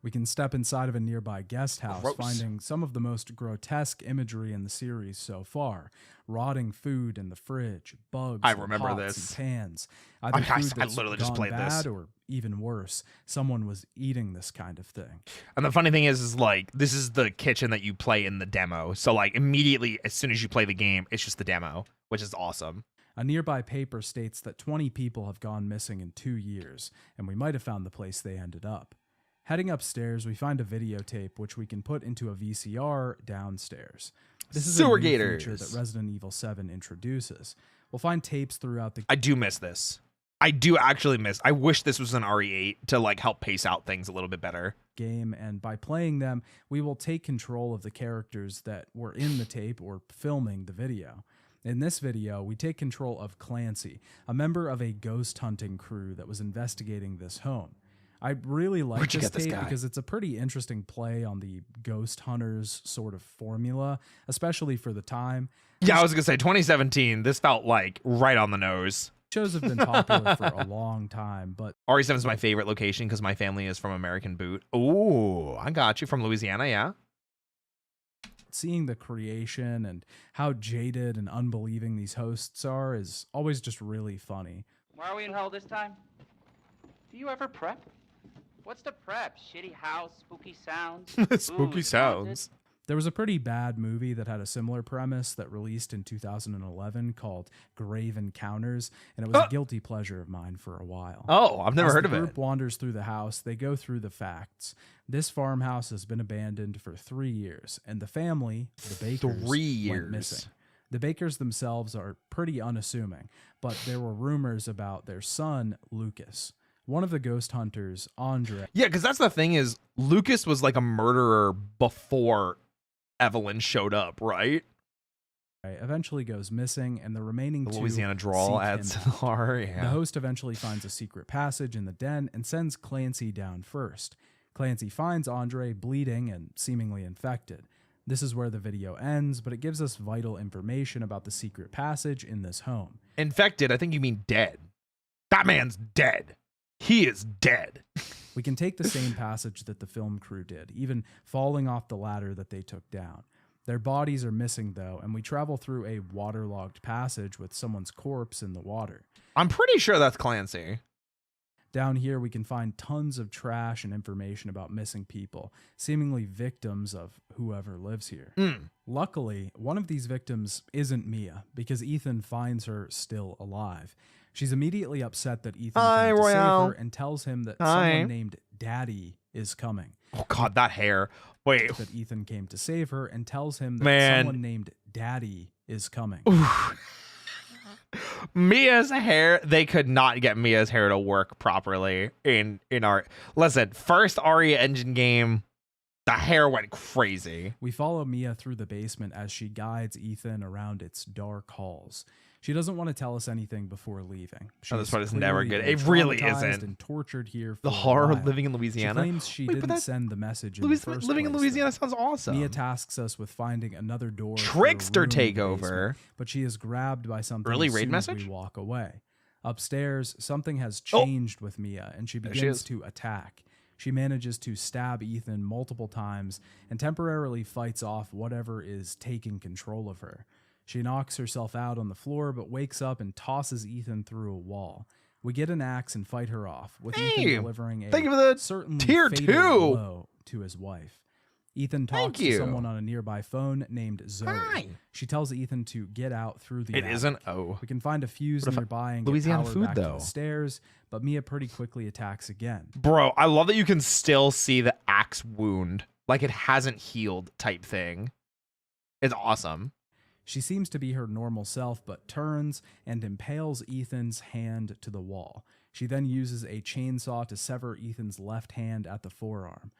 We can step inside of a nearby guest house, Gross. finding some of the most grotesque imagery in the series so far. Rotting food in the fridge, bugs I in remember pots this. and pans. I Either food that's literally just gone played this. bad, or even worse, someone was eating this kind of thing. And the funny thing is like, this is the kitchen that you play in the demo. So like immediately as soon as you play the game, it's just the demo, which is awesome. A nearby paper states that 20 people have gone missing in 2 years, and we might have found the place they ended up. Heading upstairs, we find a videotape which we can put into a VCR downstairs. This is Sewer a new Gators. feature that Resident Evil 7 introduces. We'll find tapes throughout the I do miss this. I do actually miss. I wish this was an RE8 to like help pace out things a little bit better. game, and by playing them, we will take control of the characters that were in the tape or filming the video. In this video, we take control of Clancy, a member of a ghost hunting crew that was investigating this home. I really like Where'd you this get this tape guy? because it's a pretty interesting play on the ghost hunters sort of formula, especially for the time. Yeah, I was gonna say 2017. This felt like right on the nose. Shows have been popular for a long time, but RE7 is my favorite location because my family is from American Boot. Ooh, I got you from Louisiana, yeah. seeing the creation and how jaded and unbelieving these hosts are is always just really funny. Why are we in hell this time? Do you ever prep? What's the prep? Shitty house, spooky sounds? Spooky booze, sounds. There was a pretty bad movie that had a similar premise that released in 2011 called Grave Encounters, and it was a guilty pleasure of mine for a while. Oh, I've never As heard the of it. group wanders through the house, they go through the facts. This farmhouse has been abandoned for 3 years, and the family, the Bakers, 3 years. went missing. The Bakers themselves are pretty unassuming, but there were rumors about their son, Lucas. One of the ghost hunters, Andre, Yeah, because that's the thing is Lucas was like a murderer before Evelyn showed up, right? eventually goes missing, and the remaining The two Louisiana drawl seek adds him to the horror. Yeah. The host eventually finds a secret passage in the den and sends Clancy down first. Clancy finds Andre bleeding and seemingly infected. This is where the video ends, but it gives us vital information about the secret passage in this home. Infected, I think you mean dead. That man's dead. He is dead. We can take the same passage that the film crew did, even falling off the ladder that they took down. Their bodies are missing, though, and we travel through a waterlogged passage with someone's corpse in the water. I'm pretty sure that's Clancy. Down here, we can find tons of trash and information about missing people, seemingly victims of whoever lives here. Luckily, one of these victims isn't Mia, because Ethan finds her still alive. She's immediately upset that Ethan Hi, came to save Royale. her and tells him that Hi. someone named Daddy is coming. Oh God, that hair. Wait. That Ethan came to save her and tells him that Man. someone named Daddy is coming. Mia's hair, they could not get Mia's hair to work properly in our listen, first Aria engine game, the hair went crazy. We follow Mia through the basement as she guides Ethan around its dark halls. She doesn't want to tell us anything before leaving. This She's part is never clearly good. been It really traumatized isn't. And tortured here for The a horror while. of living in Louisiana. She claims she Wait, but didn't that- send the message in the first living in place, Louisiana though. sounds awesome. Mia tasks us with finding another door. to her Trickster room in the takeover. basement, but she is grabbed by something Early as raid soon as message? we walk away. Upstairs, something has Oh. changed with Mia, and she There begins she is. to attack. She manages to stab Ethan multiple times and temporarily fights off whatever is taking control of her. She knocks herself out on the floor, but wakes up and tosses Ethan through a wall. We get an axe and fight her off, with Hey, Ethan delivering a thank you for the certainly tier fatal 2. blow to his wife. Ethan Thank talks to you. someone on a nearby phone named Zoe. Hi. She tells Ethan to get out through the It attic. isn't. Oh. We can find a fuse What if- nearby and Louisiana get power food, back to though. the stairs, but Mia pretty quickly attacks again. Bro, I love that you can still see the axe wound. Like it hasn't healed type thing. It's awesome. She seems to be her normal self, but turns and impales Ethan's hand to the wall. She then uses a chainsaw to sever Ethan's left hand at the forearm.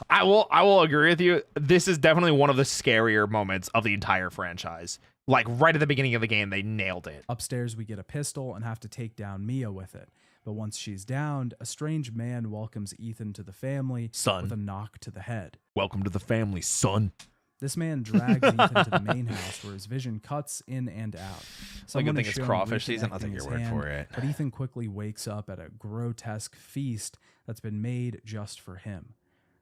I will agree with you. This is definitely one of the scarier moments of the entire franchise. Like right at the beginning of the game, they nailed it. Upstairs, we get a pistol and have to take down Mia with it. But once she's downed, a strange man welcomes Ethan to the family Son. with a knock to the head. Welcome to the family, son. This man drags Ethan to the main house where his vision cuts in and out. Someone thing is it's shown crawfish season. I'll reconnecting take your his word hand, for it. But Ethan quickly wakes up at a grotesque feast that's been made just for him.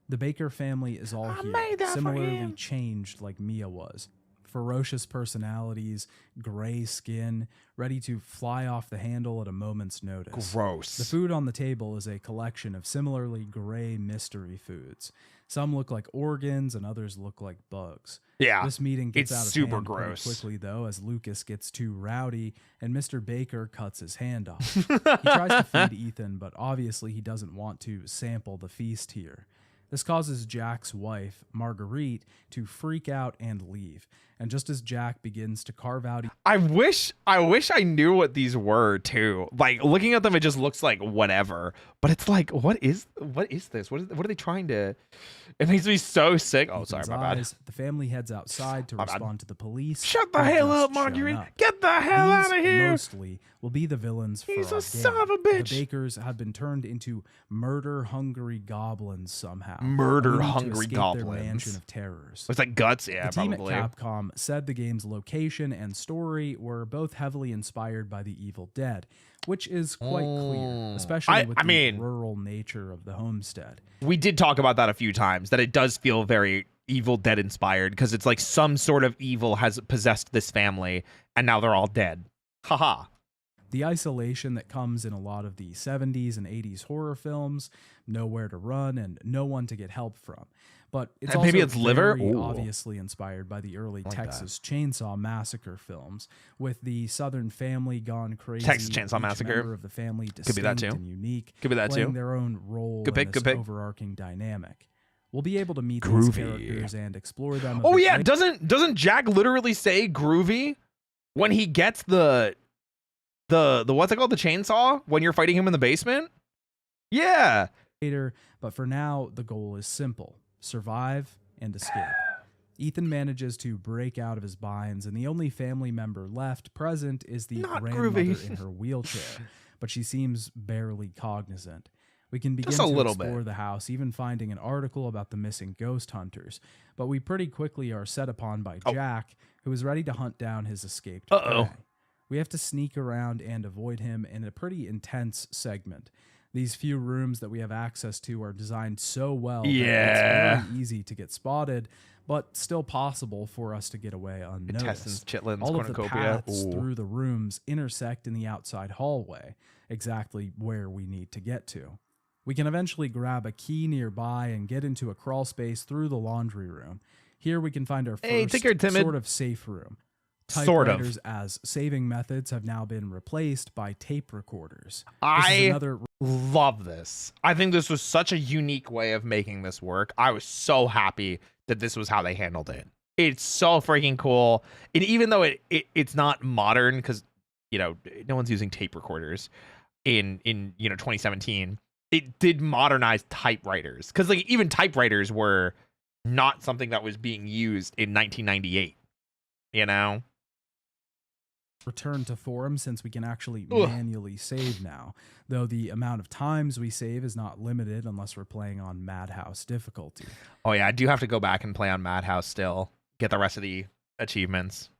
The Baker family is all here, made that for similarly him. changed like Mia was. Ferocious personalities, gray skin, ready to fly off the handle at a moment's notice. Gross. The food on the table is a collection of similarly gray mystery foods. Some look like organs and others look like bugs. Yeah, This meeting gets it's out of super hand pretty gross. quickly, though, as Lucas gets too rowdy and Mr. Baker cuts his hand off. He tries to feed Ethan, but obviously he doesn't want to sample the feast here. This causes Jack's wife, Marguerite, to freak out and leave. And just as Jack begins to carve out I wish I knew what these were too. Like looking at them, it just looks like whatever. But it's like, what is this? What are they trying to? It makes me so sick. Oh, sorry, Ethan's my bad. eyes, the family heads outside to My bad. respond to the police. Shut the who have hell just up, shown Marguerite! up. Get the hell These out of here! mostly will be the villains He's for a our son game. of a bitch. The Bakers have been turned into murder-hungry goblins somehow. Murder-hungry and we need to escape goblins. Their mansion of terrors. Looks like guts. Yeah, The team probably. at Capcom said the game's location and story were both heavily inspired by The Evil Dead, which is quite clear, especially with I the mean- rural nature of the homestead. We did talk about that a few times. That it does feel very Evil Dead inspired because it's like some sort of evil has possessed this family, and now they're all dead. Haha. The isolation that comes in a lot of the 70s and 80s horror films, nowhere to run and no one to get help from. But it's And also maybe it's liver? very Ooh. obviously inspired by the early like that. Texas Chainsaw Massacre films, with the Southern family gone crazy. Texas Chainsaw each Massacre. member of the family distinct be that too. and unique, Could be that playing too. their own role Good pick, in good this pick. overarching dynamic. We'll be able to meet these Groovy. characters and explore them. a Oh bit yeah, later. doesn't Jack literally say groovy when he gets the what's it called, the chainsaw when you're fighting him in the basement? Yeah. But for now, the goal is simple: survive and escape. Ethan manages to break out of his binds, and the only family member left present is the Not grandmother groovy. in her wheelchair, but she seems barely cognizant. We can begin Just a to little explore bit. the house, even finding an article about the missing ghost hunters, but we pretty quickly are set upon by Jack, who is ready to hunt down his escaped Uh-oh. prey. We have to sneak around and avoid him in a pretty intense segment. These few rooms that we have access to are designed so well that Yeah. it's very easy to get spotted, but still possible for us to get away Intestines, unnoticed. chitlins, All of the cornucopia. paths Ooh. through the rooms intersect in the outside hallway, exactly where we need to get to. We can eventually grab a key nearby and get into a crawl space through the laundry room. Here we can find our Hey, first think you're timid. sort of safe room. Sort of. Typewriters as saving methods have now been replaced by tape recorders. This is I another love this. I think this was such a unique way of making this work. I was so happy that this was how they handled it. It's so freaking cool. And even though it's not modern, because no one's using tape recorders in 2017. It did modernize typewriters, because like even typewriters were not something that was being used in 1998. Return to forum since we can actually manually save now, though the amount of times we save is not limited unless we're playing on Madhouse difficulty. Oh yeah, I do have to go back and play on Madhouse still, get the rest of the achievements.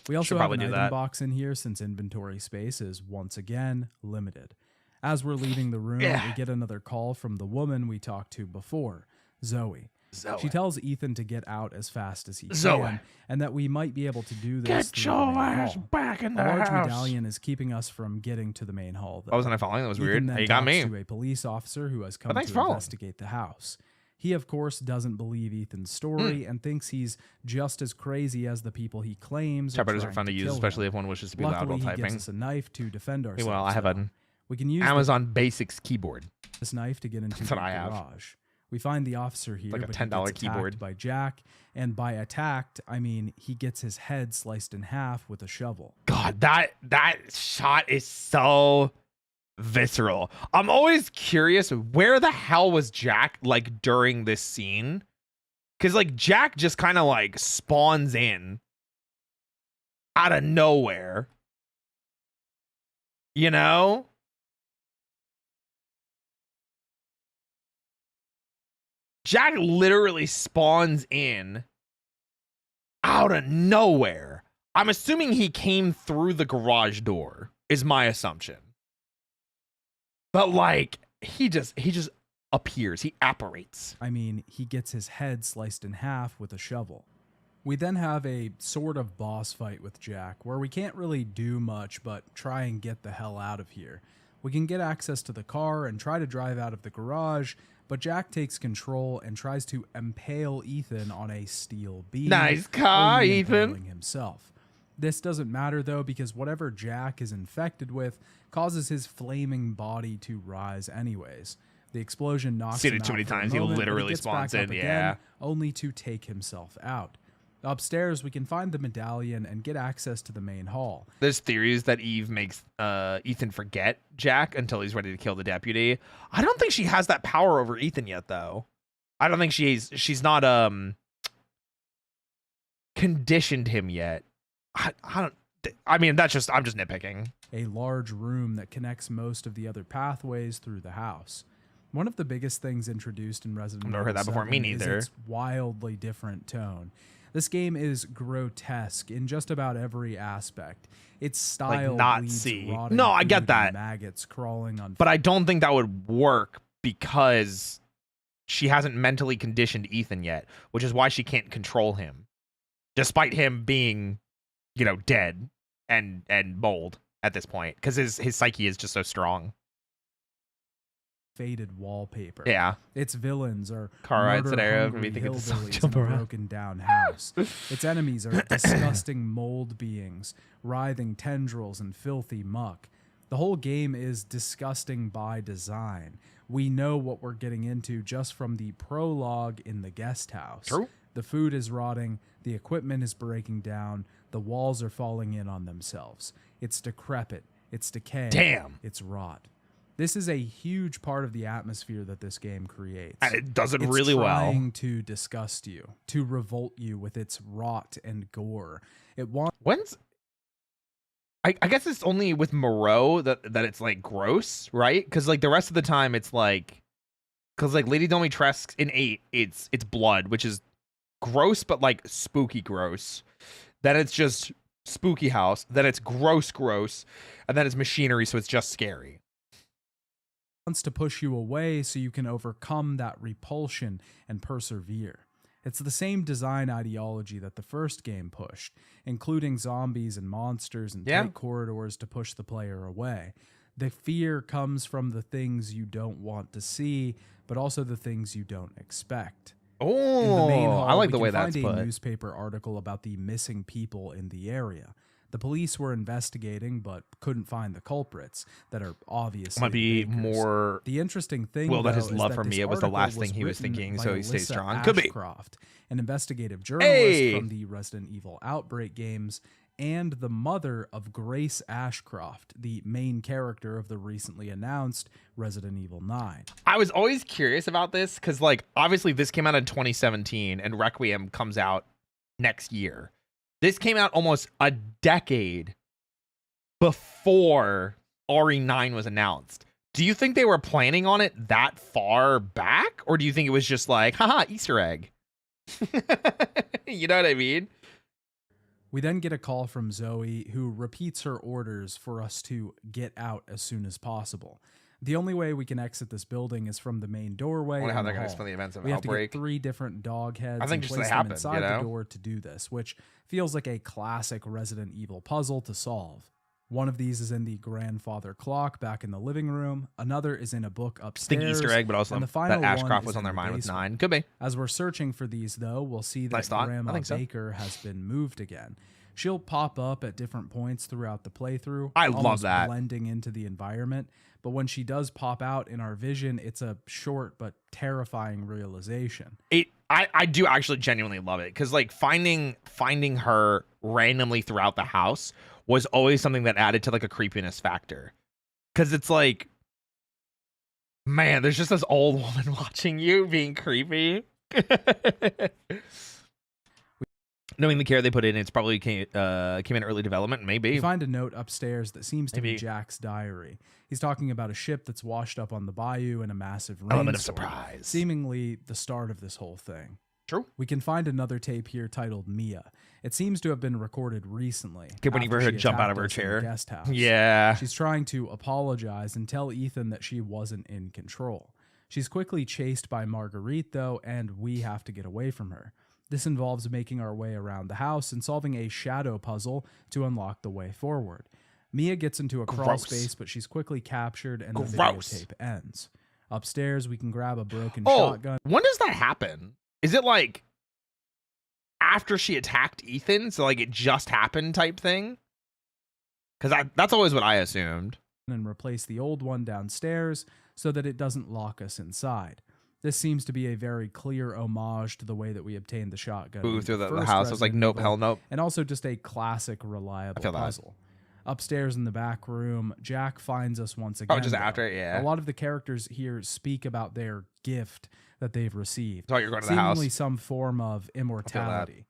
We also Should have probably an do item that. box in here since inventory space is once again limited. As we're leaving the room, we get another call from the woman we talked to before, Zoe. She tells Ethan to get out as fast as he can, and that we might be able to do this Get through the your main ass hall. back in the A large house. medallion is keeping us from getting to the main hall. Oh, wasn't I following? That was weird. Ethan then Hey, you got talks me. to a police officer who has come thanks to for following. investigate the house. He, of course, doesn't believe Ethan's story and thinks he's just as crazy as the people he claims. Typewriters are fun to use, especially if one wishes to be loud Luckily, while he gives typing. us a knife to defend ourselves. Meanwhile, I have though. an We can use Amazon Basics keyboard. this knife to get into That's the what I have. garage. We find the officer here, Like a but he $10 gets keyboard. attacked by Jack, and by attacked, I mean he gets his head sliced in half with a shovel. God, that shot is so visceral. I'm always curious, where the hell was Jack like during this scene? Because like Jack just kind of like spawns in out of nowhere. Jack literally spawns in out of nowhere. I'm assuming he came through the garage door, is my assumption. But like he just appears, he apparates. I mean, he gets his head sliced in half with a shovel. We then have a sort of boss fight with Jack, where we can't really do much but try and get the hell out of here. We can get access to the car and try to drive out of the garage, but Jack takes control and tries to impale Ethan on a steel beam. Nice car, only Ethan. impaling himself. This doesn't matter though, because whatever Jack is infected with causes his flaming body to rise anyways. The explosion knocks Seen him it too out many for a times, he moment, but literally gets spawns back up in, again, yeah. only to take himself out. Upstairs, we can find the medallion and get access to the main hall. There's theories that Eve makes Ethan forget Jack until he's ready to kill the deputy. I don't think she has that power over Ethan yet, though. I don't think she's not conditioned him yet. I mean, I'm just nitpicking. A large room that connects most of the other pathways through the house. One of the biggest things introduced in Resident Evil I've never heard that before. 7 Me is neither. its wildly different tone. This game is grotesque in just about every aspect. Its style Nazi. bleeds rotting No, I food get and that. maggots crawling on. But I don't think that would work because she hasn't mentally conditioned Ethan yet, which is why she can't control him, despite him being, dead and mold at this point, because his psyche is just so strong. Faded wallpaper. Yeah. Its villains are Car ride scenario, murder-hungry me thinking the song hillbillies Jump in a Around. broken down house. Its enemies are disgusting mold beings, writhing tendrils and filthy muck. The whole game is disgusting by design. We know what we're getting into just from the prologue in the guest house. True. The food is rotting, the equipment is breaking down, the walls are falling in on themselves. It's decrepit, it's decay, Damn. it's rot. This is a huge part of the atmosphere that this game creates. And it does it It's really well. trying to disgust you, to revolt you with its rot and gore. It wants When's I guess it's only with Moreau that it's like gross, right? Because like the rest of the time it's like, because like Lady Domitresque in 8, it's blood, which is gross but like spooky gross. Then it's just spooky house. Then it's gross, and then it's machinery, so it's just scary. to push you away so you can overcome that repulsion and persevere. It's the same design ideology that the first game pushed, including zombies and monsters and tight corridors to push the player away. The fear comes from the things you don't want to see, but also the things you don't expect. In the main Oh, hall, I like we the way can that's find a put. newspaper article about the missing people in the area. The police were investigating, but couldn't find the culprits that are obviously Might be the bakers. more The interesting thing, Will that though, his is love for this me, it was the article last thing he was written thinking, by so he stays Alyssa strong. Could be. Ashcroft, an investigative journalist Hey! from the Resident Evil Outbreak games and the mother of Grace Ashcroft, the main character of the recently announced Resident Evil 9. I was always curious about this because, like, obviously this came out in 2017 and Requiem comes out next year. This came out almost a decade before RE9 was announced. Do you think they were planning on it that far back? Or do you think it was just like, haha, Easter egg? You know what I mean? We then get a call from Zoe, who repeats her orders for us to get out as soon as possible. The only way we can exit this building is from the main doorway. I wonder how and they're the going to hall. explain the events of We have to Outbreak. get 3 different dog heads I think and just place they them happen, inside you know? the door to do this, which feels like a classic Resident Evil puzzle to solve. One of these is in the grandfather clock back in the living room. Another is in a book I upstairs. think Easter egg, but also and the final that Ashcroft one was is on in their the mind with basement. 9. Could be. As we're searching for these, though, we'll see that Nice thought. I Grandma think so. Baker has been moved again. She'll pop up at different points throughout the playthrough. I love almost that. blending into the environment. But when she does pop out in our vision, it's a short but terrifying realization. I do actually genuinely love it because, like, finding her randomly throughout the house was always something that added to, like, a creepiness factor. Because it's like, man, there's just this old woman watching you being creepy. Knowing the care they put in, it's probably came in early development. Maybe. We find a note upstairs that seems to Maybe. be Jack's diary. He's talking about a ship that's washed up on the bayou in a massive rainstorm. Element of surprise. Seemingly the start of this whole thing. True. We can find another tape here titled Mia. It seems to have been recorded recently. Keep waiting for after her she to jump out of attacked her us in the chair. guest house. Yeah. She's trying to apologize and tell Ethan that she wasn't in control. She's quickly chased by Marguerite, though, and we have to get away from her. This involves making our way around the house and solving a shadow puzzle to unlock the way forward. Mia gets into a crawl Gross. space, but she's quickly captured and the Gross. videotape ends. Upstairs, we can grab a broken Oh, shotgun. when does that happen? Is it like after she attacked Ethan? So, like, it just happened type thing? Because that's always what I assumed. And replace the old one downstairs so that it doesn't lock us inside. This seems to be a very clear homage to the way that we obtained the shotgun. Boo in through the first house. I was like, Resident nope, Evil, hell nope. and also just a classic reliable feel that. puzzle. Upstairs in the back room, Jack finds us once again. Oh, just though. after it, yeah. A lot of the characters here speak about their gift that they've received. So you're going to the house. Seemingly some form of immortality.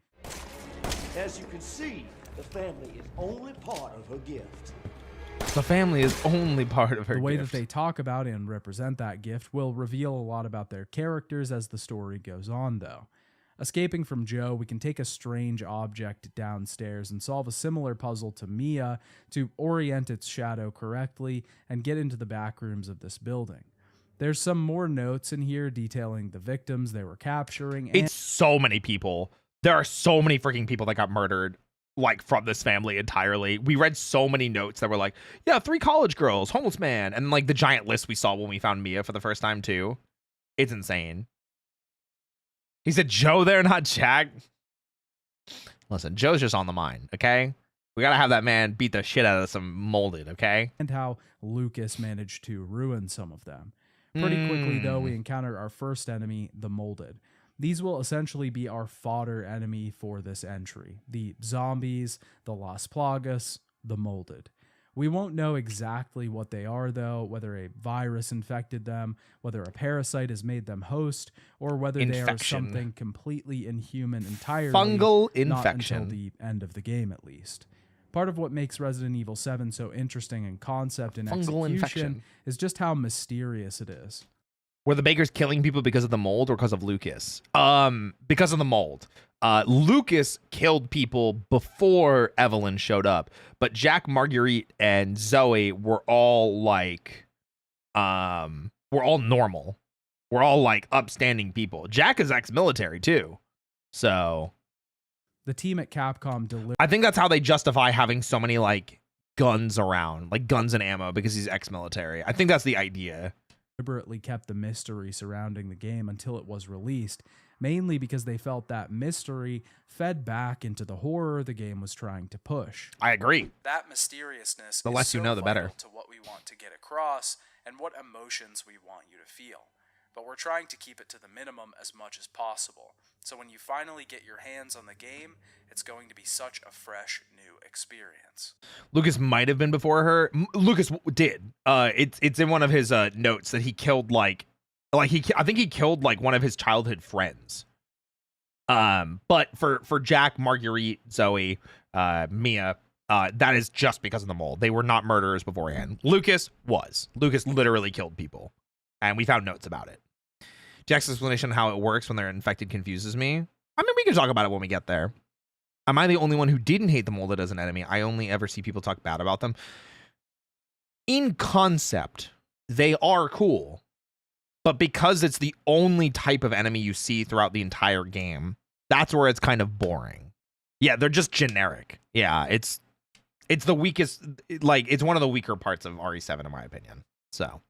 As you can see, the family is only part of her gift. The family is only part of her The way gift. that they talk about and represent that gift will reveal a lot about their characters as the story goes on, though. Escaping from Joe, we can take a strange object downstairs and solve a similar puzzle to Mia to orient its shadow correctly and get into the back rooms of this building. There's some more notes in here detailing the victims they were capturing. And It's so many people. There are so many freaking people that got murdered, like, from this family entirely. We read so many notes that were like, yeah, 3 college girls, homeless man, and like the giant list we saw when we found Mia for the first time too. It's insane. He said Joe there, not Jack. Listen, Joe's just on the mind, okay? We gotta have that man beat the shit out of some molded, okay? and how Lucas managed to ruin some of them. Pretty quickly, though, we encounter our first enemy, the Molded. These will essentially be our fodder enemy for this entry. The zombies, the Las Plagas, the Molded. We won't know exactly what they are, though, whether a virus infected them, whether a parasite has made them host, or whether they are Infection. something completely inhuman entirely. Fungal Not infection. until the end of the game, at least. Part of what makes Resident Evil 7 so interesting in concept and Fungal execution infection. is just how mysterious it is. Were the Bakers killing people because of the mold or because of Lucas? Because of the mold. Lucas killed people before Evelyn showed up, but Jack, Marguerite, and Zoe were all like, we're all normal. We're all like upstanding people. Jack is ex-military too, so The team at Capcom I think that's how they justify having so many like guns around, like guns and ammo, because he's ex-military. I think that's the idea. deliberately kept the mystery surrounding the game until it was released, mainly because they felt that mystery fed back into the horror the game was trying to push. I agree. That mysteriousness The is less you so know, the better. vital to what we want to get across and what emotions we want you to feel. but we're trying to keep it to the minimum as much as possible. So when you finally get your hands on the game, it's going to be such a fresh new experience. Lucas might have been before her. Lucas did. It's in one of his notes that he killed I think he killed like one of his childhood friends. But for Jack, Marguerite, Zoe, Mia, that is just because of the mold. They were not murderers beforehand. Lucas was. Lucas literally killed people, and we found notes about it. Jack's explanation of how it works when they're infected confuses me. I mean, we can talk about it when we get there. Am I the only one who didn't hate the molded as an enemy? I only ever see people talk bad about them. In concept, they are cool. But because it's the only type of enemy you see throughout the entire game, that's where it's kind of boring. Yeah, they're just generic. Yeah, it's the weakest, like, it's one of the weaker parts of RE7 in my opinion. So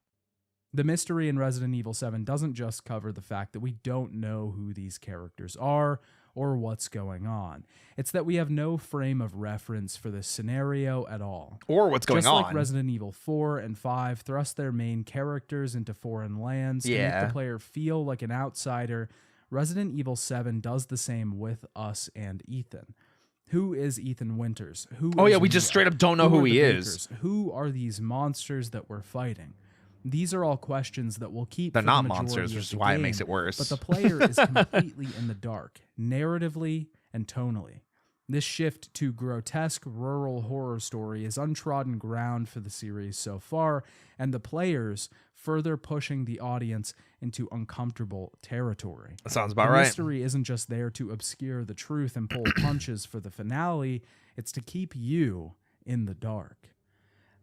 the mystery in Resident Evil 7 doesn't just cover the fact that we don't know who these characters are or what's going on. It's that we have no frame of reference for this scenario at all. Or what's going on. Just like Resident Evil 4 and 5 thrust their main characters into foreign lands to make the player feel like an outsider, Resident Evil 7 does the same with us and Ethan. Who is Ethan Winters? We just straight up don't know who he is. Who are these monsters that we're fighting? These are all questions that will keep. They're for not the monsters, which is why it makes it worse. But the player is completely in the dark, narratively and tonally. This shift to grotesque rural horror story is untrodden ground for the series so far, and the players further pushing the audience into uncomfortable territory. That sounds about the right. Mystery isn't just there to obscure the truth and pull punches for the finale, it's to keep you in the dark.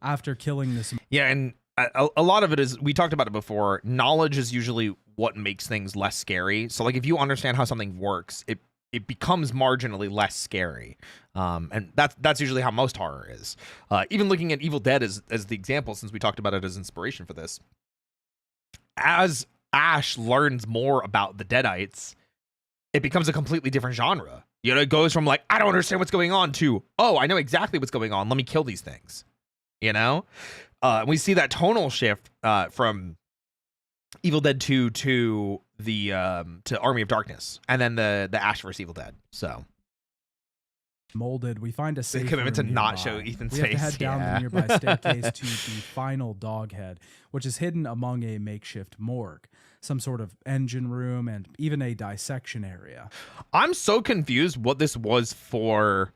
After killing this... Yeah, and a lot of it is, we talked about it before, knowledge is usually what makes things less scary. So like if you understand how something works, it becomes marginally less scary. And that's usually how most horror is. Even looking at Evil Dead as the example, since we talked about it as inspiration for this, as Ash learns more about the Deadites, it becomes a completely different genre. You know, it goes from like, I don't understand what's going on to, oh, I know exactly what's going on. Let me kill these things. You know? We see that tonal shift from Evil Dead 2 to the to Army of Darkness, and then the Ash vs Evil Dead. So molded, we find a safe commitment to room not nearby. show Ethan's we have face. to head down the nearby staircase to the final dog head, which is hidden among a makeshift morgue, some sort of engine room, and even a dissection area. I'm so confused what this was for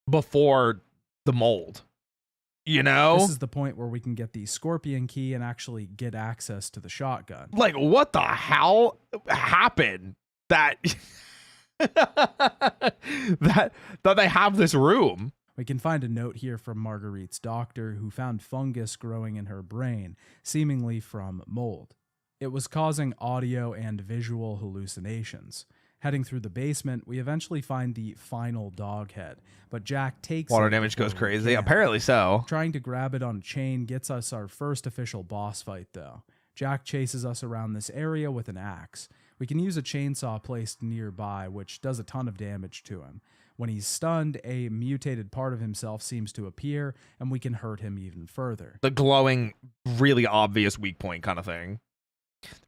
before the mold. You know? This is the point where we can get the scorpion key and actually get access to the shotgun. Like, what the hell happened that that they have this room? We can find a note here from Marguerite's doctor, who found fungus growing in her brain, seemingly from mold. It was causing audio and visual hallucinations. Heading through the basement, we eventually find the final dog head, but Jack takes Water it damage goes before we crazy. can. Apparently so. Trying to grab it on a chain gets us our first official boss fight, though. Jack chases us around this area with an axe. We can use a chainsaw placed nearby, which does a ton of damage to him. When he's stunned, a mutated part of himself seems to appear, and we can hurt him even further. The glowing, really obvious weak point kind of thing.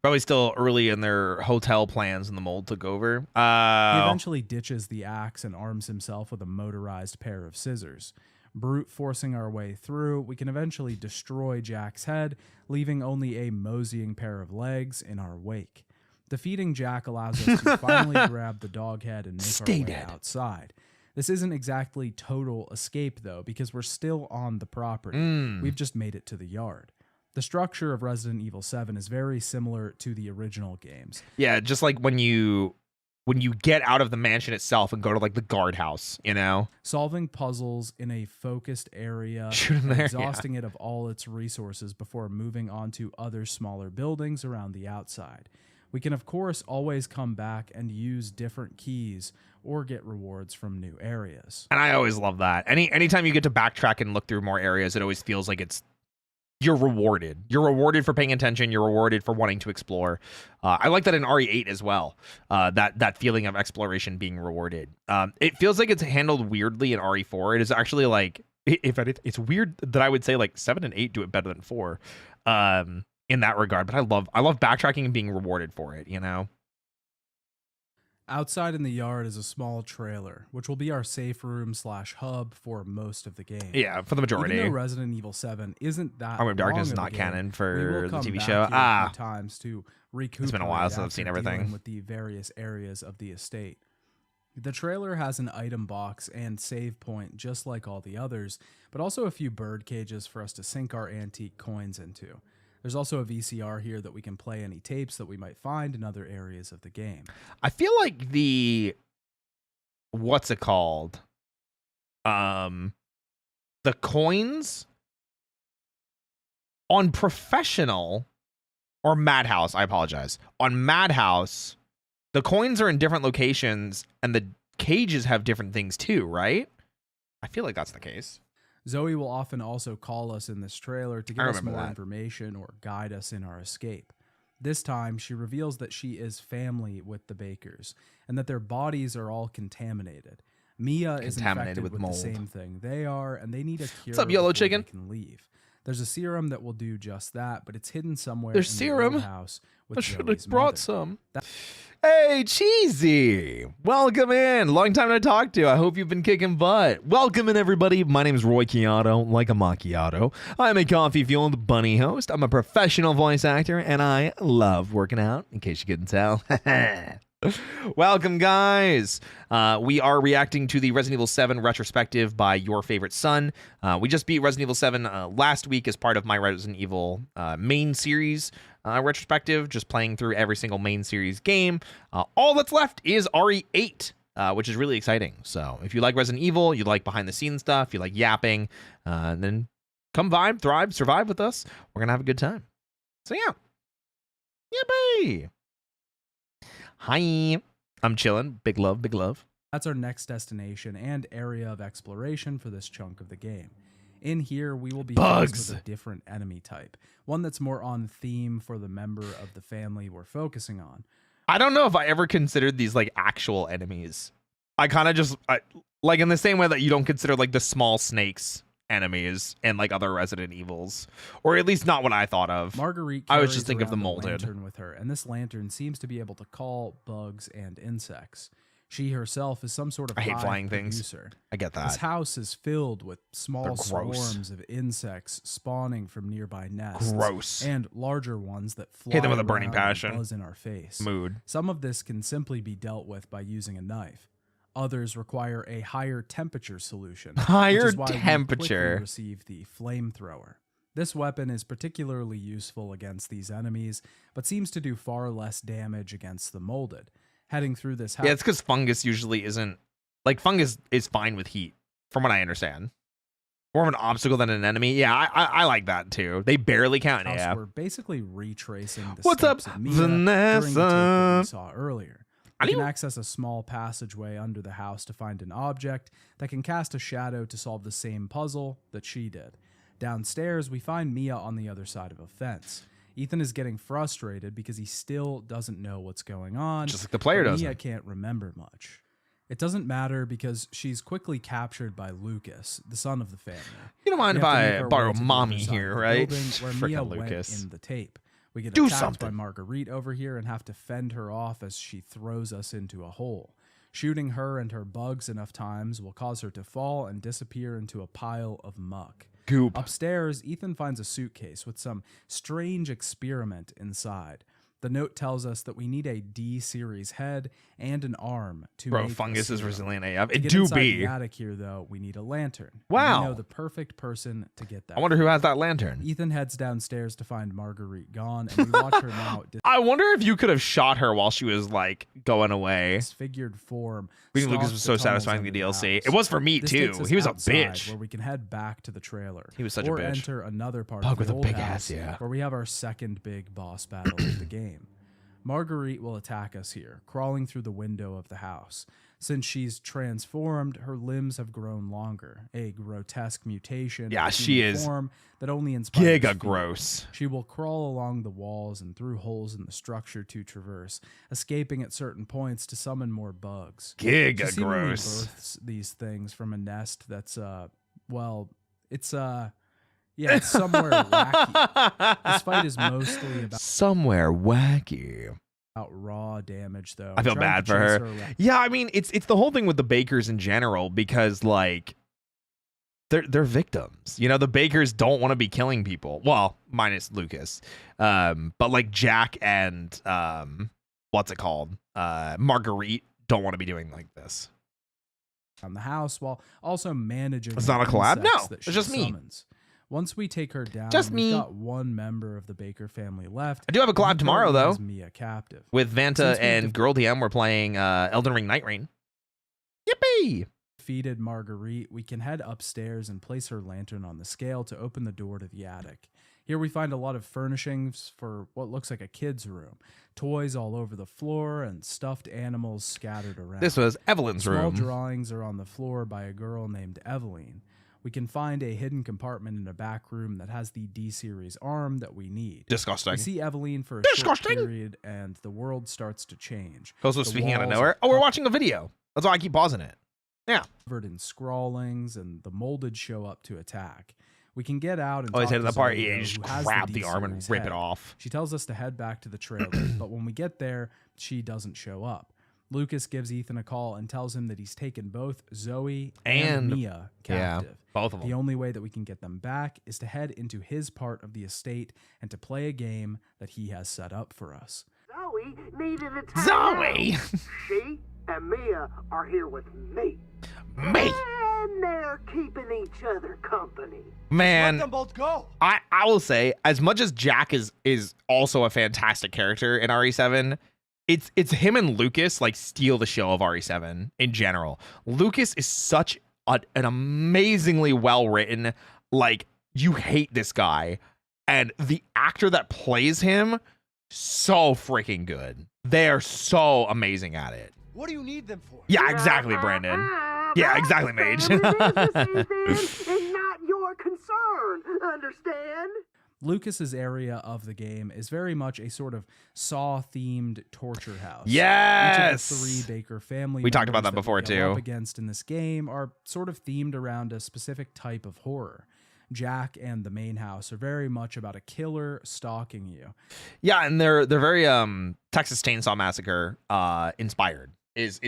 Probably still early in their hotel plans and the mold took over. He eventually ditches the axe and arms himself with a motorized pair of scissors. Brute forcing our way through, we can eventually destroy Jack's head, leaving only a moseying pair of legs in our wake. Defeating Jack allows us to finally grab the dog head and make our way outside. This isn't exactly total escape, though, because we're still on the property. We've just made it to the yard. The structure of Resident Evil 7 is very similar to the original games. Yeah, just like when you get out of the mansion itself and go to like the guardhouse, you know? Solving puzzles in a focused area, Shoot 'em and there, exhausting it of all its resources before moving on to other smaller buildings around the outside. We can, of course, always come back and use different keys or get rewards from new areas. And I always love that. Anytime you get to backtrack and look through more areas, it always feels like you're rewarded. You're rewarded for paying attention. You're rewarded for wanting to explore. I like that in RE8 as well. That feeling of exploration being rewarded. It feels like it's handled weirdly in RE4. It is actually like, if anything, it's weird that I would say like 7 and 8 do it better than 4. In in that regard. But I love backtracking and being rewarded for it, you know? Outside in the yard is a small trailer, which will be our safe room / hub for most of the game. Yeah, for the majority. Even though Resident Evil 7 isn't that Army of Darkness is long of a not game, canon we for will the come TV back show. here a few times to recuperate been a while since I've seen after everything. dealing with the various areas of the estate. The trailer has an item box and save point just like all the others, but also a few bird cages for us to sink our antique coins into. There's also a VCR here that we can play any tapes that we might find in other areas of the game. I feel like what's it called? The coins on Professional or Madhouse, I apologize. On Madhouse, the coins are in different locations and the cages have different things too, right? I feel like that's the case. Zoe will often also call us in this trailer to give us more that. information or guide us in our escape. This time, she reveals that she is family with the Bakers and that their bodies are all contaminated. Mia is infected with mold. the same thing they are, and they need a cure. What's up, Yellow before Chicken? They can leave. There's a serum that will do just that, but it's hidden somewhere There's in serum? the old house with I should Zoe's have brought mother. some. Hey, Cheesy! Welcome in. Long time to talk to. I hope you've been kicking butt. Welcome in, everybody. My name is Roy Chiato, like a macchiato. I'm a coffee-fueled bunny host. I'm a professional voice actor, and I love working out, in case you couldn't tell. Welcome, guys. We are reacting to the Resident Evil 7 retrospective by Your Favorite Son. We just beat Resident Evil 7 last week as part of my Resident Evil main series retrospective, just playing through every single main series game. All that's left is RE8, which is really exciting. So if you like Resident Evil, you like behind-the-scenes stuff, you like yapping, then come vibe, thrive, survive with us. We're going to have a good time. So yeah. Yippee! Hi, I'm chilling. Big love, big love. That's our next destination and area of exploration for this chunk of the game. In here, we will be faced with a different enemy type, one that's more on theme for the member of the family we're focusing on. I don't know if I ever considered these like actual enemies. I kind of just like in the same way that you don't consider like the small snakes enemies and like other Resident Evils, or at least not what I thought of. Marguerite I was just carries thinking of the around a molded. lantern with her, and this lantern seems to be able to call bugs and insects. She herself is some sort of I hate hive flying producer. things. I get This that. house is filled with small They're gross. swarms of insects spawning from nearby nests. Gross. And larger ones that fly Hit them with a burning around and passion. buzz in our face. Mood. Some of this can simply be dealt with by using a knife. Others require a higher temperature solution. Higher which is why we temperature. quickly receive the flamethrower. This weapon is particularly useful against these enemies, but seems to do far less damage against the molded. Heading through this house. Yeah, it's because fungus usually isn't like fungus is fine with heat, from what I understand. More of an obstacle than an enemy. Yeah, I like that too. They barely count. Yeah. We're basically retracing the What's up, steps of Mia during the tape that Vanessa? we saw earlier. We can access a small passageway under the house to find an object that can cast a shadow to solve the same puzzle that she did. Downstairs, we find Mia on the other side of a fence. Ethan is getting frustrated because he still doesn't know what's going on. Just like the player but doesn't. Mia can't remember much. It doesn't matter because she's quickly captured by Lucas, the son of the family. You don't mind if We have to make I our borrow way to the mommy other side here, of the right? building where Mia Frickin' went Lucas. in the tape. We get Do attacked something. by Marguerite over here and have to fend her off as she throws us into a hole. Shooting her and her bugs enough times will cause her to fall and disappear into a pile of muck. Goop. Upstairs, Ethan finds a suitcase with some strange experiment inside. The note tells us that we need a D-series head and an arm to Bro, make a fungus is serum. resilient AF. To It get do inside be. the attic here, though, we need a lantern. Wow. We know the perfect person to get that. I wonder who has that lantern. Ethan heads downstairs to find Marguerite gone, and we watch her now I wonder if you could have shot her while she was like going away. disfigured form. Reading Lucas stalks was the so tunnels satisfying under the DLC. house. It was for me This too. takes us He was a outside, bitch. where we can head back to the trailer. He was such a or bitch. enter another part Bug of with the a old big house, ass, yeah. where we have our second big boss battle of the game. Marguerite will attack us here, crawling through the window of the house. Since she's transformed, her limbs have grown longer, a grotesque mutation. Yeah, of she human is form that only inspires Giga fear. gross. She will crawl along the walls and through holes in the structure to traverse, escaping at certain points to summon more bugs. She Giga seemingly gross. births these things from a nest that's Yeah, it's somewhere wacky. This fight is mostly somewhere wacky. about raw damage, though. I feel Trying bad to for chase her. around- Yeah, I mean, it's the whole thing with the Bakers in general, because like they're victims. You know, the Bakers don't want to be killing people. Well, minus Lucas. But like Jack and what's it called? Marguerite don't want to be doing like this. Around the house while also managing. It's the not a collab? insects No, that it's she just me. summons. Once we take her down, Just we've me. got one member of the Baker family left. I do have a and he collab tomorrow, currently though. has Mia captive. With Vanta Since we and Girl DM, we're playing Elden Ring Night Rain. Yippee! Defeated Marguerite, we can head upstairs and place her lantern on the scale to open the door to the attic. Here we find a lot of furnishings for what looks like a kid's room. Toys all over the floor and stuffed animals scattered around. This was Evelyn's Small room. drawings are on the floor by a girl named Eveline. We can find a hidden compartment in a back room that has the D-series arm that we need. Disgusting. We see Eveline for a Disgusting. short period, and the world starts to change. Also The speaking out of walls nowhere. are Oh, we're watching a video. That's why I keep pausing it. Yeah. covered in scrawlings, and the molded show up to attack. We can get out and Oh, he's talk headed to the part. Zoe, Yeah, though, you just who has grab the arm and D-series rip head. it off. She tells us to head back to the trailer, but when we get there, she doesn't show up. Lucas gives Ethan a call and tells him that he's taken both Zoe and Mia captive. Both of The them. only way that we can get them back is to head into his part of the estate and to play a game that he has set up for us. Zoe needed a time Zoe! out. She and Mia are here with me. Me! And they're keeping each other company. Man, Let them both go. I will say, as much as Jack is also a fantastic character in RE7, it's him and Lucas like steal the show of RE7 in general. Lucas is such an amazingly well written, like, you hate this guy, and the actor that plays him, so freaking good. They are so amazing at it. What do you need them for? Yeah, exactly, Brandon. Yeah, exactly, Mage. It's not your concern, understand? Lucas's area of the game is very much a sort of Saw-themed torture house. Yes! Each of the three Baker family We talked about members that before, we go too. up against in this game are sort of themed around a specific type of horror. Jack and the main house are very much about a killer stalking you. Yeah, and they're very Texas Chainsaw Massacre inspired. Is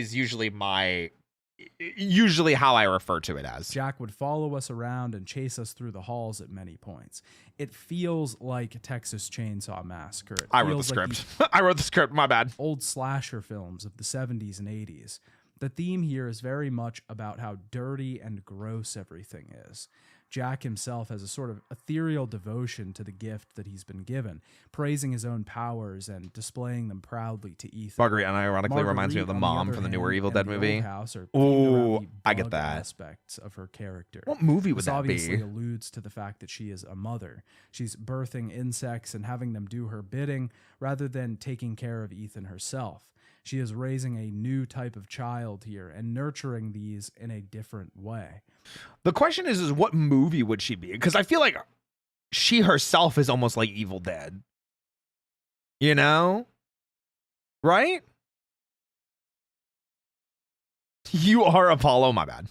usually how I refer to it as. Jack would follow us around and chase us through the halls at many points. It feels like Texas Chainsaw Massacre. It I wrote the feels like script. I wrote the script. My bad. old slasher films of the 70s and 80s. The theme here is very much about how dirty and gross everything is. Jack himself has a sort of ethereal devotion to the gift that he's been given, praising his own powers and displaying them proudly to Ethan. Marguerite unironically reminds me of the Marguerite, on mom other from the newer hand, Evil and Dead the old movie. house are themed around Ooh, the I get bug that. aspects of her character. What movie would This that obviously be? alludes to the fact that she is a mother. She's birthing insects and having them do her bidding rather than taking care of Ethan herself. She is raising a new type of child here and nurturing these in a different way. The question is what movie would she be? Because I feel like she herself is almost like Evil Dead. You know? Right? You are Apollo, my bad.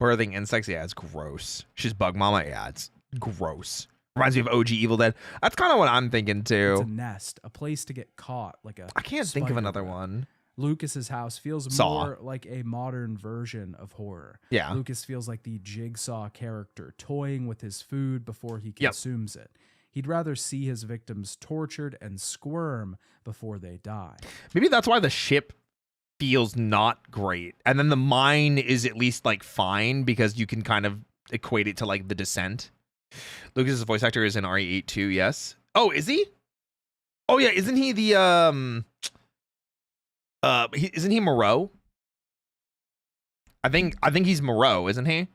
Birthing insects, yeah, it's gross. She's Bug Mama, yeah, it's gross. Reminds me of OG Evil Dead. That's kind of what I'm thinking It's too. a nest, a place to get caught, like a I can't think of spider another web. one. Lucas's house feels Saw. more like a modern version of horror. Yeah. Lucas feels like the Jigsaw character, toying with his food before he Yep. consumes it. He'd rather see his victims tortured and squirm before they die. Maybe that's why the ship feels not great. And then the mine is at least like fine because you can kind of equate it to like the Descent. Lucas's voice actor is in RE8 too, yes. Oh, is he? Oh yeah, isn't he the isn't he Moreau? I think he's Moreau, isn't he?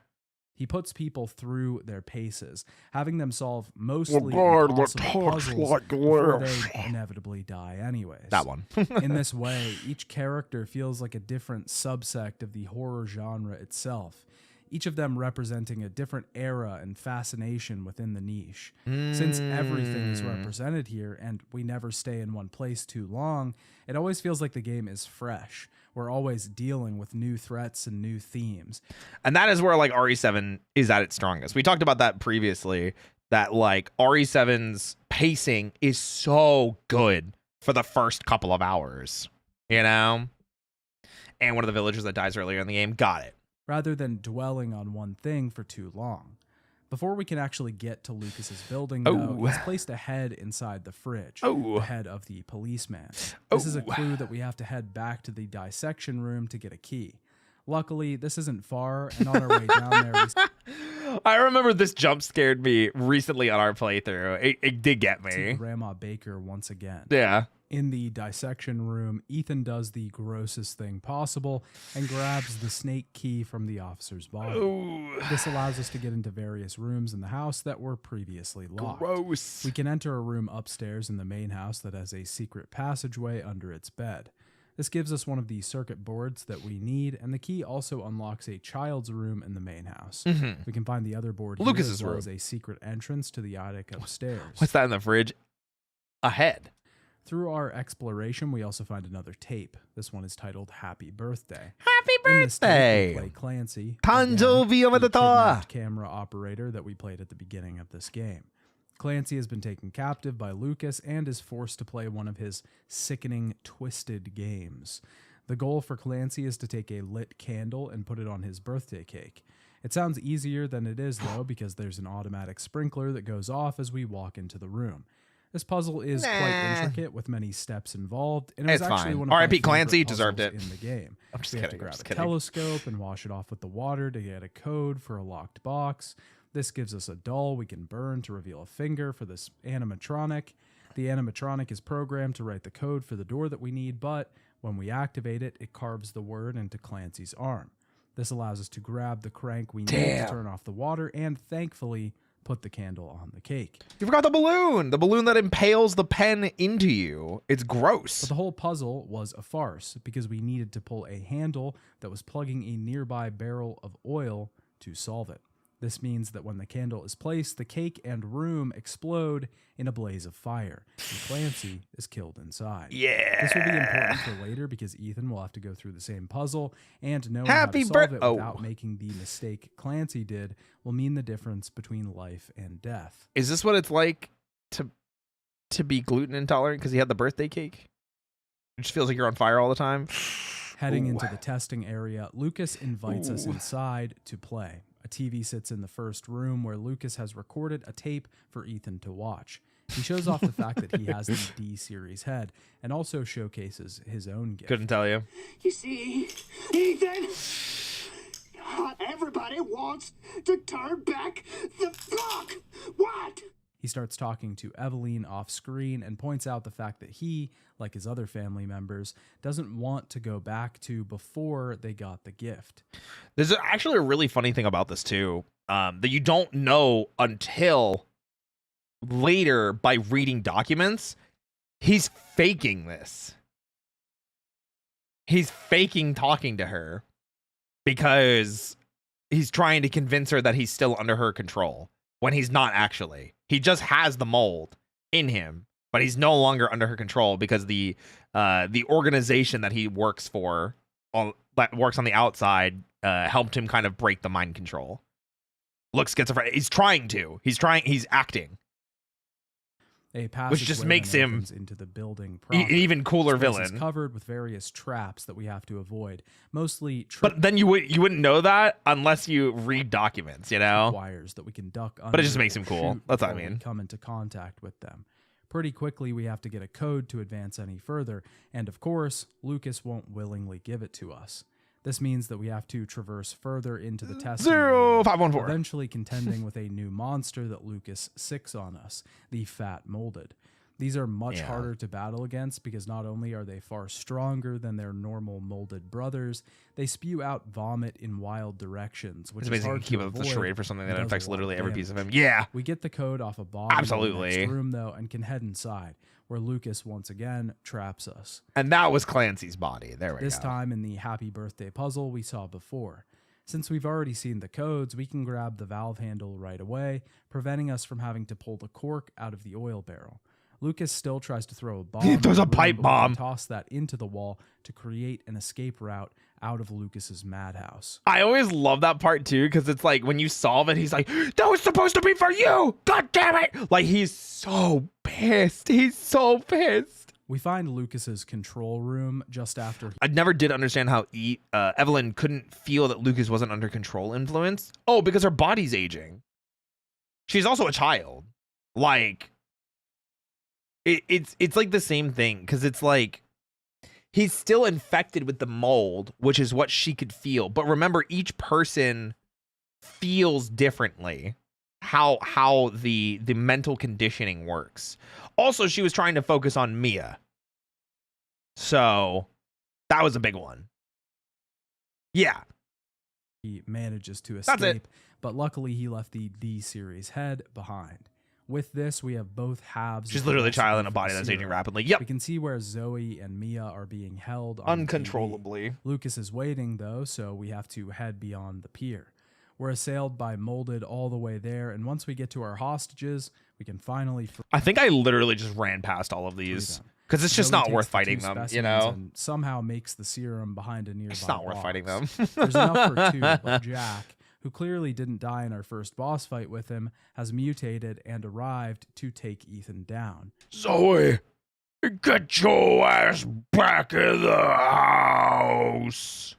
He puts people through their paces, having them solve mostly Regardless, impossible talks puzzles like before this. they inevitably die anyways. That one. In this way, each character feels like a different subsect of the horror genre itself. each of them representing a different era and fascination within the niche. Since everything is represented here and we never stay in one place too long, it always feels like the game is fresh. We're always dealing with new threats and new themes. And that is where like RE7 is at its strongest. We talked about that previously, that like RE7's pacing is so good for the first couple of hours, you know? And one of the villagers that dies earlier in the game got it. Rather than dwelling on one thing for too long. Before we can actually get to Lucas's building, though, he's placed a head inside the fridge, the head of the policeman. This is a clue that we have to head back to the dissection room to get a key. Luckily, this isn't far, and on our way down there, I remember this jump scared me recently on our playthrough. It did get me. see Grandma Baker once again. Yeah. In the dissection room, Ethan does the grossest thing possible and grabs the snake key from the officer's body. This allows us to get into various rooms in the house that were previously locked. Gross. We can enter a room upstairs in the main house that has a secret passageway under its bed. This gives us one of the circuit boards that we need, and the key also unlocks a child's room in the main house. We can find the other board here, Lucas's as well room. as a secret entrance to the attic upstairs. What's that in the fridge? A head. Through our exploration, we also find another tape. This one is titled Happy Birthday. Happy In this tape, birthday. we play Clancy, Tanjo again, the Viyomato. kidnapped camera operator that we played at the beginning of this game. Clancy has been taken captive by Lucas and is forced to play one of his sickening, twisted games. The goal for Clancy is to take a lit candle and put it on his birthday cake. It sounds easier than it is, though, because there's an automatic sprinkler that goes off as we walk into the room. This puzzle is quite intricate with many steps involved, and it was It's actually fine. one of my R.I.P. favorite Clancy, deserved puzzles it. in the game. I'm just We have to kidding. I'm grab just a kidding. telescope and wash it off with the water to get a code for a locked box. This gives us a doll we can burn to reveal a finger for this animatronic. The animatronic is programmed to write the code for the door that we need, but when we activate it, it carves the word into Clancy's arm. This allows us to grab the crank we need to turn off the water and, thankfully, put the candle on the cake. You forgot the balloon that impales the pen into you. It's gross. But the whole puzzle was a farce because we needed to pull a handle that was plugging a nearby barrel of oil to solve it. This means that when the candle is placed, the cake and room explode in a blaze of fire, and Clancy is killed inside. Yeah. This will be important for later because Ethan will have to go through the same puzzle, and knowing Happy how to solve it birth- without making the mistake Clancy did will mean the difference between life and death. Is this what it's like to be gluten intolerant because he had the birthday cake? It just feels like you're on fire all the time. Heading into the testing area, Lucas invites us inside to play. A TV sits in the first room where Lucas has recorded a tape for Ethan to watch. He shows off the fact that he has the D-series head and also showcases his own gift. Couldn't tell you. You see, Ethan, not everybody wants to turn back the clock. What? He starts talking to Eveline off screen and points out the fact that he, like his other family members, doesn't want to go back to before they got the gift. There's actually a really funny thing about this too, that you don't know until later by reading documents. He's faking this. He's faking talking to her because he's trying to convince her that he's still under her control when he's not actually. He just has the mold in him, but he's no longer under her control because the organization that he works for, that works on the outside, helped him kind of break the mind control. Looks schizophrenic. He's trying to. He's acting. Which just makes him into the building an even cooler This place is villain. covered with various traps that we have to avoid. Mostly But then you wouldn't know that unless you read documents, you know? wires that we can duck under. But it just makes or him cool. shoot That's what I before we mean. Come into contact with them. Pretty quickly, we have to get a code to advance any further, and of course, Lucas won't willingly give it to us. This means that we have to traverse further into the testing room, 0514. eventually contending with a new monster that Lucas sicks on us, the Fat Molded. These are much harder to battle against because not only are they far stronger than their normal molded brothers, they spew out vomit in wild directions, which It's is amazing hard to keep to up the avoid charade for something that and does a affects lot literally of every piece damage. of him. Yeah. We get the code off a body in the Absolutely. next room, though, and can head inside, where Lucas once again traps us. And that was Clancy's body. There we This go. time in the Happy Birthday puzzle we saw before. Since we've already seen the codes, we can grab the valve handle right away, preventing us from having to pull the cork out of the oil barrel. Lucas still tries to throw a bomb. He throws in a the room, pipe but we can bomb. toss that into the wall to create an escape route out of Lucas's madhouse. I always love that part too, because it's like when you solve it, he's like, that was supposed to be for you. God damn it. Like, he's so pissed. He's so pissed. We find Lucas's control room just after I never did understand how Evelyn couldn't feel that Lucas wasn't under control influence. Oh, because her body's aging. She's also a child. Like, it's like the same thing, because it's like he's still infected with the mold, which is what she could feel. But remember, each person feels differently. How the mental conditioning works. Also, she was trying to focus on Mia. So that was a big one. Yeah. he manages to That's it. escape, but luckily he left the D-series head behind. With this, we have both halves. She's of literally a recipe child in a for body the that's aging serum. rapidly. Yep. We can see where Zoe and Mia are being held on the TV. Uncontrollably. Lucas is waiting, though, so we have to head beyond the pier. We're assailed by molded all the way there, and once we get to our hostages, we can finally free I think I literally just ran past all of these them. because it's just Zoe not takes worth the fighting two them, you specimens know? and somehow makes the serum behind a nearby It's not worth box. fighting them. There's enough for two, but Jack, who clearly didn't die in our first boss fight with him, has mutated and arrived to take Ethan down. Zoe, get your ass back in the house.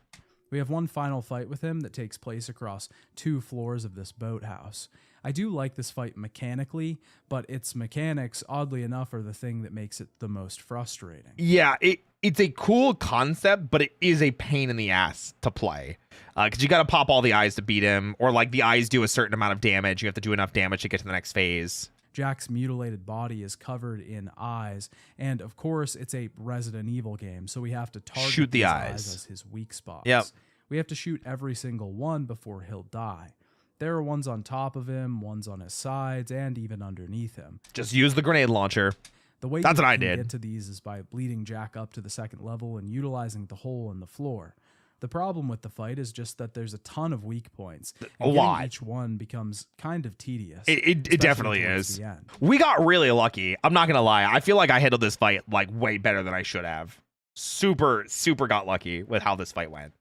We have one final fight with him that takes place across 2 floors of this boathouse. I do like this fight mechanically, but its mechanics, oddly enough, are the thing that makes it the most frustrating. Yeah, it's a cool concept, but it is a pain in the ass to play. Because you got to pop all the eyes to beat him, or like the eyes do a certain amount of damage. You have to do enough damage to get to the next phase. Jack's mutilated body is covered in eyes, and of course, it's a Resident Evil game, so we have to target Shoot the these eyes. as his weak spots. Yep. We have to shoot every single one before he'll die. There are ones on top of him, ones on his sides, and even underneath him. Just use the grenade launcher. The way That's you what I can did. get to these is by bleeding Jack up to the 2nd level and utilizing the hole in the floor. The problem with the fight is just that there's a ton of weak points. And A getting lot. Each one becomes kind of tedious. It especially definitely towards is. the end. We got really lucky. I'm not going to lie. I feel like I handled this fight like way better than I should have. Super got lucky with how this fight went.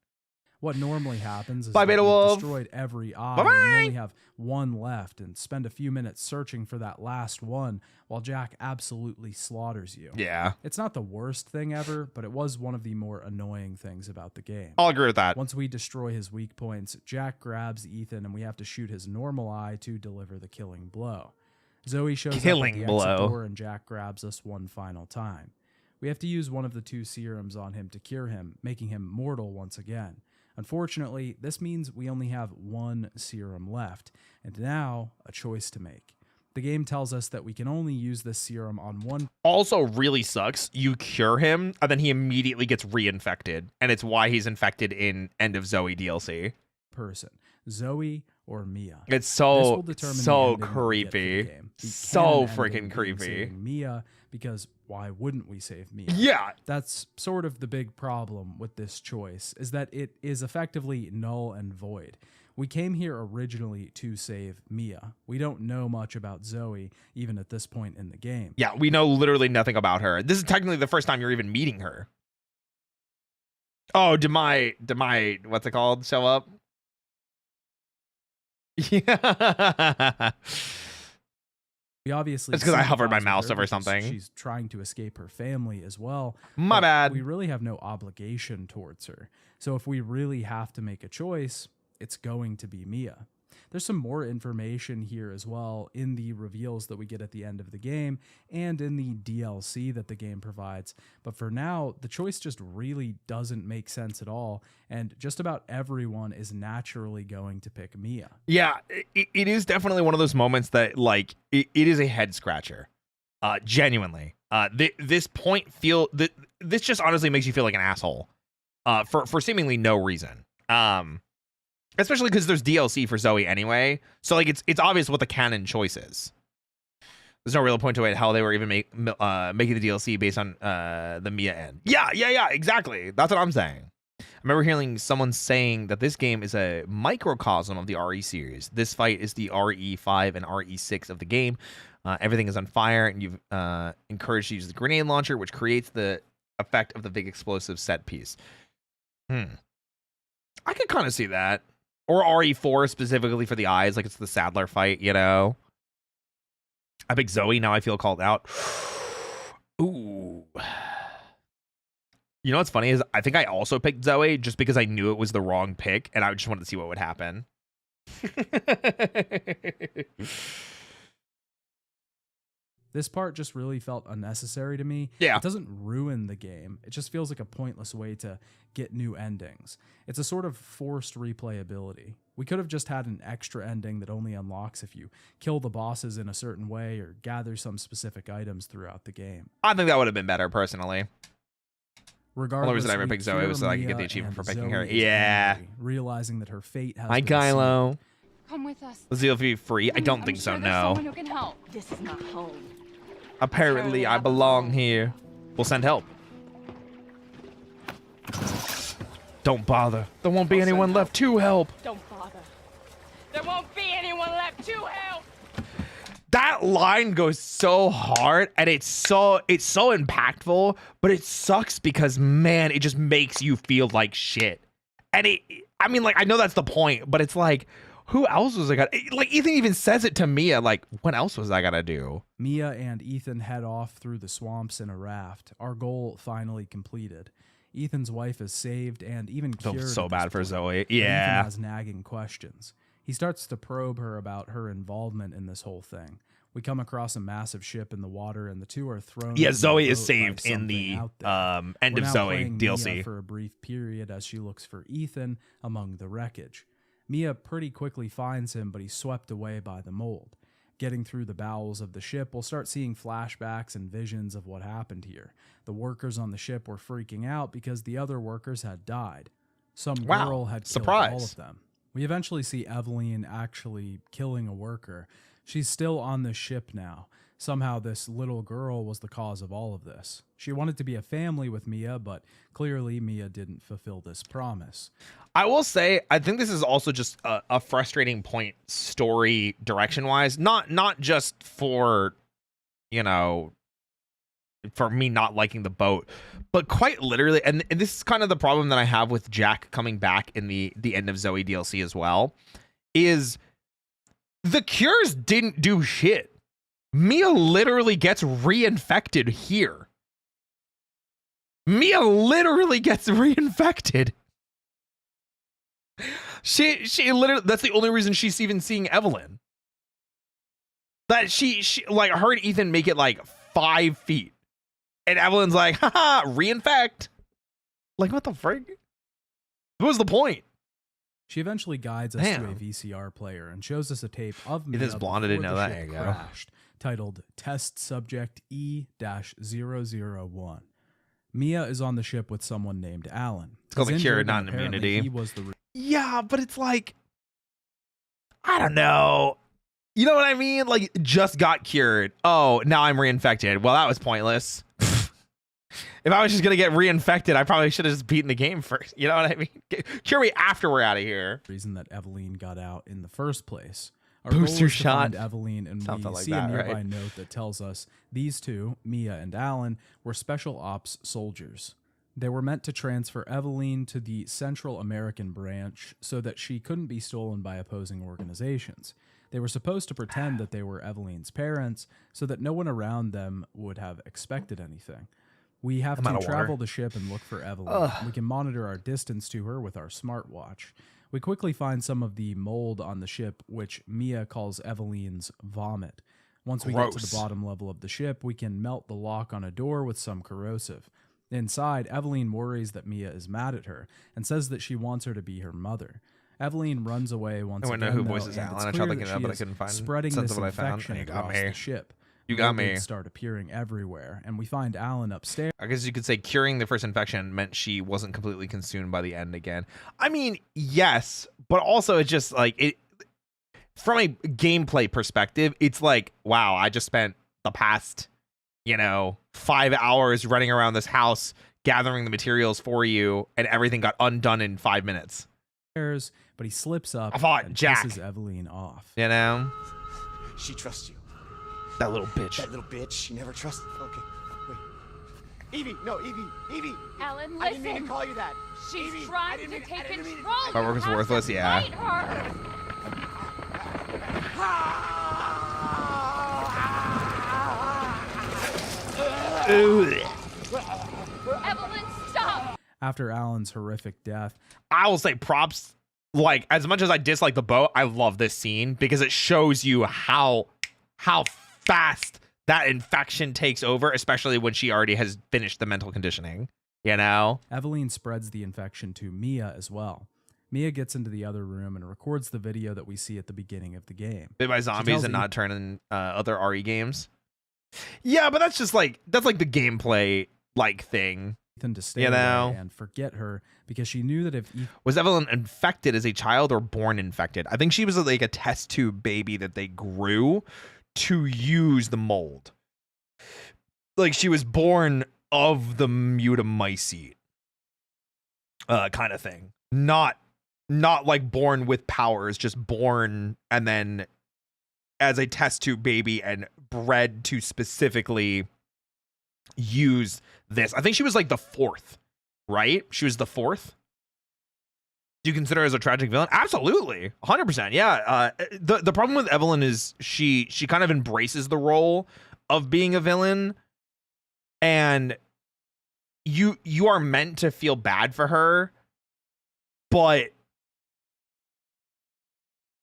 What normally happens is Bye, that Beta you've Wolf. destroyed every eye Bye-bye. and you only have one left and spend a few minutes searching for that last one while Jack absolutely slaughters you. Yeah. It's not the worst thing ever, but it was one of the more annoying things about the game. I'll agree with that. Once we destroy his weak points, Jack grabs Ethan and we have to shoot his normal eye to deliver the killing blow. Zoe shows Killing up at the blow. exit door and Jack grabs us one final time. We have to use one of the 2 serums on him to cure him, making him mortal once again. Unfortunately, this means we only have 1 serum left, and now a choice to make. The game tells us that we can only use this serum on one Also really sucks. You cure him and then he immediately gets reinfected. And it's why he's infected in End of Zoe DLC. person, Zoe or Mia. It's This will so determine the so ending that we get for the creepy. game. We So can end freaking in being creepy. saving Mia, because why wouldn't we save Mia? Yeah. That's sort of the big problem with this choice, is that it is effectively null and void. We came here originally to save Mia. We don't know much about Zoe, even at this point in the game. Yeah, we know literally nothing about her. This is technically the first time you're even meeting her. Oh, did my what's it called show up? Yeah. We obviously It's 'cause I hovered my sympathize with mouse her over because something. She's trying to escape her family as well. My but bad. We really have no obligation towards her. So if we really have to make a choice, it's going to be Mia. There's some more information here as well in the reveals that we get at the end of the game and in the DLC that the game provides. But for now, the choice just really doesn't make sense at all. And just about everyone is naturally going to pick Mia. Yeah, it is definitely one of those moments that like it is a head scratcher. Genuinely. This just honestly makes you feel like an asshole. For seemingly no reason. Especially because there's DLC for Zoe anyway. So like it's obvious what the canon choice is. There's no real point to it how they were even making the DLC based on the Mia end. Yeah, exactly. That's what I'm saying. I remember hearing someone saying that this game is a microcosm of the RE series. This fight is the RE5 and RE6 of the game. Everything is on fire, and you've encouraged to use the grenade launcher, which creates the effect of the big explosive set piece. I could kind of see that. Or RE4 specifically for the eyes, like it's the Sadler fight, you know? I picked Zoe, now I feel called out. Ooh. You know what's funny is I think I also picked Zoe just because I knew it was the wrong pick, and I just wanted to see what would happen. This part just really felt unnecessary to me. Yeah. It doesn't ruin the game. It just feels like a pointless way to get new endings. It's a sort of forced replayability. We could have just had an extra ending that only unlocks if you kill the bosses in a certain way or gather some specific items throughout the game. I think that would have been better, personally. Regardless, Only reason I ever we picked Zoe cure was so I could get the Mia, achievement and for picking Zoe her. is Yeah. angry, realizing that her fate has Hi, been sealed. Kylo. Come with us. Let's see if we free. I don't I'm think so, sure there's no. someone who can help. This is not home. Apparently, I belong here. We'll send help. Don't bother. There won't be anyone left to help. Don't bother. There won't be anyone left to help. That line goes so hard, and it's so impactful, but it sucks because, man, it just makes you feel like shit. And I mean, like, I know that's the point, but it's like, who else was I gonna, like, Ethan even says it to Mia, like, what else was I gonna do? Mia and Ethan head off through the swamps in a raft. Our goal finally completed. Ethan's wife is saved and even Feel cured. so at bad this for point, Zoe. but Ethan Yeah. has nagging questions. He starts to probe her about her involvement in this whole thing. We come across a massive ship in the water, and the two are thrown. Yeah, into a Zoe is boat by saved in something the out there. end We're of now Zoe playing DLC. Mia for a brief period as she looks for Ethan among the wreckage. Mia pretty quickly finds him, but he's swept away by the mold. Getting through the bowels of the ship, we'll start seeing flashbacks and visions of what happened here. The workers on the ship were freaking out because the other workers had died. Some Wow, girl had killed surprise. all of them. We eventually see Eveline actually killing a worker. She's still on the ship now. Somehow this little girl was the cause of all of this. She wanted to be a family with Mia, but clearly Mia didn't fulfill this promise. I will say, I think this is also just a frustrating point story direction wise, not just for, you know, for me not liking the boat, but quite literally, and this is kind of the problem that I have with Jack coming back in the end of Zoe DLC as well, is the cures didn't do shit. Mia literally gets reinfected here. Mia literally gets reinfected. She literally, that's the only reason she's even seeing Evelyn. That she like, her and Ethan make it like 5 feet. And Evelyn's like, haha, reinfect. Like, what the frick? What was the point? She eventually guides us Damn. to a VCR player and shows us a tape of Mia Ethan's blonde, I didn't before know the that. ship There you go. crashed, titled Test Subject E-001. Mia is on the ship with someone named Alan. It's called He's a cure, injured, not and an apparently immunity. He was the Yeah, but it's like, I don't know. You know what I mean? Like, just got cured. Oh, now I'm reinfected. Well, that was pointless. If I was just going to get reinfected, I probably should have just beaten the game first. You know what I mean? Cure me after we're out of here. reason that Eveline got out in the first place. Our Booster goal is shot. to find Eveline, and Something we like see that, a nearby right? note that tells us these two, Mia and Alan, were special ops soldiers. They were meant to transfer Eveline to the Central American branch so that she couldn't be stolen by opposing organizations. They were supposed to pretend that they were Eveline's parents so that no one around them would have expected anything. We have I'm out to of water. travel the ship and look for Eveline. We can monitor our distance to her with our smartwatch. We quickly find some of the mold on the ship, which Mia calls Eveline's vomit. Once we get to Gross. the bottom level of the ship, we can melt the lock on a door with some corrosive. Inside, Eveline worries that Mia is mad at her and says that she wants her to be her mother. Eveline runs away once I wouldn't again, know who though, voices and Alan. it's I tried clear looking that it up, she but I is couldn't find spreading sense this of what I found. infection You got across me. the ship. You got me. Locusts start appearing everywhere, and we find Alan upstairs. I guess you could say curing the first infection meant she wasn't completely consumed by the end again. I mean, yes, but also it's just like it from a gameplay perspective, it's like, wow, I just spent the past, 5 hours running around this house gathering the materials for you, and everything got undone in 5 minutes. But he slips up I thought and Jack. pisses Eveline off. You know? She trusts you. That little bitch. That little bitch. She never trusts. Okay, wait. Evie, no, Evie. Alan, I didn't mean to listen. call you that. She's Evie, I trying didn't to mean- I take didn't mean- control. My work is You have worthless, to yeah. fight her. Evelyn, stop. After Alan's horrific death, I will say props. Like, as much as I dislike the boat, I love this scene because it shows you how fast that infection takes over, especially when she already has finished the mental conditioning. You know? Eveline spreads the infection to Mia as well. Mia gets into the other room and records the video that we see at the beginning of the game. Bit by zombies tells and you- not turning other RE games. Yeah, but that's like the gameplay like thing. Ethan to stay You know? away and forget her because she knew that if Ethan Was Evelyn infected as a child or born infected? I think she was like a test tube baby that they grew to use the mold. Like she was born of the mutamycete kind of thing. Not like born with powers, just born and then as a test tube baby and bred to specifically use this. I think she was like the fourth, right? She was the fourth. Do you consider her as a tragic villain? Absolutely. 100%. Yeah. The problem with Evelyn is she kind of embraces the role of being a villain, and you are meant to feel bad for her, but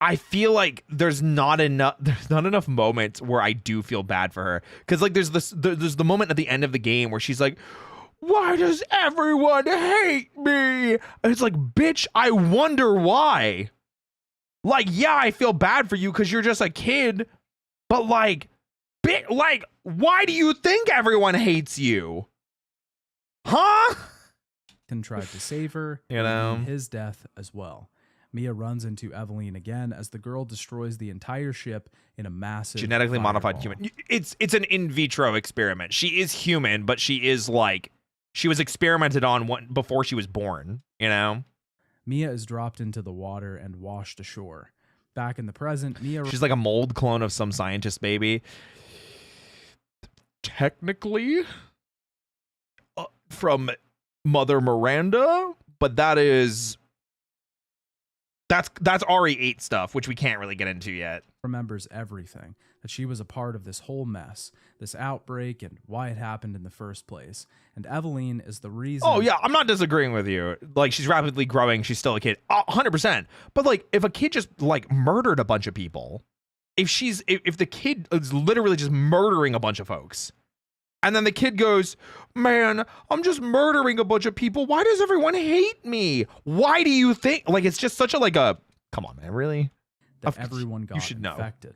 I feel like there's not enough moments where I do feel bad for her. Cause like there's the moment at the end of the game where she's like, why does everyone hate me? And it's like, bitch, I wonder why. Like, yeah, I feel bad for you because you're just a kid, but like, why do you think everyone hates you? Huh? tried to save her, You know? and his death as well. Mia runs into Eveline again as the girl destroys the entire ship in a massive Genetically modified fireball. human. It's an in vitro experiment. She is human, but she is like, she was experimented on before she was born, you know? Mia is dropped into the water and washed ashore. Back in the present, Mia She's like a mold clone of some scientist baby. Technically, from Mother Miranda, but that's RE8 stuff, which we can't really get into yet. remembers everything, that she was a part of this whole mess, this outbreak, and why it happened in the first place. And Eveline is the reason. Oh yeah, I'm not disagreeing with you. Like, she's rapidly growing, she's still a kid, 100%. But like, if a kid just like murdered a bunch of people, if the kid is literally just murdering a bunch of folks, and then the kid goes, man, I'm just murdering a bunch of people, why does everyone hate me? Why do you think, like, it's just such a, like a, come on, man, really? that everyone got should know. infected.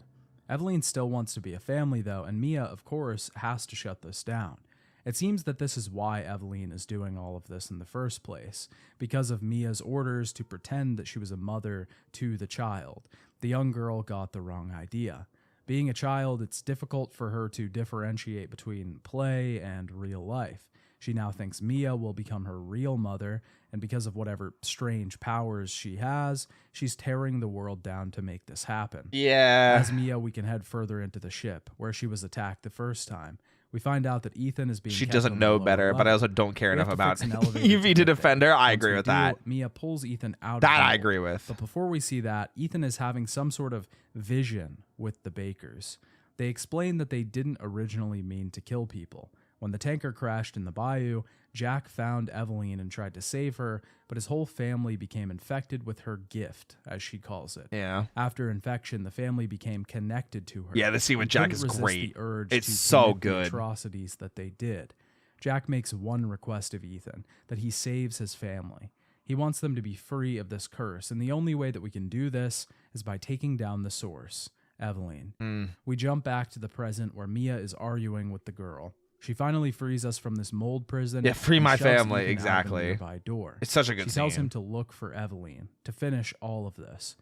Eveline still wants to be a family, though, and Mia, of course, has to shut this down. It seems that this is why Eveline is doing all of this in the first place, because of Mia's orders to pretend that she was a mother to the child. The young girl got the wrong idea. Being a child, it's difficult for her to differentiate between play and real life. She now thinks Mia will become her real mother, and because of whatever strange powers she has, she's tearing the world down to make this happen. Yeah. As Mia, we can head further into the ship, where she was attacked the first time. We find out that Ethan is being She kept doesn't on the know lower better, but I level. also don't care We enough have to about fix an elevator Evie to get defend there. her. I Once agree we with do, that. Mia pulls Ethan out of That the I hole. agree with. But before we see that, Ethan is having some sort of vision with the Bakers. They explain that they didn't originally mean to kill people. When the tanker crashed in the bayou, Jack found Eveline and tried to save her, but his whole family became infected with her gift, as she calls it. Yeah. After infection, the family became connected to her. Yeah, the scene with and Jack couldn't is resist great. The urge It's to so commit the good. atrocities that they did. Jack makes one request of Ethan, that he saves his family. He wants them to be free of this curse, and the only way that we can do this is by taking down the source, Eveline. We jump back to the present where Mia is arguing with the girl. She finally frees us from this mold prison. Yeah, free and my shoves family, Ethan out of a exactly. nearby door. It's such a good She tells scene. him to look for Eveline, to finish all of this.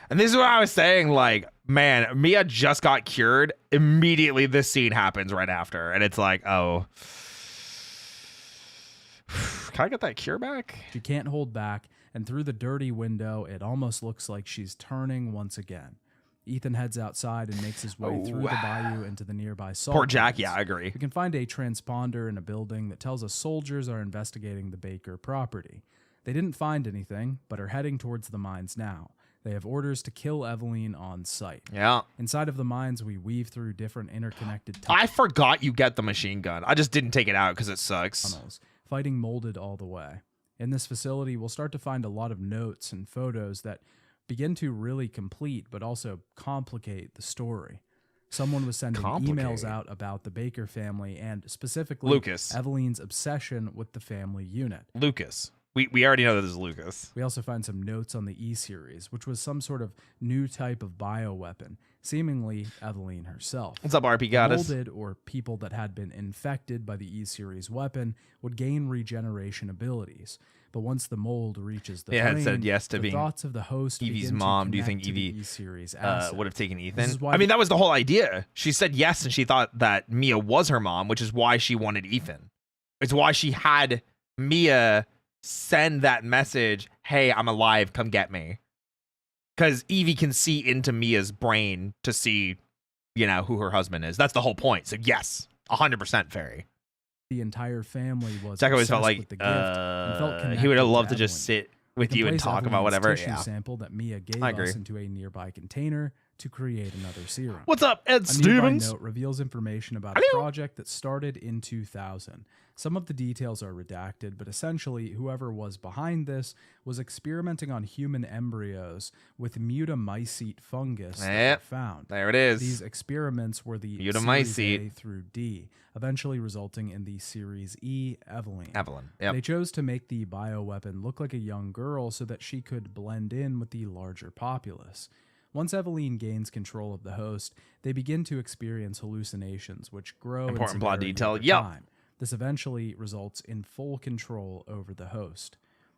And this is what I was saying, like, man, Mia just got cured. Immediately this scene happens right after. And it's like, oh. Can I get that cure back? She can't hold back, and through the dirty window, it almost looks like she's turning once again. Ethan heads outside and makes his way through the bayou into the nearby salt Poor Jack. mines. Yeah, I agree. We can find a transponder in a building that tells us soldiers are investigating the Baker property. They didn't find anything, but are heading towards the mines now. They have orders to kill Eveline on sight. Yeah. Inside of the mines, we weave through different interconnected I forgot you get the machine gun. I just didn't take it out because it sucks. tunnels, fighting molded all the way. In this facility, we'll start to find a lot of notes and photos that begin to really complete but also complicate the story. Someone was sending emails out about the Baker family and specifically Lucas. Eveline's obsession with the family unit. Lucas. We already know that this is Lucas. We also find some notes on the E-series, which was some sort of new type of bioweapon, seemingly Eveline herself. What's up, RP Goddess? Molded, or people that had been infected by the E-series weapon, would gain regeneration abilities. But once the mold reaches the brain, it said yes to the being thoughts of the host Evie's begin to mom. Do you connect think to the Evie E-series asset. would have taken This Ethan? is why I mean, that was the whole idea. She said yes, and she thought that Mia was her mom, which is why she wanted Ethan. It's why she had Mia send that message, hey, I'm alive, come get me. Because Evie can see into Mia's brain to see, you know, who her husband is. That's the whole point. So yes, 100% Fairy. The entire family was Jack always felt obsessed like with the gift and felt he would have connected loved to Eveline. just sit We with can you and place talk about Eveline's whatever. tissue Yeah. sample that Mia gave I agree. us into a nearby container to create another serum. What's up, Ed A nearby Stevens? note reveals information about a Hello. project that started in 2000. Some of the details are redacted, but essentially, whoever was behind this was experimenting on human embryos with mutamycete fungus that Yep. were found. There it is. These experiments were the Mutamycete. Series A through D, eventually resulting in the Series E Eveline. Evelyn. Yep. They chose to make the bioweapon look like a young girl so that she could blend in with the larger populace. Once Eveline gains control of the host, they begin to experience hallucinations, which grow Important in plot severity detail. over Yep. time. This eventually results in full control over the host.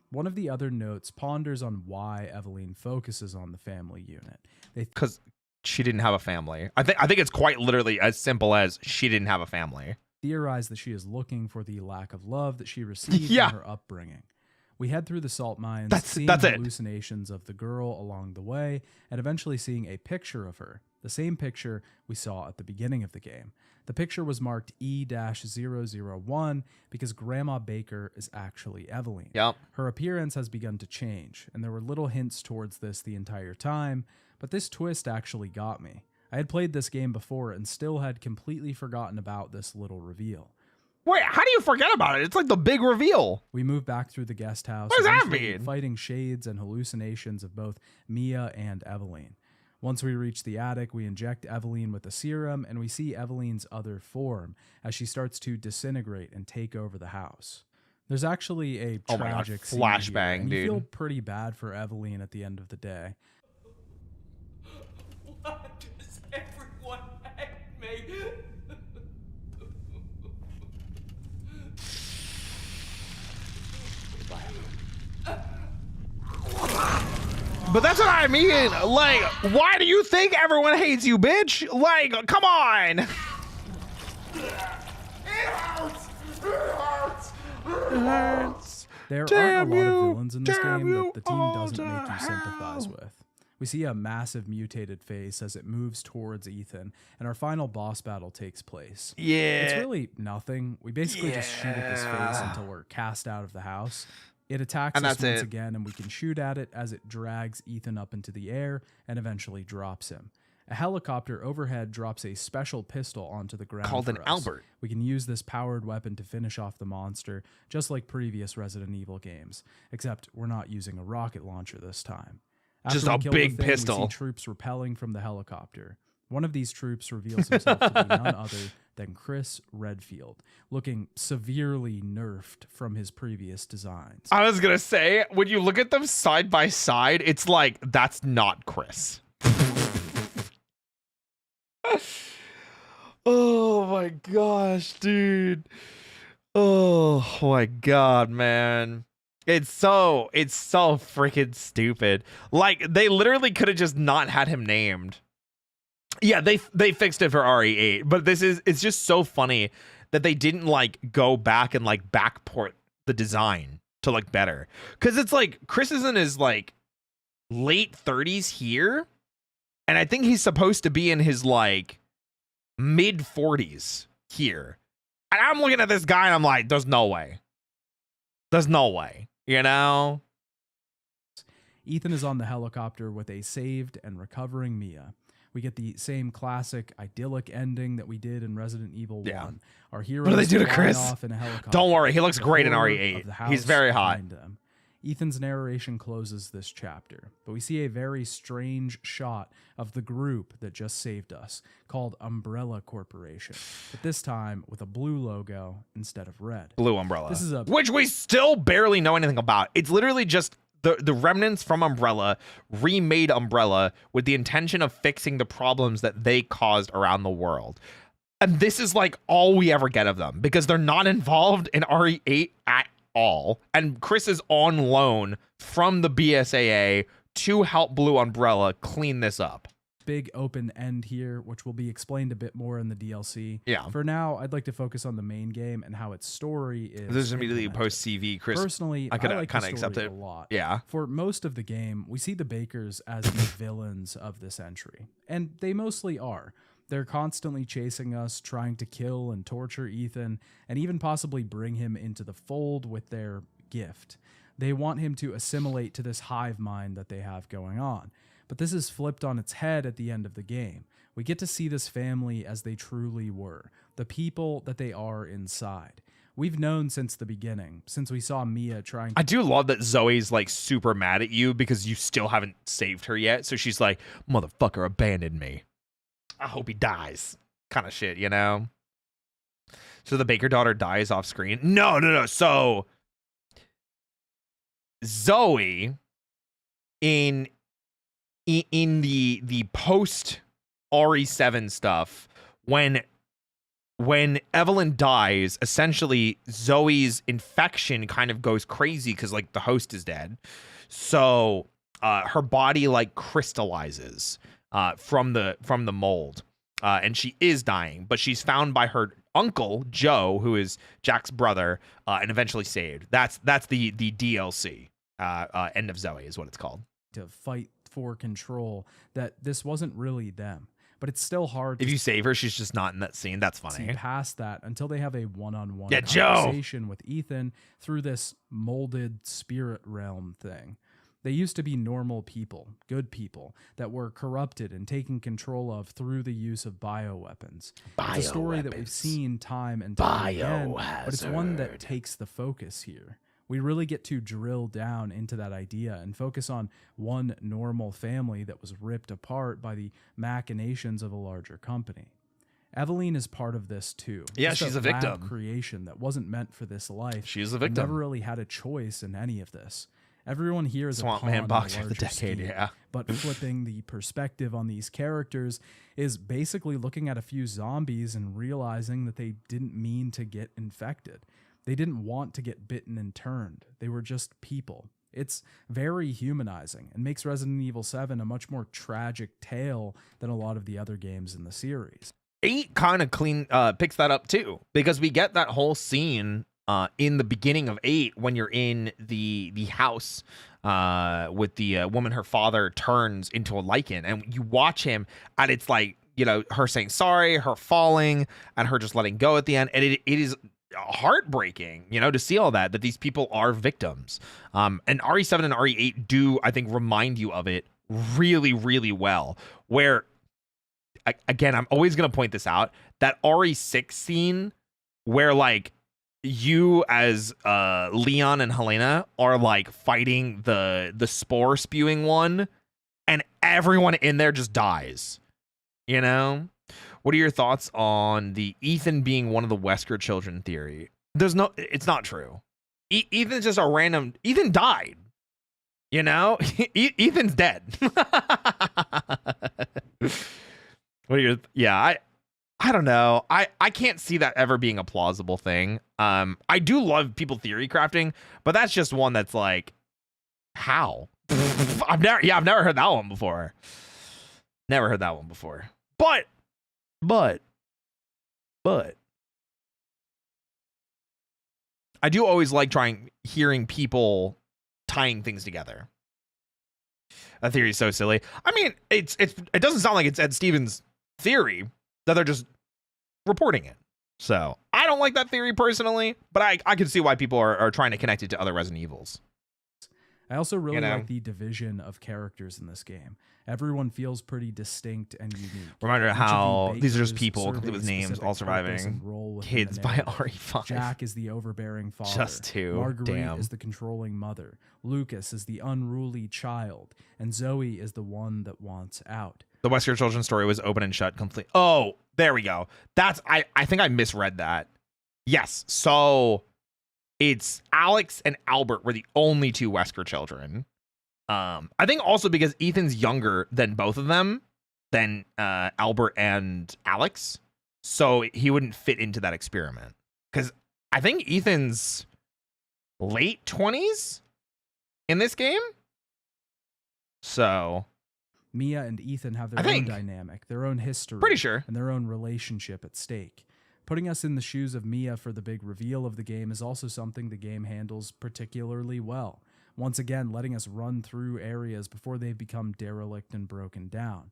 One of the other notes ponders on why Eveline focuses on the family unit. They Because she didn't have a family. I think it's quite literally as simple as she didn't have a family. theorize that she is looking for the lack of love that she received Yeah. in her upbringing. We head through the salt mines, That's it. seeing hallucinations of the girl along the way, and eventually seeing a picture of her, the same picture we saw at the beginning of the game. The picture was marked E-001 because Grandma Baker is actually Eveline. Yep. Her appearance has begun to change, and there were little hints towards this the entire time, but this twist actually got me. I had played this game before and still had completely forgotten about this little reveal. Wait, how do you forget about it? It's like the big reveal. We move back through the guest house, What does that eventually mean? fighting shades and hallucinations of both Mia and Eveline. Once we reach the attic, we inject Eveline with a serum, and we see Eveline's other form as she starts to disintegrate and take over the house. There's actually a Oh my God, tragic scene here, flashbang, and you dude. feel pretty bad for Eveline at the end of the day. Why does everyone hate me? But that's what I mean. Like, why do you think everyone hates you, bitch? Like, come on. It hurts. There Damn aren't a lot you, of villains in this damn game you that the team all doesn't to make you sympathize hell. with. We see a massive mutated face as it moves towards Ethan, and our final boss battle takes place. Yeah. It's really nothing. We basically just shoot at this face until we're cast out of the house. It attacks And us that's once it. again, and we can shoot at it as it drags Ethan up into the air and eventually drops him. A helicopter overhead drops a special pistol onto the ground Called for an us. Albert. We can use this powered weapon to finish off the monster, just like previous Resident Evil games, except we're not using a rocket launcher this time. After Just we a kill the big thing, pistol. We see troops repelling from the helicopter. One of these troops reveals himself to be none other than Chris Redfield, looking severely nerfed from his previous designs. I was gonna say, when you look at them side by side, it's like, that's not Chris. Oh my gosh, dude. Oh my god, man. It's so freaking stupid. Like, they literally could have just not had him named. Yeah, they fixed it for RE8, but it's just so funny that they didn't like go back and like backport the design to look better. Because it's like Chris is in his like late 30s here, and I think he's supposed to be in his like mid 40s here. And I'm looking at this guy and I'm like, there's no way. There's no way, you know? Ethan is on the helicopter with a saved and recovering Mia. We get the same classic idyllic ending that we did in Resident Evil 1. Yeah. Our heroes What do they do to fly Chris? off in a helicopter. Don't worry, he looks The great in horror RE8. of the house He's very hot. behind them. Ethan's narration closes this chapter, but we see a very strange shot of the group that just saved us, called Umbrella Corporation, but this time with a blue logo instead of red. Blue Umbrella. This is a which we still barely know anything about. It's literally just the remnants from Umbrella remade Umbrella with the intention of fixing the problems that they caused around the world. And this is like all we ever get of them because they're not involved in RE8 at all. And Chris is on loan from the BSAA to help Blue Umbrella clean this up. big open end here, which will be explained a bit more in the DLC. Yeah. For now, I'd like to focus on the main game and how its story is. This is immediately implemented. post CV, Chris. Personally, I could like kind the of accept story it. a lot. Yeah. For most of the game, we see the Bakers as the villains of this entry, and they mostly are. They're constantly chasing us, trying to kill and torture Ethan, and even possibly bring him into the fold with their gift. They want him to assimilate to this hive mind that they have going on. But this is flipped on its head at the end of the game. We get to see this family as they truly were, the people that they are inside. We've known since the beginning, since we saw Mia trying to... I do love that Zoe's like super mad at you because you still haven't saved her yet. So she's like, motherfucker abandoned me. I hope he dies. Kind of shit, you know? So the Baker daughter dies off screen. No. So Zoe in the post RE7 stuff, when Evelyn dies, essentially Zoe's infection kind of goes crazy because like the host is dead. So her body like crystallizes from the mold, and she is dying, but she's found by her uncle Joe, who is Jack's brother, and eventually saved. That's the DLC. End of Zoe is what it's called. to fight for control, that this wasn't really them. But it's still hard If to you save her, she's just not in that scene. That's see funny. past that until they have a one-on-one Yeah, Joe! conversation with Ethan through this molded spirit realm thing. They used to be normal people, good people, that were corrupted and taken control of through the use of bioweapons. It's a story that we've seen time and time again, but it's one that takes the focus here. We really get to drill down into that idea and focus on one normal family that was ripped apart by the machinations of a larger company. Eveline is part of this too. Yeah, Just she's a lab victim. creation that wasn't meant for this life. She's a and victim. Never really had a choice in any of this. Everyone here is Swamp a pawn Man in a boxer of the larger decade, scheme, yeah. But flipping the perspective on these characters is basically looking at a few zombies and realizing that they didn't mean to get infected. They didn't want to get bitten and turned. They were just people. It's very humanizing and makes Resident Evil 7 a much more tragic tale than a lot of the other games in the series. 8 kind of picks that up too, because we get that whole scene in the beginning of 8 when you're in the house with the woman her father turns into a lichen, and you watch him, and it's like, you know, her saying sorry, her falling, and her just letting go at the end, and it is heartbreaking, you know, to see all that these people are victims. And RE7 and RE8 do, I think, remind you of it really, really well, where again, I'm always going to point this out, that RE6 scene where like you as Leon and Helena are like fighting the spore spewing one, and everyone in there just dies, you know? What are your thoughts on the Ethan being one of the Wesker children theory? It's not true. Ethan's just a random, Ethan died, you know? Ethan's dead. What are your, I don't know. I can't see that ever being a plausible thing. I do love people theory crafting, but that's just one that's like, how? I've never heard that one before. Never heard that one before. But I do always like hearing people tying things together. That theory is so silly. I mean, it doesn't sound like it's Ed Stevens' theory, that they're just reporting it. So I don't like that theory personally, but I can see why people are trying to connect it to other Resident Evils. I also really like the division of characters in this game. Everyone feels pretty distinct and unique. Reminder how these are just people serving complete with names, specific all purpose surviving. and role within Kids the by narrative. RE5. Jack is the overbearing father. Just two. Marguerite Damn. is the controlling mother. Lucas is the unruly child. And Zoe is the one that wants out. The Wesker children's story was open and shut complete. Oh, there we go. That's I think I misread that. Yes. So it's Alex and Albert were the only two Wesker children. I think also because Ethan's younger than both of them, than Albert and Alex, so he wouldn't fit into that experiment. Because I think Ethan's late 20s in this game. So Mia and Ethan have their own dynamic, their own history, pretty sure, and their own relationship at stake. Putting us in the shoes of Mia for the big reveal of the game is also something the game handles particularly well. Once again, letting us run through areas before they've become derelict and broken down.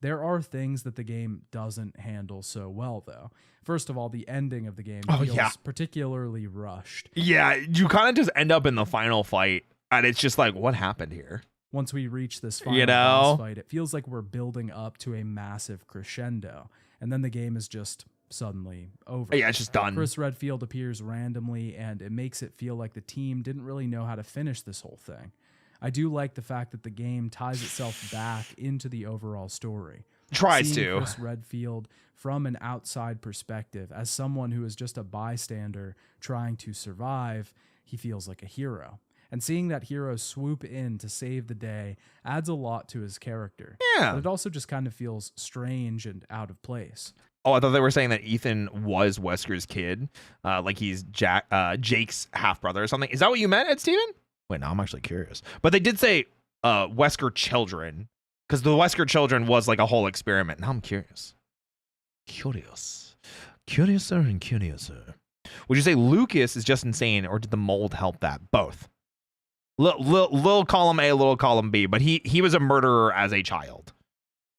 There are things that the game doesn't handle so well, though. First of all, the ending of the game feels particularly rushed. Yeah, you kind of just end up in the final fight, and it's just like, what happened here? Once we reach this final boss fight, it feels like we're building up to a massive crescendo, and then the game is just suddenly over. Yeah, it's just done. Chris Redfield appears randomly, and it makes it feel like the team didn't really know how to finish this whole thing. I do like the fact that the game ties itself back into the overall story. Tries Seeing to. Chris Redfield from an outside perspective, as someone who is just a bystander trying to survive, he feels like a hero. And seeing that hero swoop in to save the day adds a lot to his character. Yeah. But it also just kind of feels strange and out of place. Oh, I thought they were saying that Ethan was Wesker's kid, like he's Jake's half brother or something. Is that what you meant, Ed Steven? Wait, no, I'm actually curious. But they did say Wesker children, because the Wesker children was like a whole experiment. Now I'm curious. Curiouser and curiouser. Would you say Lucas is just insane, or did the mold help that? Both. Little column A, little column B. But he was a murderer as a child.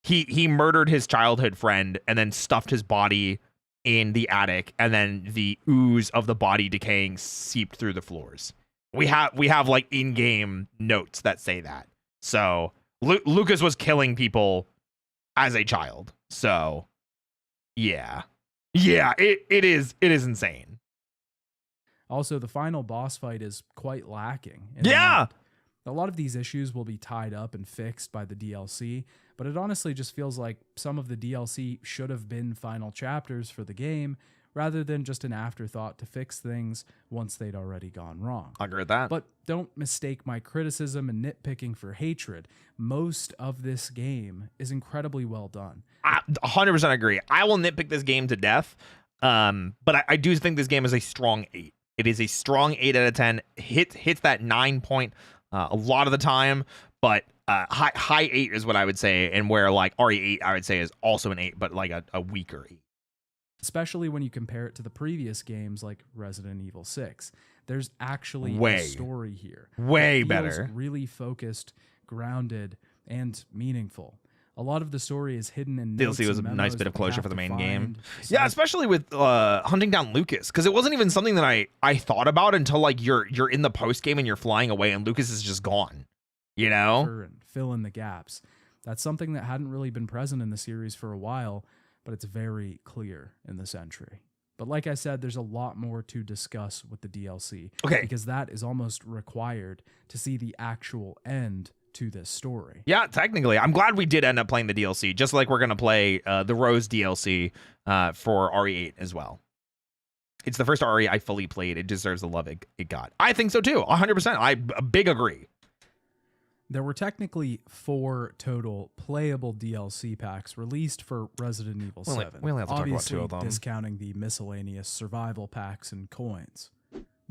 He murdered his childhood friend and then stuffed his body in the attic, and then the ooze of the body decaying seeped through the floors. We have like in-game notes that say that. So Lucas was killing people as a child. So yeah, it is insane. Also, the final boss fight is quite lacking. Yeah. A lot of these issues will be tied up and fixed by the DLC, but it honestly just feels like some of the DLC should have been final chapters for the game rather than just an afterthought to fix things once they'd already gone wrong. I agree with that. But don't mistake my criticism and nitpicking for hatred. Most of this game is incredibly well done. I 100% agree. I will nitpick this game to death, but I do think this game is a strong 8. It is a strong 8 out of 10. Hits that 9 point a lot of the time, but high 8 is what I would say, and where like RE8 I would say is also an 8, but like a weaker 8. Especially when you compare it to the previous games like Resident Evil 6. There's actually Way. a story here. Way It feels better. really focused, grounded, and meaningful. A lot of the story is hidden in DLC notes was a and nice memos bit of that we closure have for the to main find. game. Besides- Yeah, especially with hunting down Lucas, because it wasn't even something that I thought about until like you're in the post game and you're flying away and Lucas is just gone. You know? and fill in the gaps. That's something that hadn't really been present in the series for a while, but it's very clear in this entry. But like I said, there's a lot more to discuss with the DLC. Okay. Because that is almost required to see the actual end to this story. Yeah, technically. I'm glad we did end up playing the DLC, just like we're going to play the Rose DLC for RE8 as well. It's the first RE I fully played. It deserves the love it got. I think so too. 100%. I big agree. There were technically 4 total playable DLC packs released for Resident Evil 7. we only have to talk about obviously 2 of them. discounting the miscellaneous survival packs and coins.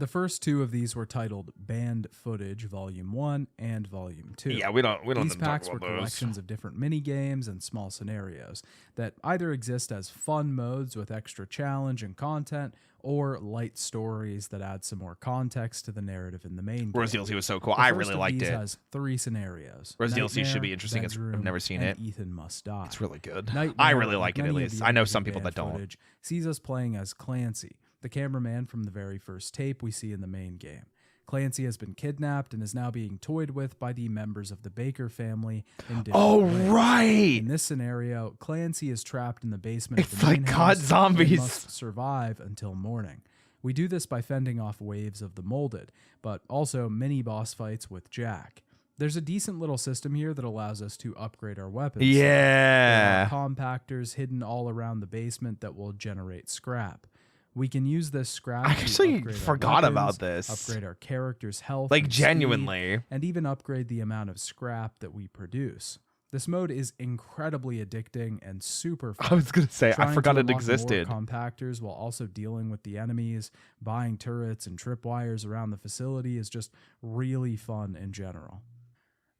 The first two of these were titled Banned Footage Volume 1 and Volume 2. Yeah, we don't These need to talk packs were about those. collections of different mini games and small scenarios that either exist as fun modes with extra challenge and content, or light stories that add some more context to the narrative in the main game. Rose DLC was so cool. The I first really of liked these it. has 3 scenarios. Rose DLC should be Nightmare, interesting. I've Bedroom, never seen and it. Ethan Must Die. It's really good. Nightmare, I really like it, many at of least. the I know other some people banned that don't. footage, sees us playing as Clancy, the cameraman from the very first tape we see in the main game. Clancy has been kidnapped and is now being toyed with by the members of the Baker family in different Oh, ways. right. In this scenario, Clancy is trapped in the basement It's of the main like house COD Zombies. and must survive until morning. We do this by fending off waves of the molded, but also mini boss fights with Jack. There's a decent little system here that allows us to upgrade our weapons. There Yeah. are compactors hidden all around the basement that will generate scrap. We can use this scrap I to actually upgrade our forgot weapons, about this. upgrade our character's health, Like, and speed, genuinely. and even upgrade the amount of scrap that we produce. This mode is incredibly addicting and super fun. I was going to say, I Trying forgot to it unlock existed. more compactors while also dealing with the enemies, buying turrets and tripwires around the facility is just really fun in general.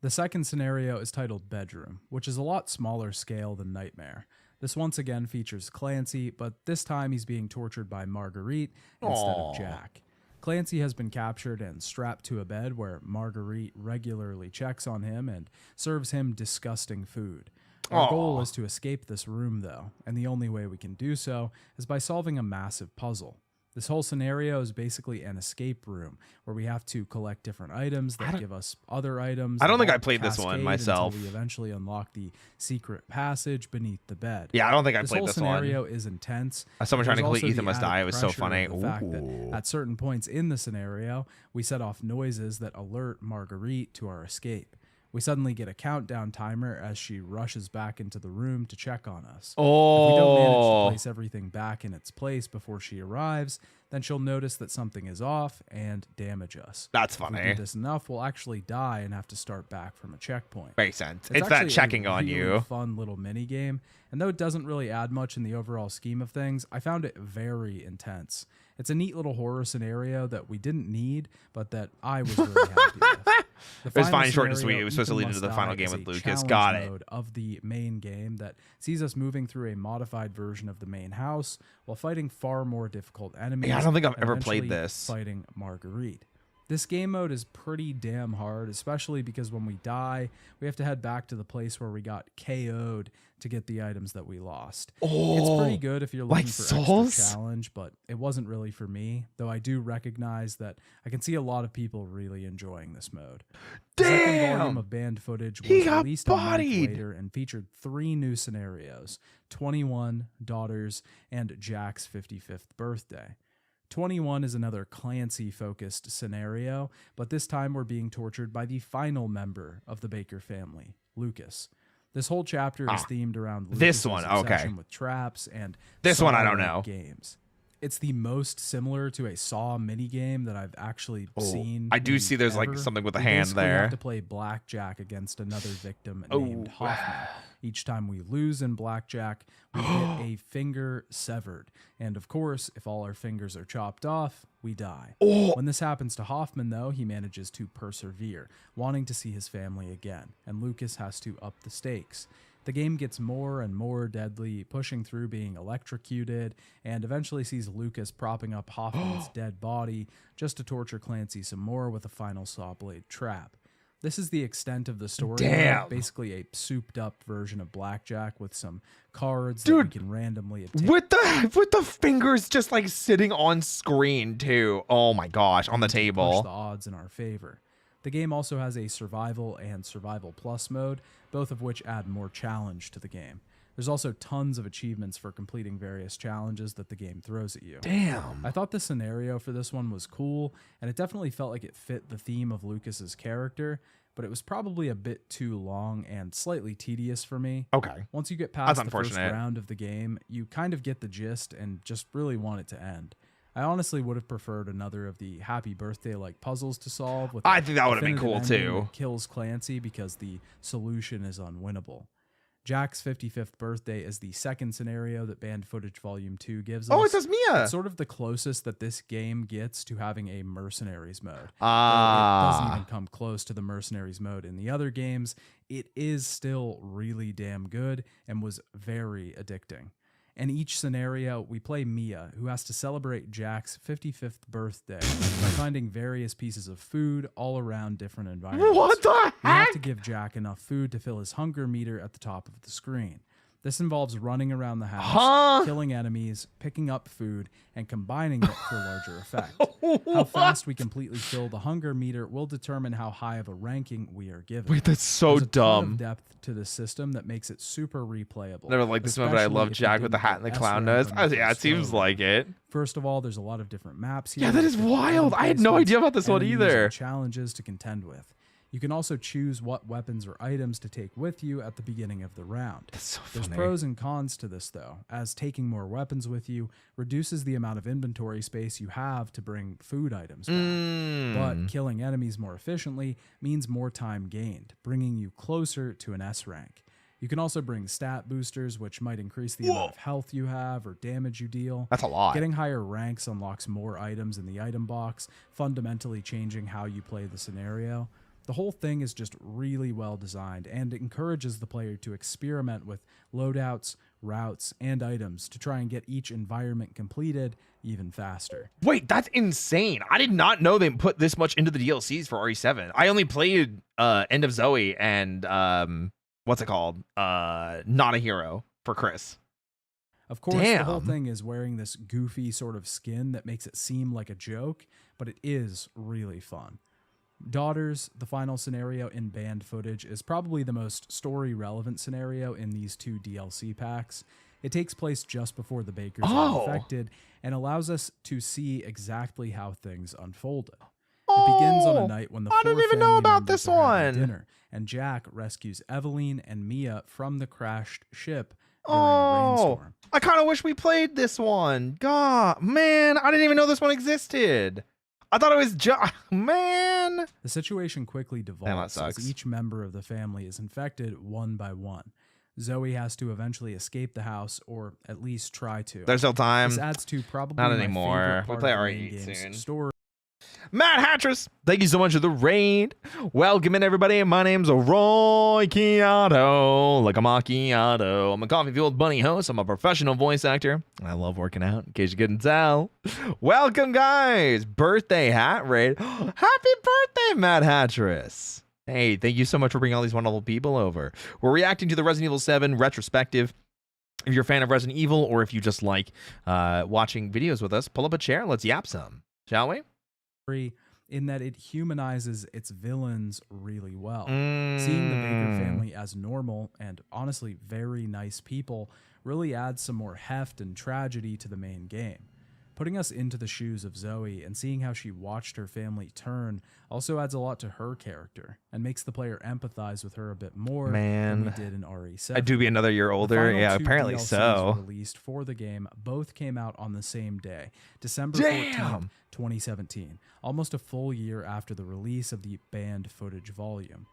The second scenario is titled Bedroom, which is a lot smaller scale than Nightmare. This once again features Clancy, but this time he's being tortured by Marguerite instead of Jack. Clancy has been captured and strapped to a bed where Marguerite regularly checks on him and serves him disgusting food. Our goal is to escape this room, though, and the only way we can do so is by solving a massive puzzle. This whole scenario is basically an escape room where we have to collect different items that give us other items. I don't that think I all played this one cascade myself. Until we eventually unlock the secret passage beneath the bed. Yeah, I don't think I This played whole this scenario one. is intense. As someone trying to There's complete also Ethan the Must Die, added it was so pressure funny. of the fact that Ooh. at certain points in the scenario, we set off noises that alert Marguerite to our escape. We suddenly get a countdown timer as she rushes back into the room to check on us. If we don't manage to place everything back in its place before she arrives, then she'll notice that something is off and damage us. That's If we funny. do this enough, we'll actually die and have to start back from a checkpoint. Makes sense. It's that actually a checking on really you. fun little mini game, and though it doesn't really add much in the overall scheme of things, I found it very intense. It's a neat little horror scenario that we didn't need, but that I was really happy with. The It was final fine, short and scenario, sweet. It was supposed to Ethan lead into Must the final Die, game is with a Lucas. challenge Got it. mode of the main game that sees us moving through a modified version of the main house while fighting far more difficult enemies. Yeah, I don't think I've and ever played eventually this. Fighting Marguerite. This game mode is pretty damn hard, especially because when we die, we have to head back to the place where we got KO'd to get the items that we lost. It's pretty good if you're looking like for Souls? extra challenge, but it wasn't really for me, though I do recognize that I can see a lot of people really enjoying this mode. The second volume Damn! of banned footage was He got released a month bodied! later and featured 3 new scenarios: 21, Daughters, and Jack's 55th birthday. 21 is another Clancy-focused scenario, but this time we're being tortured by the final member of the Baker family, Lucas. This whole chapter is themed around This Lucas's one, okay. obsession with traps and This one I don't Saw-like know. games. It's the most similar to a Saw minigame that I've actually seen. I do maybe see there's, like, ever. something with a We hand basically there. have to play blackjack against another victim named Hoffman. Each time we lose in blackjack, we get a finger severed. And of course, if all our fingers are chopped off, we die. When this happens to Hoffman, though, he manages to persevere, wanting to see his family again, and Lucas has to up the stakes. The game gets more and more deadly, pushing through being electrocuted, and eventually sees Lucas propping up Hoffman's dead body just to torture Clancy some more with a final saw blade trap. This is the extent of the story. Damn. Basically a souped up version of blackjack with some cards that Dude, we can randomly obtain. With the fingers just like sitting on screen too. Oh my gosh, on the Push the table. odds in our favor. The game also has a survival and survival plus mode, both of which add more challenge to the game. There's also tons of achievements for completing various challenges that the game throws at you. Damn. I thought the scenario for this one was cool, and it definitely felt like it fit the theme of Lucas's character, but it was probably a bit too long and slightly tedious for me. Okay. Once you get past That's the first unfortunate. round of the game, you kind of get the gist and just really want it to end. I honestly would have preferred another of the happy birthday like puzzles to solve. With I a think that would have been definitive cool ending too. that kills Clancy because the solution is unwinnable. Jack's 55th birthday is the second scenario that Banned Footage Volume 2 gives Oh, us. it says Mia. It's sort of the closest that this game gets to having a mercenaries mode. Though Ah. it doesn't even come close to the mercenaries mode in the other games. It is still really damn good and was very addicting. In each scenario, we play Mia, who has to celebrate Jack's 55th birthday by finding various pieces of food all around different environments. What the We have heck? to give Jack enough food to fill his hunger meter at the top of the screen. This involves running around the house, Huh? killing enemies, picking up food, and combining it for larger effect. How fast we completely fill the hunger meter will determine how high of a ranking we are given. Wait, that's so There's a ton of dumb. depth to this system that makes it super replayable. Never liked this one, but I especially love if you Jack with the didn't hat and the get clown S rank nose. on your Yeah, it first seems go. like it. First of all, there's a lot of different maps here. Yeah, that with is different wild. item I had no placements, idea about this one enemies, either. and challenges to contend with. You can also choose what weapons or items to take with you at the beginning of the round. That's so There's funny. pros and cons to this, though, as taking more weapons with you reduces the amount of inventory space you have to bring food items back. But killing enemies more efficiently means more time gained, bringing you closer to an S rank. You can also bring stat boosters, which might increase the amount of health you have or damage you deal. That's a lot. Getting higher ranks unlocks more items in the item box, fundamentally changing how you play the scenario. The whole thing is just really well designed and encourages the player to experiment with loadouts, routes, and items to try and get each environment completed even faster. Wait, that's insane. I did not know they put this much into the DLCs for RE7. I only played End of Zoe and what's it called? Not a Hero for Chris. Of course, the whole Damn. thing is wearing this goofy sort of skin that makes it seem like a joke, but it is really fun. Daughters, the final scenario in Banned Footage, is probably the most story-relevant scenario in these two DLC packs. It takes place just before the Bakers are infected and allows us to see exactly how things unfolded. It begins on a night when the I four didn't even know family about members this are having one. dinner, and Jack rescues Eveline and Mia from the crashed ship during a rainstorm. I kind of wish we played this one. God, man, I didn't even know this one existed. I thought it was just, man. The situation quickly that devolves as sucks. each member of the family is infected one by one. Zoe has to eventually escape the house, or at least try to. There's still time. This adds to probably Not my anymore. favorite We part play of the RE main game's soon. story. Matt Hattress, thank you so much for the raid. Welcome in, everybody. My name's Roy Chiato, like a macchiato. I'm a coffee-fueled bunny host. I'm a professional voice actor. I love working out, in case you couldn't tell. Welcome, guys. Birthday hat raid. Happy birthday, Matt Hattress. Hey, thank you so much for bringing all these wonderful people over. We're reacting to the Resident Evil 7 retrospective. If you're a fan of Resident Evil, or if you just like watching videos with us, pull up a chair and let's yap some, shall we? In that it humanizes its villains really well. Seeing the Baker family as normal and honestly very nice people really adds some more heft and tragedy to the main game. Putting us into the shoes of Zoe and seeing how she watched her family turn also adds a lot to her character and makes the player empathize with her a bit more than we did in RE7. I do be another year older. The Yeah, final two apparently DLCs so. released for the game both came out on the same day, December Damn. 14th, 2017, almost a full year after the release of the Banned Footage volume.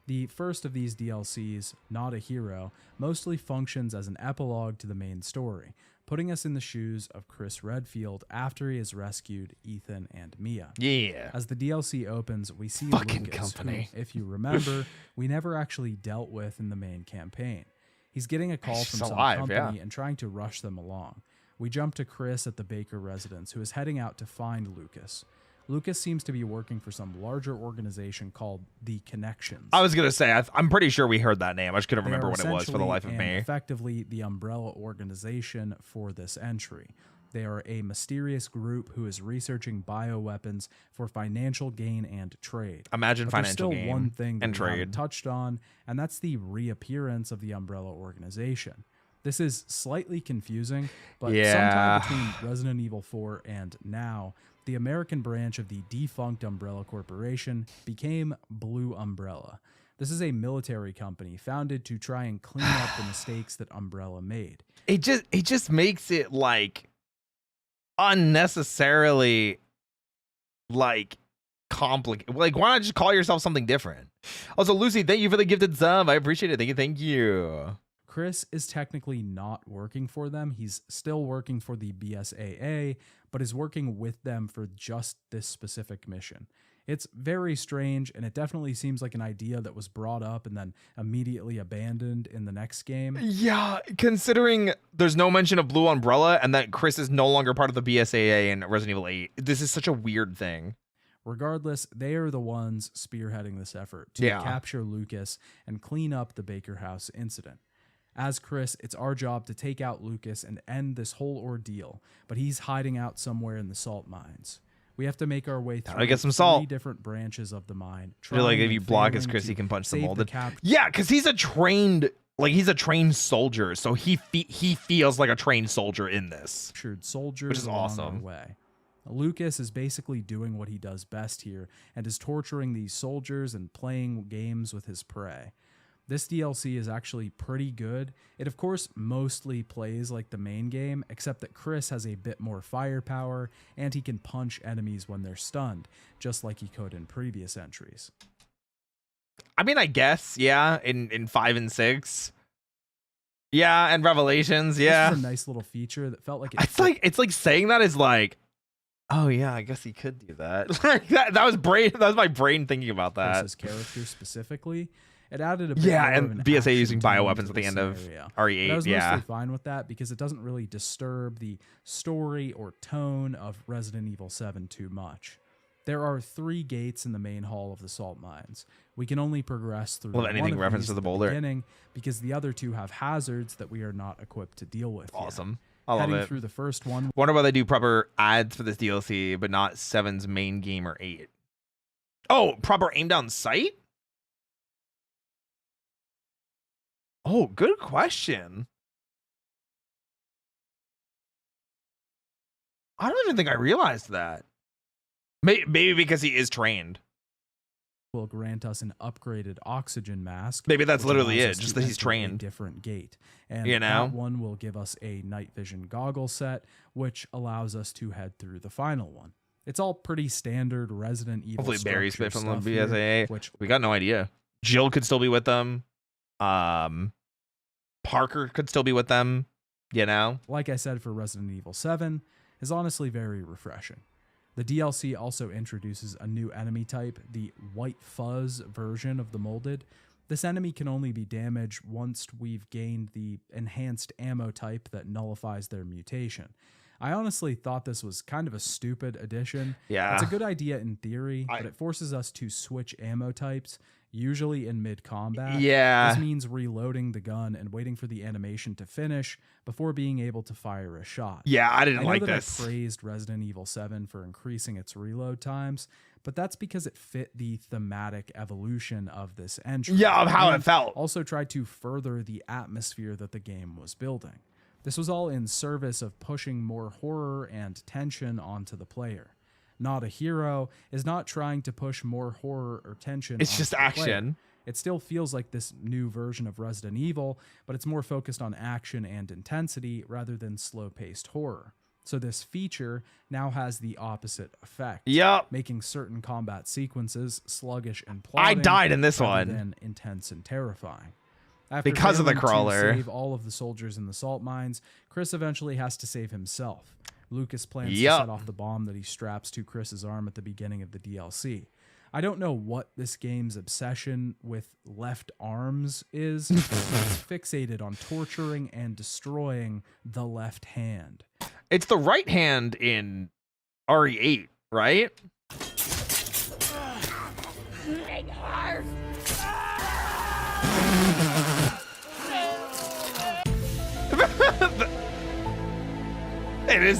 The first of these DLCs, Not a Hero, mostly functions as an epilogue to the main story, putting us in the shoes of Chris Redfield after he has rescued Ethan and Mia. Yeah. As the DLC opens, we see Fucking Lucas, company. who, if you remember, we never actually dealt with in the main campaign. He's getting a call He's from just some alive, company yeah. and trying to rush them along. We jump to Chris at the Baker residence, who is heading out to find Lucas. Lucas seems to be working for some larger organization called The Connections. I was going to say, I'm pretty sure we heard that name. I just couldn't They remember are what it was for the essentially life of and me. effectively the umbrella organization for this entry. They are a mysterious group who is researching bioweapons for financial gain and trade. Imagine But there's financial still gain one thing that and we haven't trade. touched on, and that's the reappearance of the umbrella organization. This is slightly confusing, but Yeah. sometime between Resident Evil 4 and now, the American branch of the defunct Umbrella Corporation became Blue Umbrella. This is a military company founded to try and clean up the mistakes that Umbrella made. It just makes it like unnecessarily like complicated. Like, why not just call yourself something different? Also, Lucy, thank you for the gifted sub. I appreciate it. Thank you. Chris is technically not working for them. He's still working for the BSAA, but is working with them for just this specific mission. It's very strange, and it definitely seems like an idea that was brought up and then immediately abandoned in the next game. Yeah, considering there's no mention of Blue Umbrella and that Chris is no longer part of the BSAA in Resident Evil 8, this is such a weird thing. Regardless, they are the ones spearheading this effort to capture Lucas and clean up the Baker House incident. As Chris, it's our job to take out Lucas and end this whole ordeal, but he's hiding out somewhere in the salt mines. We have to make our way through get some salt. 3 different branches of the mine. I feel like if you block as Chris, he can punch the molded. Yeah, because he's a trained soldier, so he feels like a trained soldier in this. Soldiers, which is awesome. Way. Lucas is basically doing what he does best here and is torturing these soldiers and playing games with his prey. This DLC is actually pretty good. It, of course, mostly plays like the main game, except that Chris has a bit more firepower, and he can punch enemies when they're stunned, just like he could in previous entries. I mean, I guess, yeah, in 5 and 6. Yeah, and Revelations, yeah. This is a nice little feature that felt like it's like saying that is like, oh yeah, I guess he could do that. Like that was my brain thinking about that. Chris's character specifically. It added a bit yeah, more and of an BSA using action tone bioweapons to at the end of scenario. RE8. But I was mostly fine with that because it doesn't really disturb the story or tone of Resident Evil 7 too much. There are 3 gates in the main hall of the salt mines. We can only progress through one anything of reference these to the at boulder beginning because the other 2 have hazards that we are not equipped to deal with. Awesome. Yet. I love Heading it. through the first one. Wonder why they do proper ads for this DLC, but not 7's main game or 8. Oh, proper aim down sight? Oh, good question. I don't even think I realized that. Maybe because he is trained. Will grant us an upgraded oxygen mask. Maybe that's literally allows it, us just to that he's enter a trained. different gate, and You know? that one will give us a night vision goggle set, which allows us to head through the final one. It's all pretty standard Resident Evil. Hopefully Barry's structure fit from the stuff here, BSAA. which We got no idea. Jill could still be with them. Parker could still be with them. You know? like I said for Resident Evil 7, is honestly very refreshing. The DLC also introduces a new enemy type, the White Fuzz version of the molded. This enemy can only be damaged once we've gained the enhanced ammo type that nullifies their mutation. I honestly thought this was kind of a stupid addition. Yeah. It's a good idea in theory, but it forces us to switch ammo types, usually in mid-combat. Yeah. This means reloading the gun and waiting for the animation to finish before being able to fire a shot. Yeah, I didn't like I know that this. I praised Resident Evil 7 for increasing its reload times, but that's because it fit the thematic evolution of this entry. Yeah, of how and it felt. Also tried to further the atmosphere that the game was building. This was all in service of pushing more horror and tension onto the player. Not a Hero is not trying to push more horror or tension. It's onto just the player. action. It still feels like this new version of Resident Evil, but it's more focused on action and intensity rather than slow-paced horror. So this feature now has the opposite effect. Yep. Making certain combat sequences sluggish and I plotting died in this rather one. than intense and terrifying. After Because of the failing to crawler. save all of the soldiers in the salt mines, Chris eventually has to save himself. Lucas plans to Yep. set off the bomb that he straps to Chris's arm at the beginning of the DLC. I don't know what this game's obsession with left arms is. It's fixated on torturing and destroying the left hand. It's the right hand in RE8, right? Make hard. It is.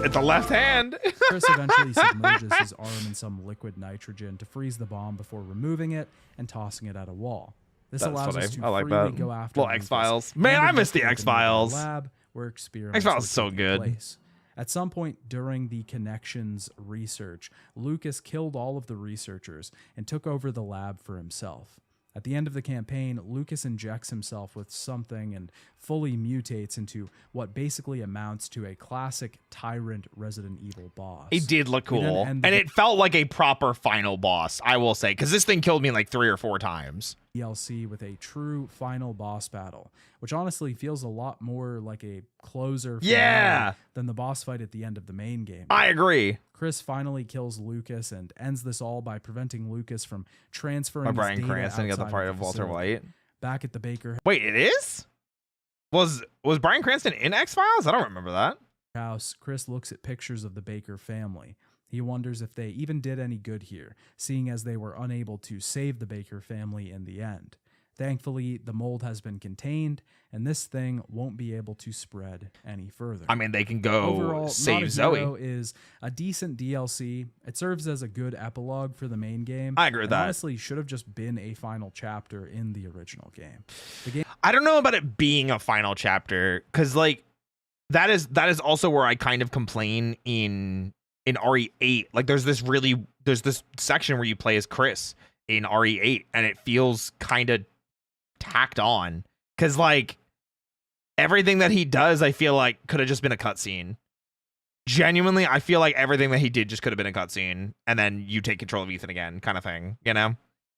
It's a left hand. Chris eventually submerges his arm in some liquid nitrogen to freeze the bomb before removing it and tossing it at a wall. This That's allows funny. us to I like freely that. go after Little Lucas X-Files. and Man, I miss the investigate the nearby X-Files. lab where experiments X-Files were is so taking good. place. At some point during the Connections research, Lucas killed all of the researchers and took over the lab for himself. At the end of the campaign, Lucas injects himself with something and fully mutates into what basically amounts to a classic tyrant Resident Evil boss. It did look We then cool. end And the- it felt like a proper final boss, I will say. Because this thing killed me like 3 or 4 times. DLC with a true final boss battle, which honestly feels a lot more like a closer finale than the boss fight at the end of the main game. I agree. Chris finally kills Lucas and ends this all by preventing Lucas from transferring By his Bryan data Cranston got the outside part of Walter facility. White. Back at the Baker Wait, it is? Was Bryan Cranston in X-Files? I don't remember that. house, Chris looks at pictures of the Baker family. He wonders if they even did any good here, seeing as they were unable to save the Baker family in the end. Thankfully, the mold has been contained, and this thing won't be able to spread any further. I mean, they can go Overall, Not save a Zoe. Hero is a decent DLC. It serves as a good epilogue for the main game. I agree with and that. Honestly, should have just been a final chapter in the original game. The game I don't know about it being a final chapter, because like that is also where I kind of complain in RE8. Like there's this section where you play as Chris in RE8, and it feels kind of tacked on, because like everything that he does, I feel like could have just been a cutscene. Genuinely, I feel like everything that he did just could have been a cutscene, and then you take control of Ethan again, kind of thing, you know?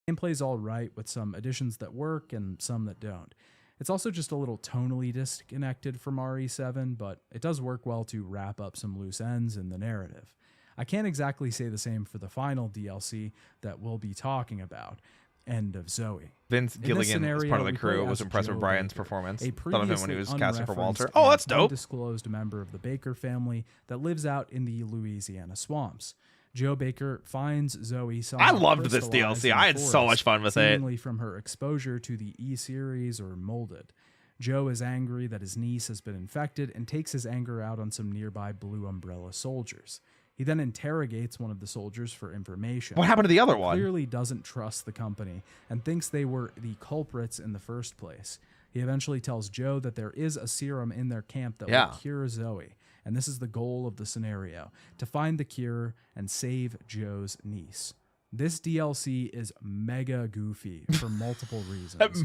Gameplay's all right with some additions that work and some that don't. It's also just a little tonally disconnected from RE7, but it does work well to wrap up some loose ends in the narrative. I can't exactly say the same for the final DLC that we'll be talking about, End of Zoe. Vince In this Gilligan, as scenario, part of the we crew, play was as impressed with Joe Brian's Baker, performance. a Thought of him when he was previously casting for Walter. unreferenced Oh, that's and dope. undisclosed member of the Baker family that lives out in the Louisiana swamps. Joe Baker finds Zoe I loved this crystallized DLC. in I the had so forest, much fun with it. seemingly from her exposure to the E-series or molded. Joe is angry that his niece has been infected and takes his anger out on some nearby Blue Umbrella soldiers. He then interrogates one of the soldiers for information. What happened to the other He one? clearly doesn't trust the company and thinks they were the culprits in the first place. He eventually tells Joe that there is a serum in their camp that will cure Zoe, and this is the goal of the scenario, to find the cure and save Joe's niece. This DLC is mega goofy for multiple reasons.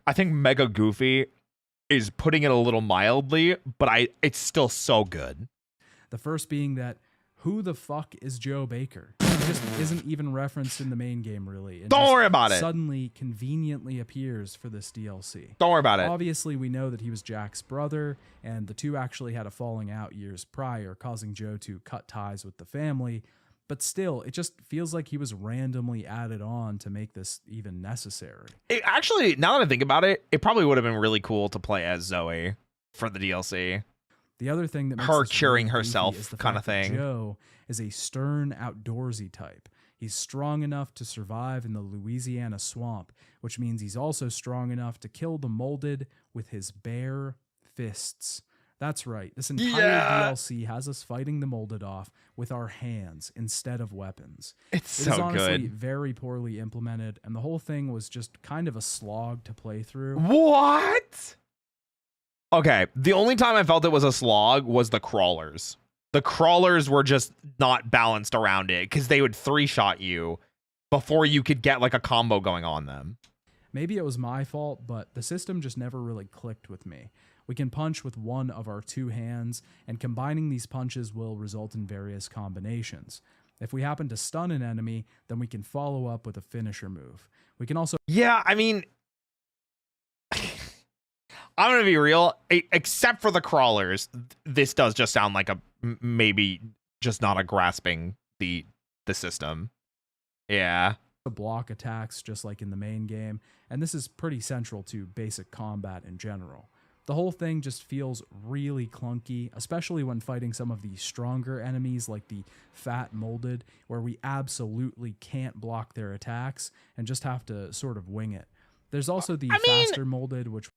I think mega goofy is putting it a little mildly, but it's still so good. The first being that who the fuck is Joe Baker? He just isn't even referenced in the main game, really. And Don't just worry about it. Suddenly, conveniently appears for this DLC. Don't worry about it. Obviously, we know that he was Jack's brother, and the two actually had a falling out years prior, causing Joe to cut ties with the family. But still, it just feels like he was randomly added on to make this even necessary. Actually, now that I think about it, it probably would have been really cool to play as Zoe for the DLC. The other thing that makes Her this curing really goofy herself is the kinda fact that thing. Joe is a stern, outdoorsy type. He's strong enough to survive in the Louisiana swamp, which means he's also strong enough to kill the molded with his bare fists. That's right. This entire DLC has us fighting the molded off with our hands instead of weapons. It's It is so honestly good. very poorly implemented, and the whole thing was just kind of a slog to play through. What? Okay, the only time I felt it was a slog was the crawlers. The crawlers were just not balanced around it because they would three-shot you before you could get like a combo going on them. Maybe it was my fault, but the system just never really clicked with me. We can punch with one of our two hands, and combining these punches will result in various combinations. If we happen to stun an enemy, then we can follow up with a finisher move. We can also Yeah, I mean, I'm gonna be real. Except for the crawlers, this does just sound like a maybe just not a grasping the system. Yeah. block attacks just like in the main game, and this is pretty central to basic combat in general. The whole thing just feels really clunky, especially when fighting some of the stronger enemies like the fat molded, where we absolutely can't block their attacks and just have to sort of wing it. There's also the faster molded, which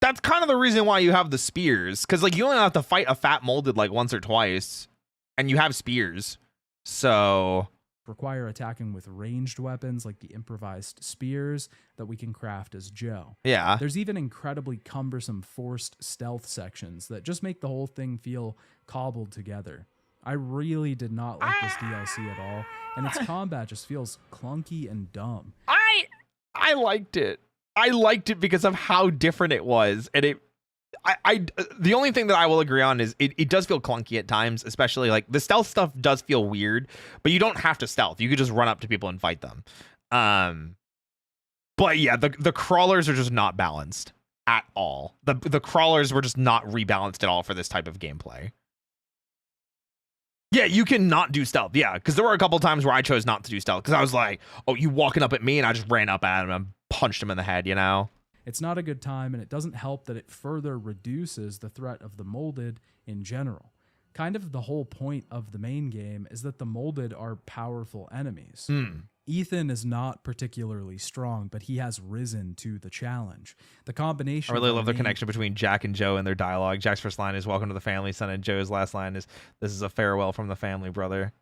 That's kind of the reason why you have the spears, because like you only have to fight a fat molded like once or twice, and you have spears. So require attacking with ranged weapons like the improvised spears that we can craft as Joe. yeah. There's even incredibly cumbersome forced stealth sections that just make the whole thing feel cobbled together. I really did not like this DLC at all, and its combat just feels clunky and dumb. I liked it. I liked it because of how different it was, and the only thing that I will agree on is it does feel clunky at times, especially like the stealth stuff does feel weird, but you don't have to stealth. You could just run up to people and fight them. But yeah, the crawlers are just not balanced at all. The crawlers were just not rebalanced at all for this type of gameplay. Yeah, you can not do stealth. Yeah, because there were a couple times where I chose not to do stealth because I was like, oh, you walking up at me, and I just ran up at him and punched him in the head, you know? It's not a good time, and it doesn't help that it further reduces the threat of the molded in general. Kind of the whole point of the main game is that the molded are powerful enemies. Ethan is not particularly strong, but he has risen to the challenge. The combination I really of love the main- connection between Jack and Joe and their dialogue. Jack's first line is "Welcome to the family, son," and Joe's last line is "This is a farewell from the family, brother."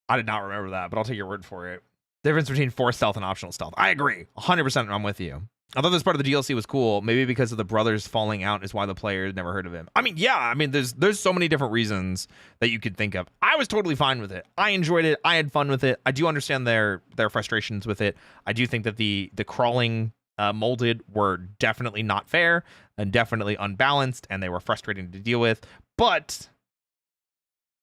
I did not remember that, but I'll take your word for it. Difference between forced stealth and optional stealth. I agree, 100%. I'm with you. I thought this part of the DLC was cool. Maybe because of the brothers falling out is why the player never heard of him. I mean, yeah. I mean, there's so many different reasons that you could think of. I was totally fine with it. I enjoyed it. I had fun with it. I do understand their frustrations with it. I do think that the crawling molded were definitely not fair and definitely unbalanced, and they were frustrating to deal with. But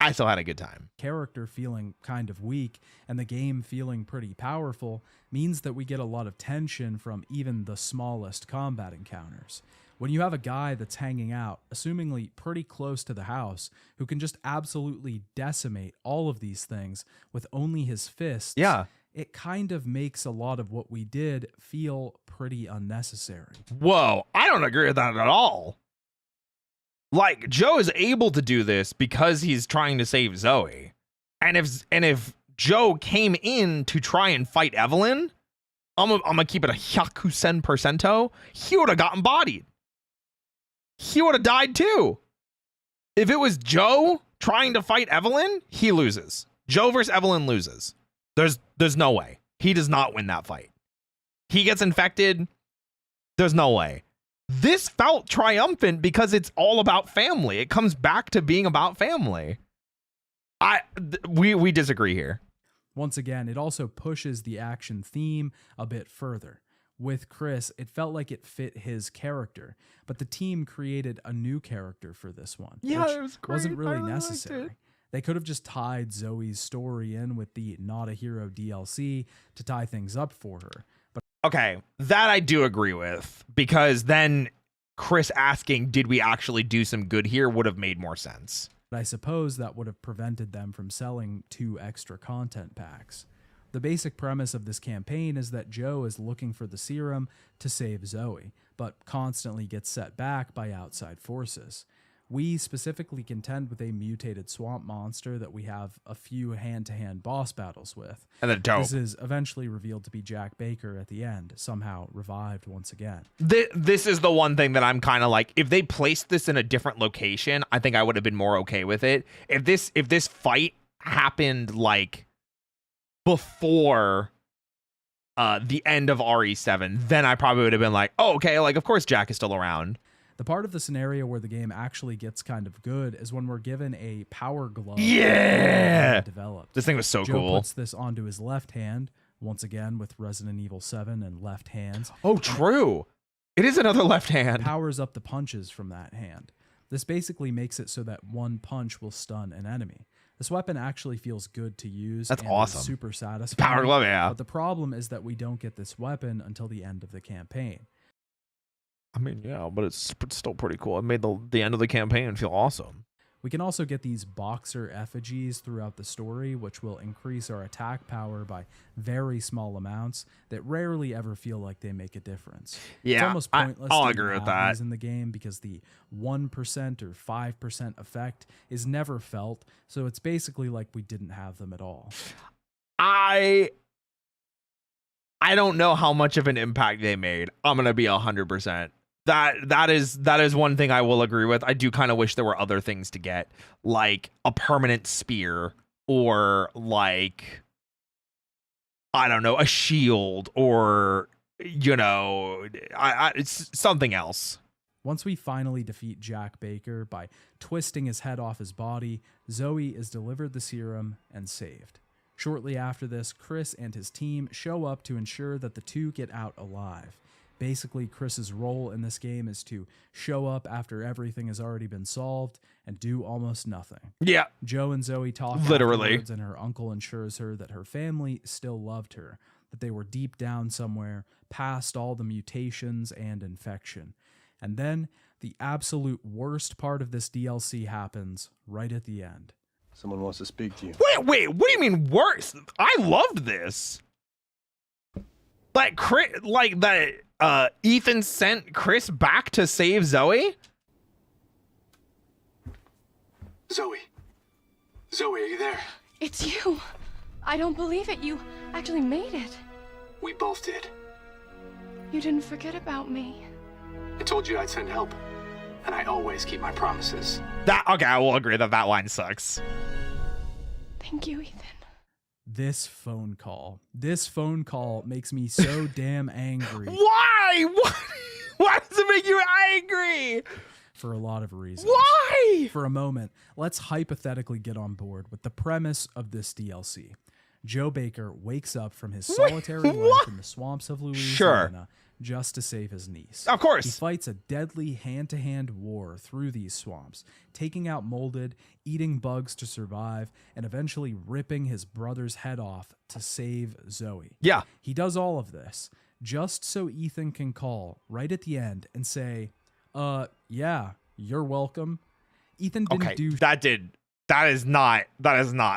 I still had a good time. character feeling kind of weak and the game feeling pretty powerful means that we get a lot of tension from even the smallest combat encounters. When you have a guy that's hanging out, assumingly pretty close to the house, who can just absolutely decimate all of these things with only his fists, Yeah. it kind of makes a lot of what we did feel pretty unnecessary. Whoa, I don't agree with that at all. Like, Joe is able to do this because he's trying to save Zoe. And if Joe came in to try and fight Evelyn, I'm gonna keep it a Hyakusen percento, he would have gotten bodied. He would have died too. If it was Joe trying to fight Evelyn, he loses. Joe versus Evelyn loses. There's no way. He does not win that fight. He gets infected. There's no way. This felt triumphant because it's all about family. It comes back to being about family. We disagree here. Once again, it also pushes the action theme a bit further. With Chris, it felt like it fit his character, but the team created a new character for this one, Yeah, which it was great. wasn't I really really liked necessary. it. They could have just tied Zoe's story in with the Not a Hero DLC to tie things up for her. But Okay, that I do agree with, because then Chris asking, did we actually do some good here, would have made more sense. I suppose that would have prevented them from selling 2 extra content packs. The basic premise of this campaign is that Joe is looking for the serum to save Zoe, but constantly gets set back by outside forces. We specifically contend with a mutated swamp monster that we have a few hand-to-hand boss battles with. And then dope. This is eventually revealed to be Jack Baker at the end, somehow revived once again. This is the one thing that I'm kind of like, if they placed this in a different location, I think I would have been more okay with it. If this fight happened like before the end of RE7, then I probably would have been like, oh, okay, like of course Jack is still around. The part of the scenario where the game actually gets kind of good is when we're given a power glove. Yeah! Developed. This thing was so Joe cool. puts this onto his left hand, once again with Resident Evil 7 and left hands. Oh, true. It is another left hand. Powers up the punches from that hand. This basically makes it so that one punch will stun an enemy. This weapon actually feels good to use. That's and awesome. is super satisfying. Power glove, yeah. But the problem is that we don't get this weapon until the end of the campaign. I mean, yeah, but it's still pretty cool. It made the end of the campaign feel awesome. We can also get these boxer effigies throughout the story, which will increase our attack power by very small amounts that rarely ever feel like they make a difference. Yeah, It's almost pointless I'll to agree even with have that. these in the game because the 1% or 5% effect is never felt, so it's basically like we didn't have them at all. I don't know how much of an impact they made. I'm gonna be 100%. That is one thing I will agree with. I do kind of wish there were other things to get, like a permanent spear, or like, I don't know, a shield, or it's something else. Once we finally defeat Jack Baker by twisting his head off his body, Zoe is delivered the serum and saved. Shortly after this, Chris and his team show up to ensure that the two get out alive. Basically, Chris's role in this game is to show up after everything has already been solved and do almost nothing. Yeah. Joe and Zoe talk Literally. afterwards, and her uncle ensures her that her family still loved her. that they were deep down somewhere, past all the mutations and infection. And then the absolute worst part of this DLC happens right at the end. Someone wants to speak to you. Wait, what do you mean worse? I loved this. Like that Ethan sent Chris back to save Zoe? Zoe. Zoe, are you there? It's you. I don't believe it. You actually made it. We both did. You didn't forget about me. I told you I'd send help. And I always keep my promises. Okay, I will agree that that line sucks. Thank you, Ethan. This phone call makes me so damn angry. Why? Why does it make you angry? For a lot of reasons. Why? For a moment, let's hypothetically get on board with the premise of this DLC. Joe Baker wakes up from his solitary life in the swamps of Louisiana just to save his niece. Of course. He fights a deadly hand-to-hand war through these swamps, taking out Molded, eating bugs to survive, and eventually ripping his brother's head off to save Zoe. Yeah. He does all of this just so Ethan can call right at the end and say, yeah, you're welcome. Ethan didn't do... That is not.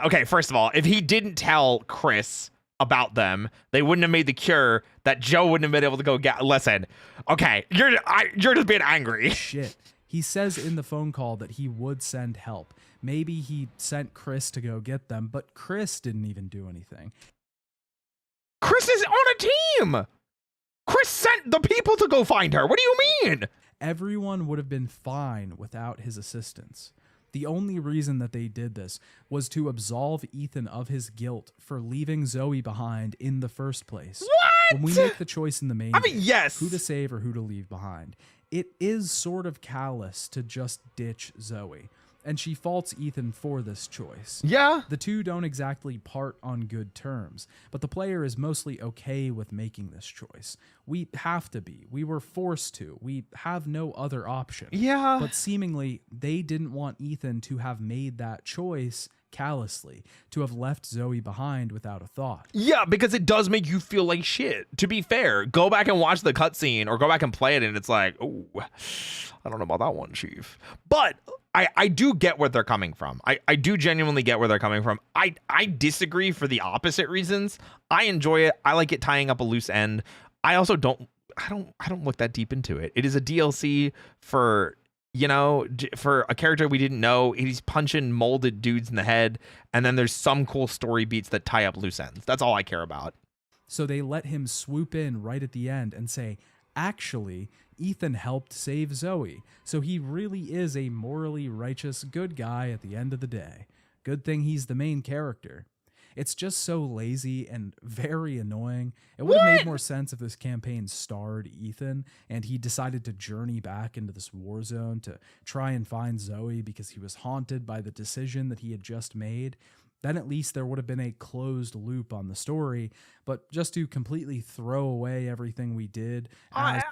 Okay, first of all, if he didn't tell Chris about them, they wouldn't have made the cure that Joe wouldn't have been able to go get. Listen, okay, you're just being angry. Shit. He says in the phone call that he would send help. Maybe he sent Chris to go get them, but Chris didn't even do anything. Chris is on a team. Chris sent the people to go find her. What do you mean? Everyone would have been fine without his assistance. The only reason that they did this was to absolve Ethan of his guilt for leaving Zoe behind in the first place. What? When we make the choice in the main game, yes. who to save or who to leave behind, it is sort of callous to just ditch Zoe. And she faults Ethan for this choice. Yeah. The two don't exactly part on good terms, but the player is mostly okay with making this choice. We have to be. We were forced to. We have no other option. Yeah. But seemingly, they didn't want Ethan to have made that choice callously, to have left Zoe behind without a thought. Yeah, because it does make you feel like shit. To be fair, go back and watch the cutscene or go back and play it and it's like, oh, I don't know about that one, Chief. But I do get where they're coming from. I do genuinely get where they're coming from. I disagree for the opposite reasons. I enjoy it. I like it tying up a loose end. I also don't look that deep into it. It is a DLC for, for a character we didn't know. He's punching molded dudes in the head, and then there's some cool story beats that tie up loose ends. That's all I care about. So they let him swoop in right at the end and say, actually, Ethan helped save Zoe, so he really is a morally righteous good guy at the end of the day. Good thing he's the main character. It's just so lazy and very annoying. It would have made more sense if this campaign starred Ethan and he decided to journey back into this war zone to try and find Zoe because he was haunted by the decision that he had just made. Then at least there would have been a closed loop on the story, but just to completely throw away everything we did as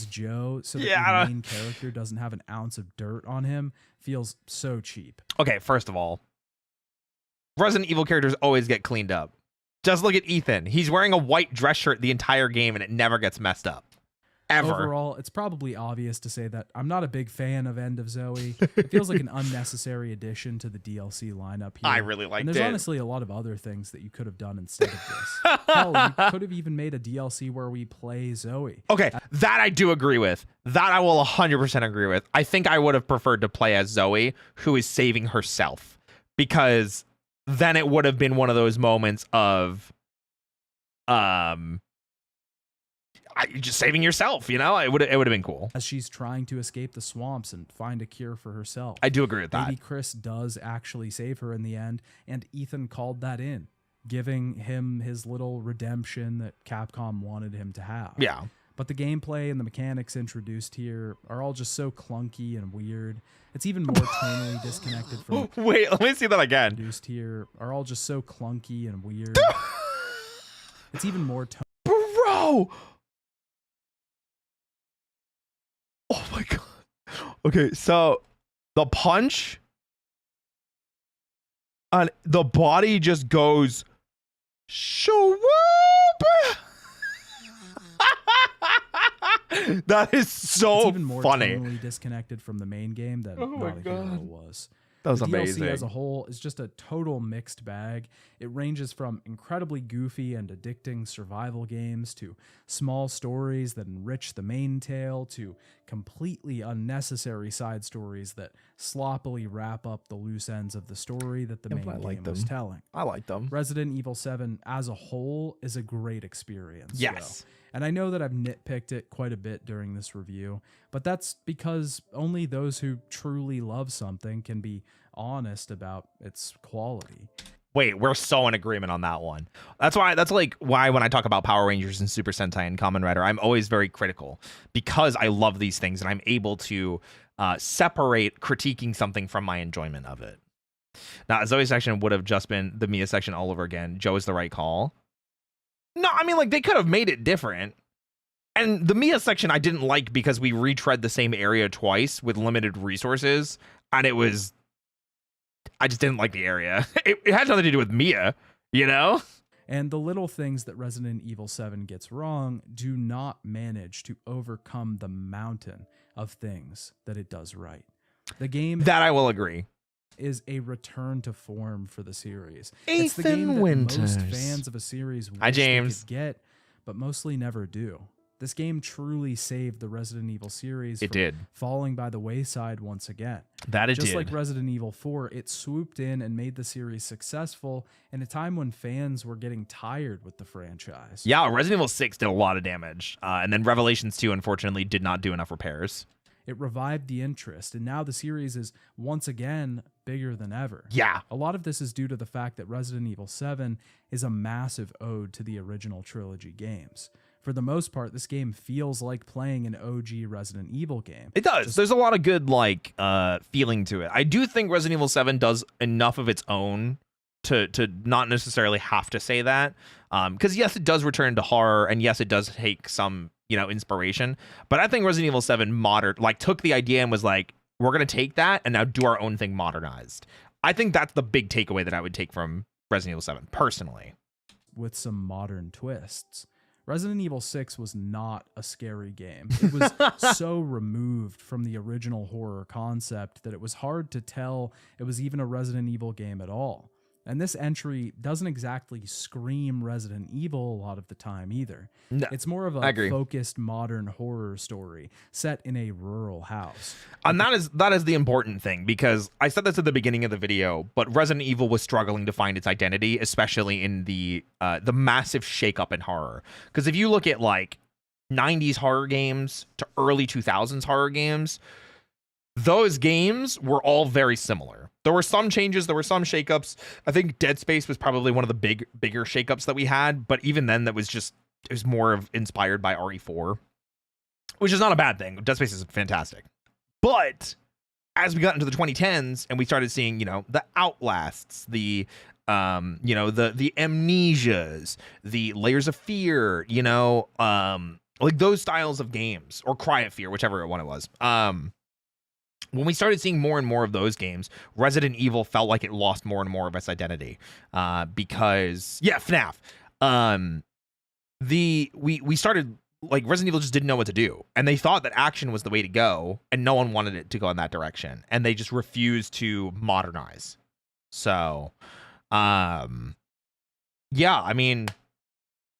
Joe, so that the main character doesn't have an ounce of dirt on him, feels so cheap. Okay, first of all, Resident Evil characters always get cleaned up. Just look at Ethan. He's wearing a white dress shirt the entire game and it never gets messed up. Ever. Overall, it's probably obvious to say that I'm not a big fan of End of Zoe. It feels like an unnecessary addition to the DLC lineup here. I really liked and it. there's honestly a lot of other things that you could have done instead of this. Hell, you could have even made a DLC where we play Zoe. Okay, that I do agree with. That I will 100% agree with. I think I would have preferred to play as Zoe, who is saving herself, because then it would have been one of those moments of just saving yourself, it would have been cool. As she's trying to escape the swamps and find a cure for herself. I do agree with that. Maybe Chris does actually save her in the end, and Ethan called that in, giving him his little redemption that Capcom wanted him to have. Yeah. But the gameplay and the mechanics introduced here are all just so clunky and weird. It's even more tonally disconnected from... Wait, let me see that again. Introduced here are all just so clunky and weird. It's even more... Bro! Oh my god. Okay, so the punch and the body just goes shwoop. That is It's so even more funny. tonally disconnected from the main game than Oh my Not a Hero God. was. That was The amazing. DLC as a whole is just a total mixed bag. It ranges from incredibly goofy and addicting survival games to small stories that enrich the main tale to completely unnecessary side stories that sloppily wrap up the loose ends of the story that the Yeah, main but I like game was them. telling. I like them. Resident Evil 7 as a whole is a great experience. Yes. though. And I know that I've nitpicked it quite a bit during this review, but that's because only those who truly love something can be honest about its quality. Wait, we're so in agreement on that one. That's why when I talk about Power Rangers and Super Sentai and Kamen Rider, I'm always very critical because I love these things and I'm able to separate critiquing something from my enjoyment of it. Now, Zoe's section would have just been the Mia section all over again. Joe is the right call. No, I mean, like, they could have made it different. And the Mia section I didn't like because we retread the same area twice with limited resources. And I just didn't like the area. It had nothing to do with Mia, you know? And the little things that Resident Evil 7 gets wrong do not manage to overcome the mountain of things that it does right. The game That I will agree. is a return to form for the series. Ethan It's the game that Winters. most fans of a series wish Hi, they James. could get, but mostly never do. This game truly saved the Resident Evil series It from did. falling by the wayside once again. That it Just did. like Resident Evil 4, it swooped in and made the series successful in a time when fans were getting tired with the franchise. Yeah, Resident Evil 6 did a lot of damage. And then Revelations 2, unfortunately, did not do enough repairs. It revived the interest, and now the series is once again bigger than ever. Yeah. A lot of this is due to the fact that Resident Evil 7 is a massive ode to the original trilogy games. For the most part, this game feels like playing an OG Resident Evil game. It does. There's a lot of good, feeling to it. I do think Resident Evil 7 does enough of its own to not necessarily have to say that. Because, yes, it does return to horror, and yes, it does take some, inspiration. But I think Resident Evil 7 took the idea and was like, we're going to take that and now do our own thing modernized. I think that's the big takeaway that I would take from Resident Evil 7, personally. With some modern twists. Resident Evil 6 was not a scary game. It was so removed from the original horror concept that it was hard to tell it was even a Resident Evil game at all. And this entry doesn't exactly scream Resident Evil a lot of the time either. No, it's more of I a agree. focused modern horror story set in a rural house. And that is the important thing, because I said this at the beginning of the video, but Resident Evil was struggling to find its identity, especially in the massive shakeup in horror. Because if you look at 90s horror games to early 2000s horror games, those games were all very similar. There were some changes, there were some shakeups. I think Dead Space was probably one of the bigger shakeups that we had, but even then it was more of inspired by RE4, which is not a bad thing. Dead Space is fantastic. But as we got into the 2010s and we started seeing, the Outlasts, the Amnesias, the Layers of Fear, those styles of games, or Cry of Fear, whichever one it was. When we started seeing more and more of those games, Resident Evil felt like it lost more and more of its identity. Because FNAF. We started, Resident Evil just didn't know what to do, and they thought that action was the way to go, and no one wanted it to go in that direction, and they just refused to modernize. So,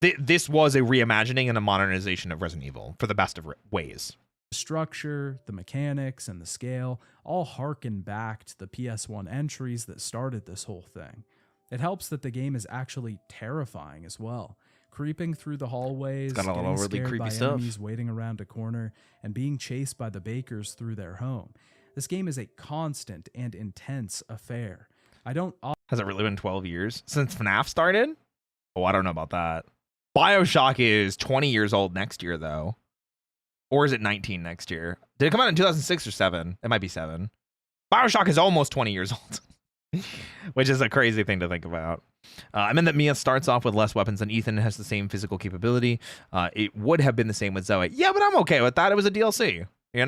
this was a reimagining and a modernization of Resident Evil for the best of ways. The structure, the mechanics, and the scale all harken back to the PS1 entries that started this whole thing. It helps that the game is actually terrifying as well. Creeping through the hallways, Got a lot getting of really scared creepy by stuff. enemies waiting around a corner, and being chased by the Bakers through their home. This game is a constant and intense affair. Has it really been 12 years since FNAF started? Oh, I don't know about that. BioShock is 20 years old next year, though. Or is it 19 next year? Did it come out in 2006 or 7? It might be 7. BioShock is almost 20 years old, which is a crazy thing to think about. I mean that Mia starts off with less weapons than Ethan and has the same physical capability. It would have been the same with Zoe. Yeah, but I'm okay with that. It was a DLC, It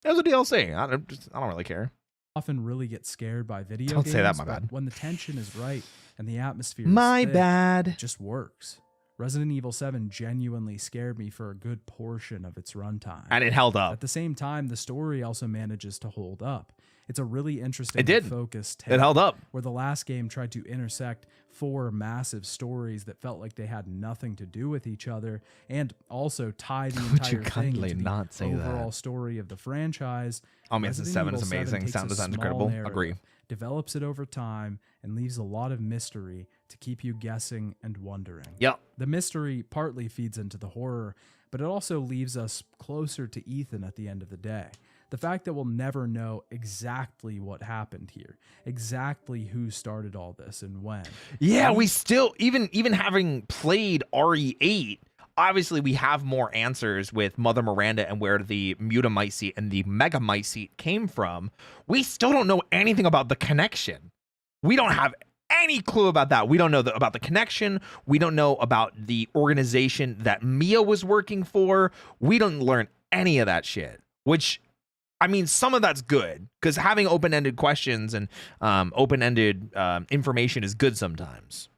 was a DLC. I don't really care. often really get scared by video Don't games. say that, my but bad. when the tension is right and the atmosphere My is thick, bad. it just works. Resident Evil 7 genuinely scared me for a good portion of its runtime. And it held At up. the same time, the story also manages to hold up. It's a really interesting It did. focused It held up. where the last game tried to intersect 4 massive stories that felt like they had nothing to do with each other, and also tie the Would you entire thing kindly into the not say that? overall story of the franchise. Ambience in Resident 7 is Evil 7 amazing. takes Sound a design is small incredible. narrative, Agree. develops it over time, and leaves a lot of mystery to keep you guessing and wondering. Yep. The mystery partly feeds into the horror, but it also leaves us closer to Ethan at the end of the day. The fact that we'll never know exactly what happened here, exactly who started all this and when. Yeah, we still, even having played RE8, obviously we have more answers with Mother Miranda and where the Mutamycete and the Megamycete came from. We still don't know anything about the connection. We don't have any clue about that. We don't know about the connection. We don't know about the organization that Mia was working for. We don't learn any of that shit, which, I mean, some of that's good because having open-ended questions and open-ended information is good sometimes.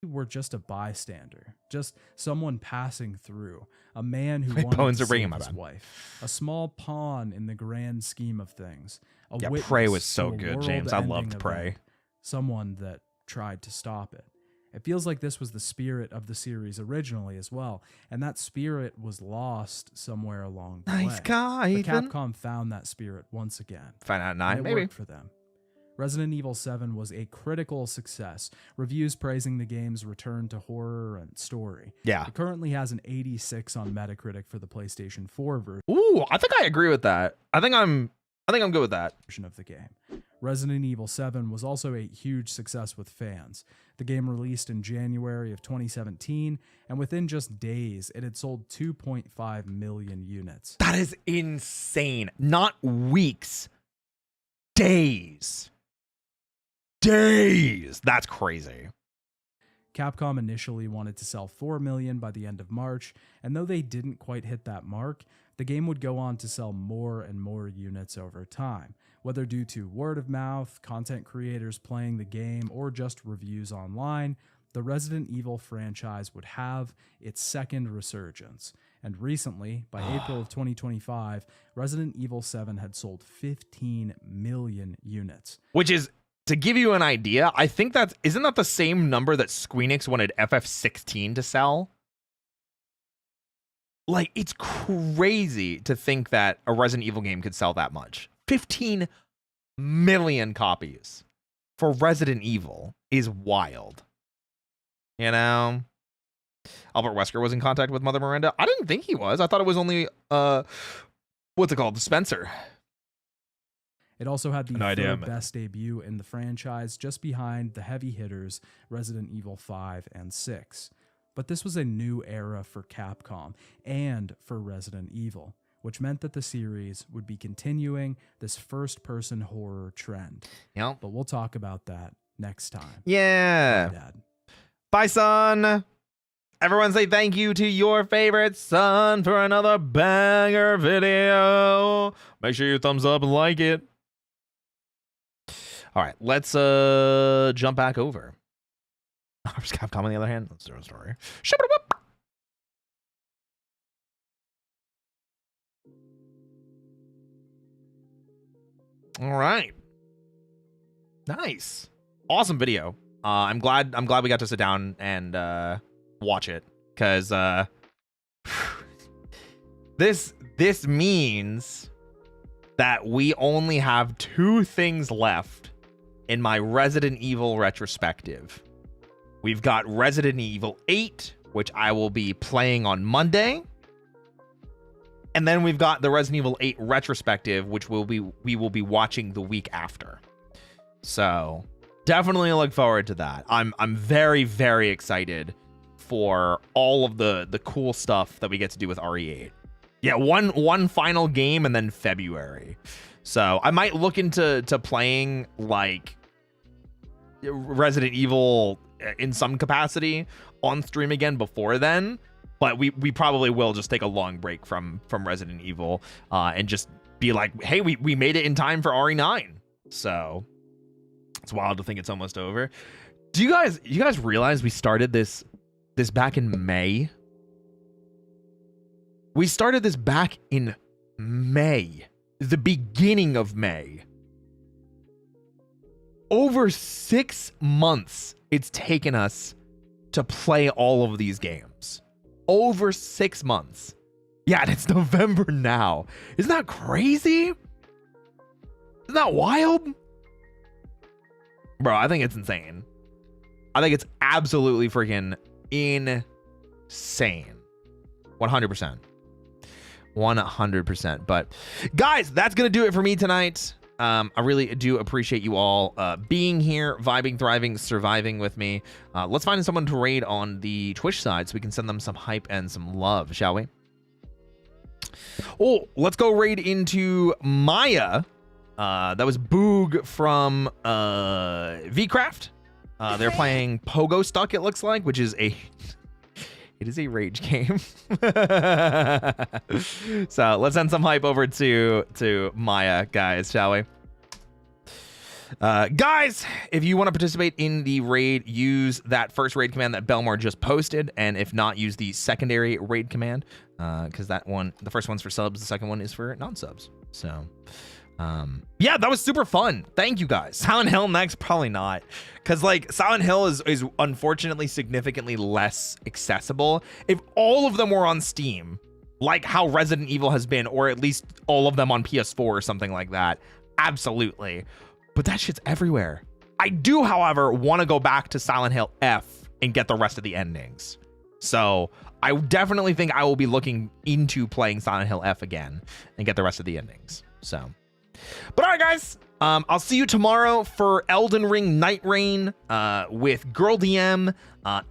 Were just a bystander, just someone passing through, a man who My wanted bones to are ringing, save my his bad. wife, a small pawn in the grand scheme of things. A Yeah, witness Prey was to so a good, James. I loved world-ending Prey. event, someone that tried to stop it. It feels like this was the spirit of the series originally as well, and that spirit was lost somewhere along the way. Nice guy, But Ethan. Capcom found that spirit once again. Find out at And 9, it maybe. worked for them. Resident Evil 7 was a critical success, reviews praising the game's return to horror and story. Yeah. It currently has an 86 on Metacritic for the PlayStation 4 Ooh, I think I agree with that. I think I'm good with that. version of the game. Resident Evil 7 was also a huge success with fans. The game released in January of 2017, and within just days, it had sold 2.5 million units. That is insane. Not weeks. Days. Days. That's crazy. Capcom initially wanted to sell 4 million by the end of March, and though they didn't quite hit that mark, the game would go on to sell more and more units over time, whether due to word of mouth, content creators playing the game, or just reviews online. The Resident Evil franchise would have its second resurgence, and recently, by April of 2025, Resident Evil 7 had sold 15 million units. Which is, to give you an idea, I think isn't that the same number that Squeenix wanted FF16 to sell? Like, it's crazy to think that a Resident Evil game could sell that much. 15 million copies for Resident Evil is wild. You know? Albert Wesker was in contact with Mother Miranda. I didn't think he was. I thought it was only, what's it called? Spencer. It also had the No idea, third man. best debut in the franchise, just behind the heavy hitters Resident Evil 5 and 6. But this was a new era for Capcom and for Resident Evil, which meant that the series would be continuing this first-person horror trend. Yep. But we'll talk about that next time. Yeah. Dad. Bye, son. Everyone say thank you to your favorite son for another banger video. Make sure you thumbs up and like it. All right, let's jump back over. Capcom on the other hand, let's do a story. Ship-a-da-whoop. All right. Nice. Awesome video. I'm glad we got to sit down and watch it, because this means that we only have 2 things left in my Resident Evil retrospective. We've got Resident Evil 8, which I will be playing on Monday. And then we've got the Resident Evil 8 retrospective, which we will be watching the week after. So definitely look forward to that. I'm very, very excited for all of the cool stuff that we get to do with RE8. Yeah, one final game and then February. So I might look into playing like Resident Evil in some capacity on stream again before then. But we probably will just take a long break from Resident Evil and just be like, hey, we made it in time for RE9. So it's wild to think it's almost over. Do you guys realize we started this back in May? We started this back in May, the beginning of May. Over 6 months it's taken us to play all of these games. Over 6 months. Yeah, and it's November now. Isn't that crazy? Isn't that wild? Bro, I think it's insane. I think it's absolutely freaking insane. 100%. 100%. But guys, that's going to do it for me tonight. I really do appreciate you all being here, vibing, thriving, surviving with me. Let's find someone to raid on the Twitch side so we can send them some hype and some love, shall we? Oh, let's go raid into Maya. That was Boog from VCraft. They're playing Pogo Stuck, it looks like, which is a rage game. So let's send some hype over to Maya, guys, shall we? Guys, if you want to participate in the raid, use that first raid command that Belmar just posted, and if not, use the secondary raid command, because that one, the first one's for subs, the second one is for non-subs. So yeah, that was super fun. Thank you guys. Silent Hill next, probably not, because like Silent Hill is unfortunately significantly less accessible. If all of them were on Steam, like how Resident Evil has been, or at least all of them on PS4 or something like that, absolutely. But that shit's everywhere. I do, however, want to go back to Silent Hill F and get the rest of the endings. So I definitely think I will be looking into playing Silent Hill F again and get the rest of the endings. So, but all right, guys, I'll see you tomorrow for Elden Ring Night Rain with Girl DM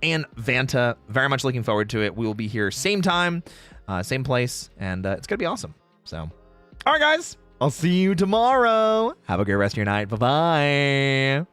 and Vanta. Very much looking forward to it. We will be here same time, same place, and it's gonna be awesome. So, all right, guys, I'll see you tomorrow. Have a great rest of your night. Bye-bye.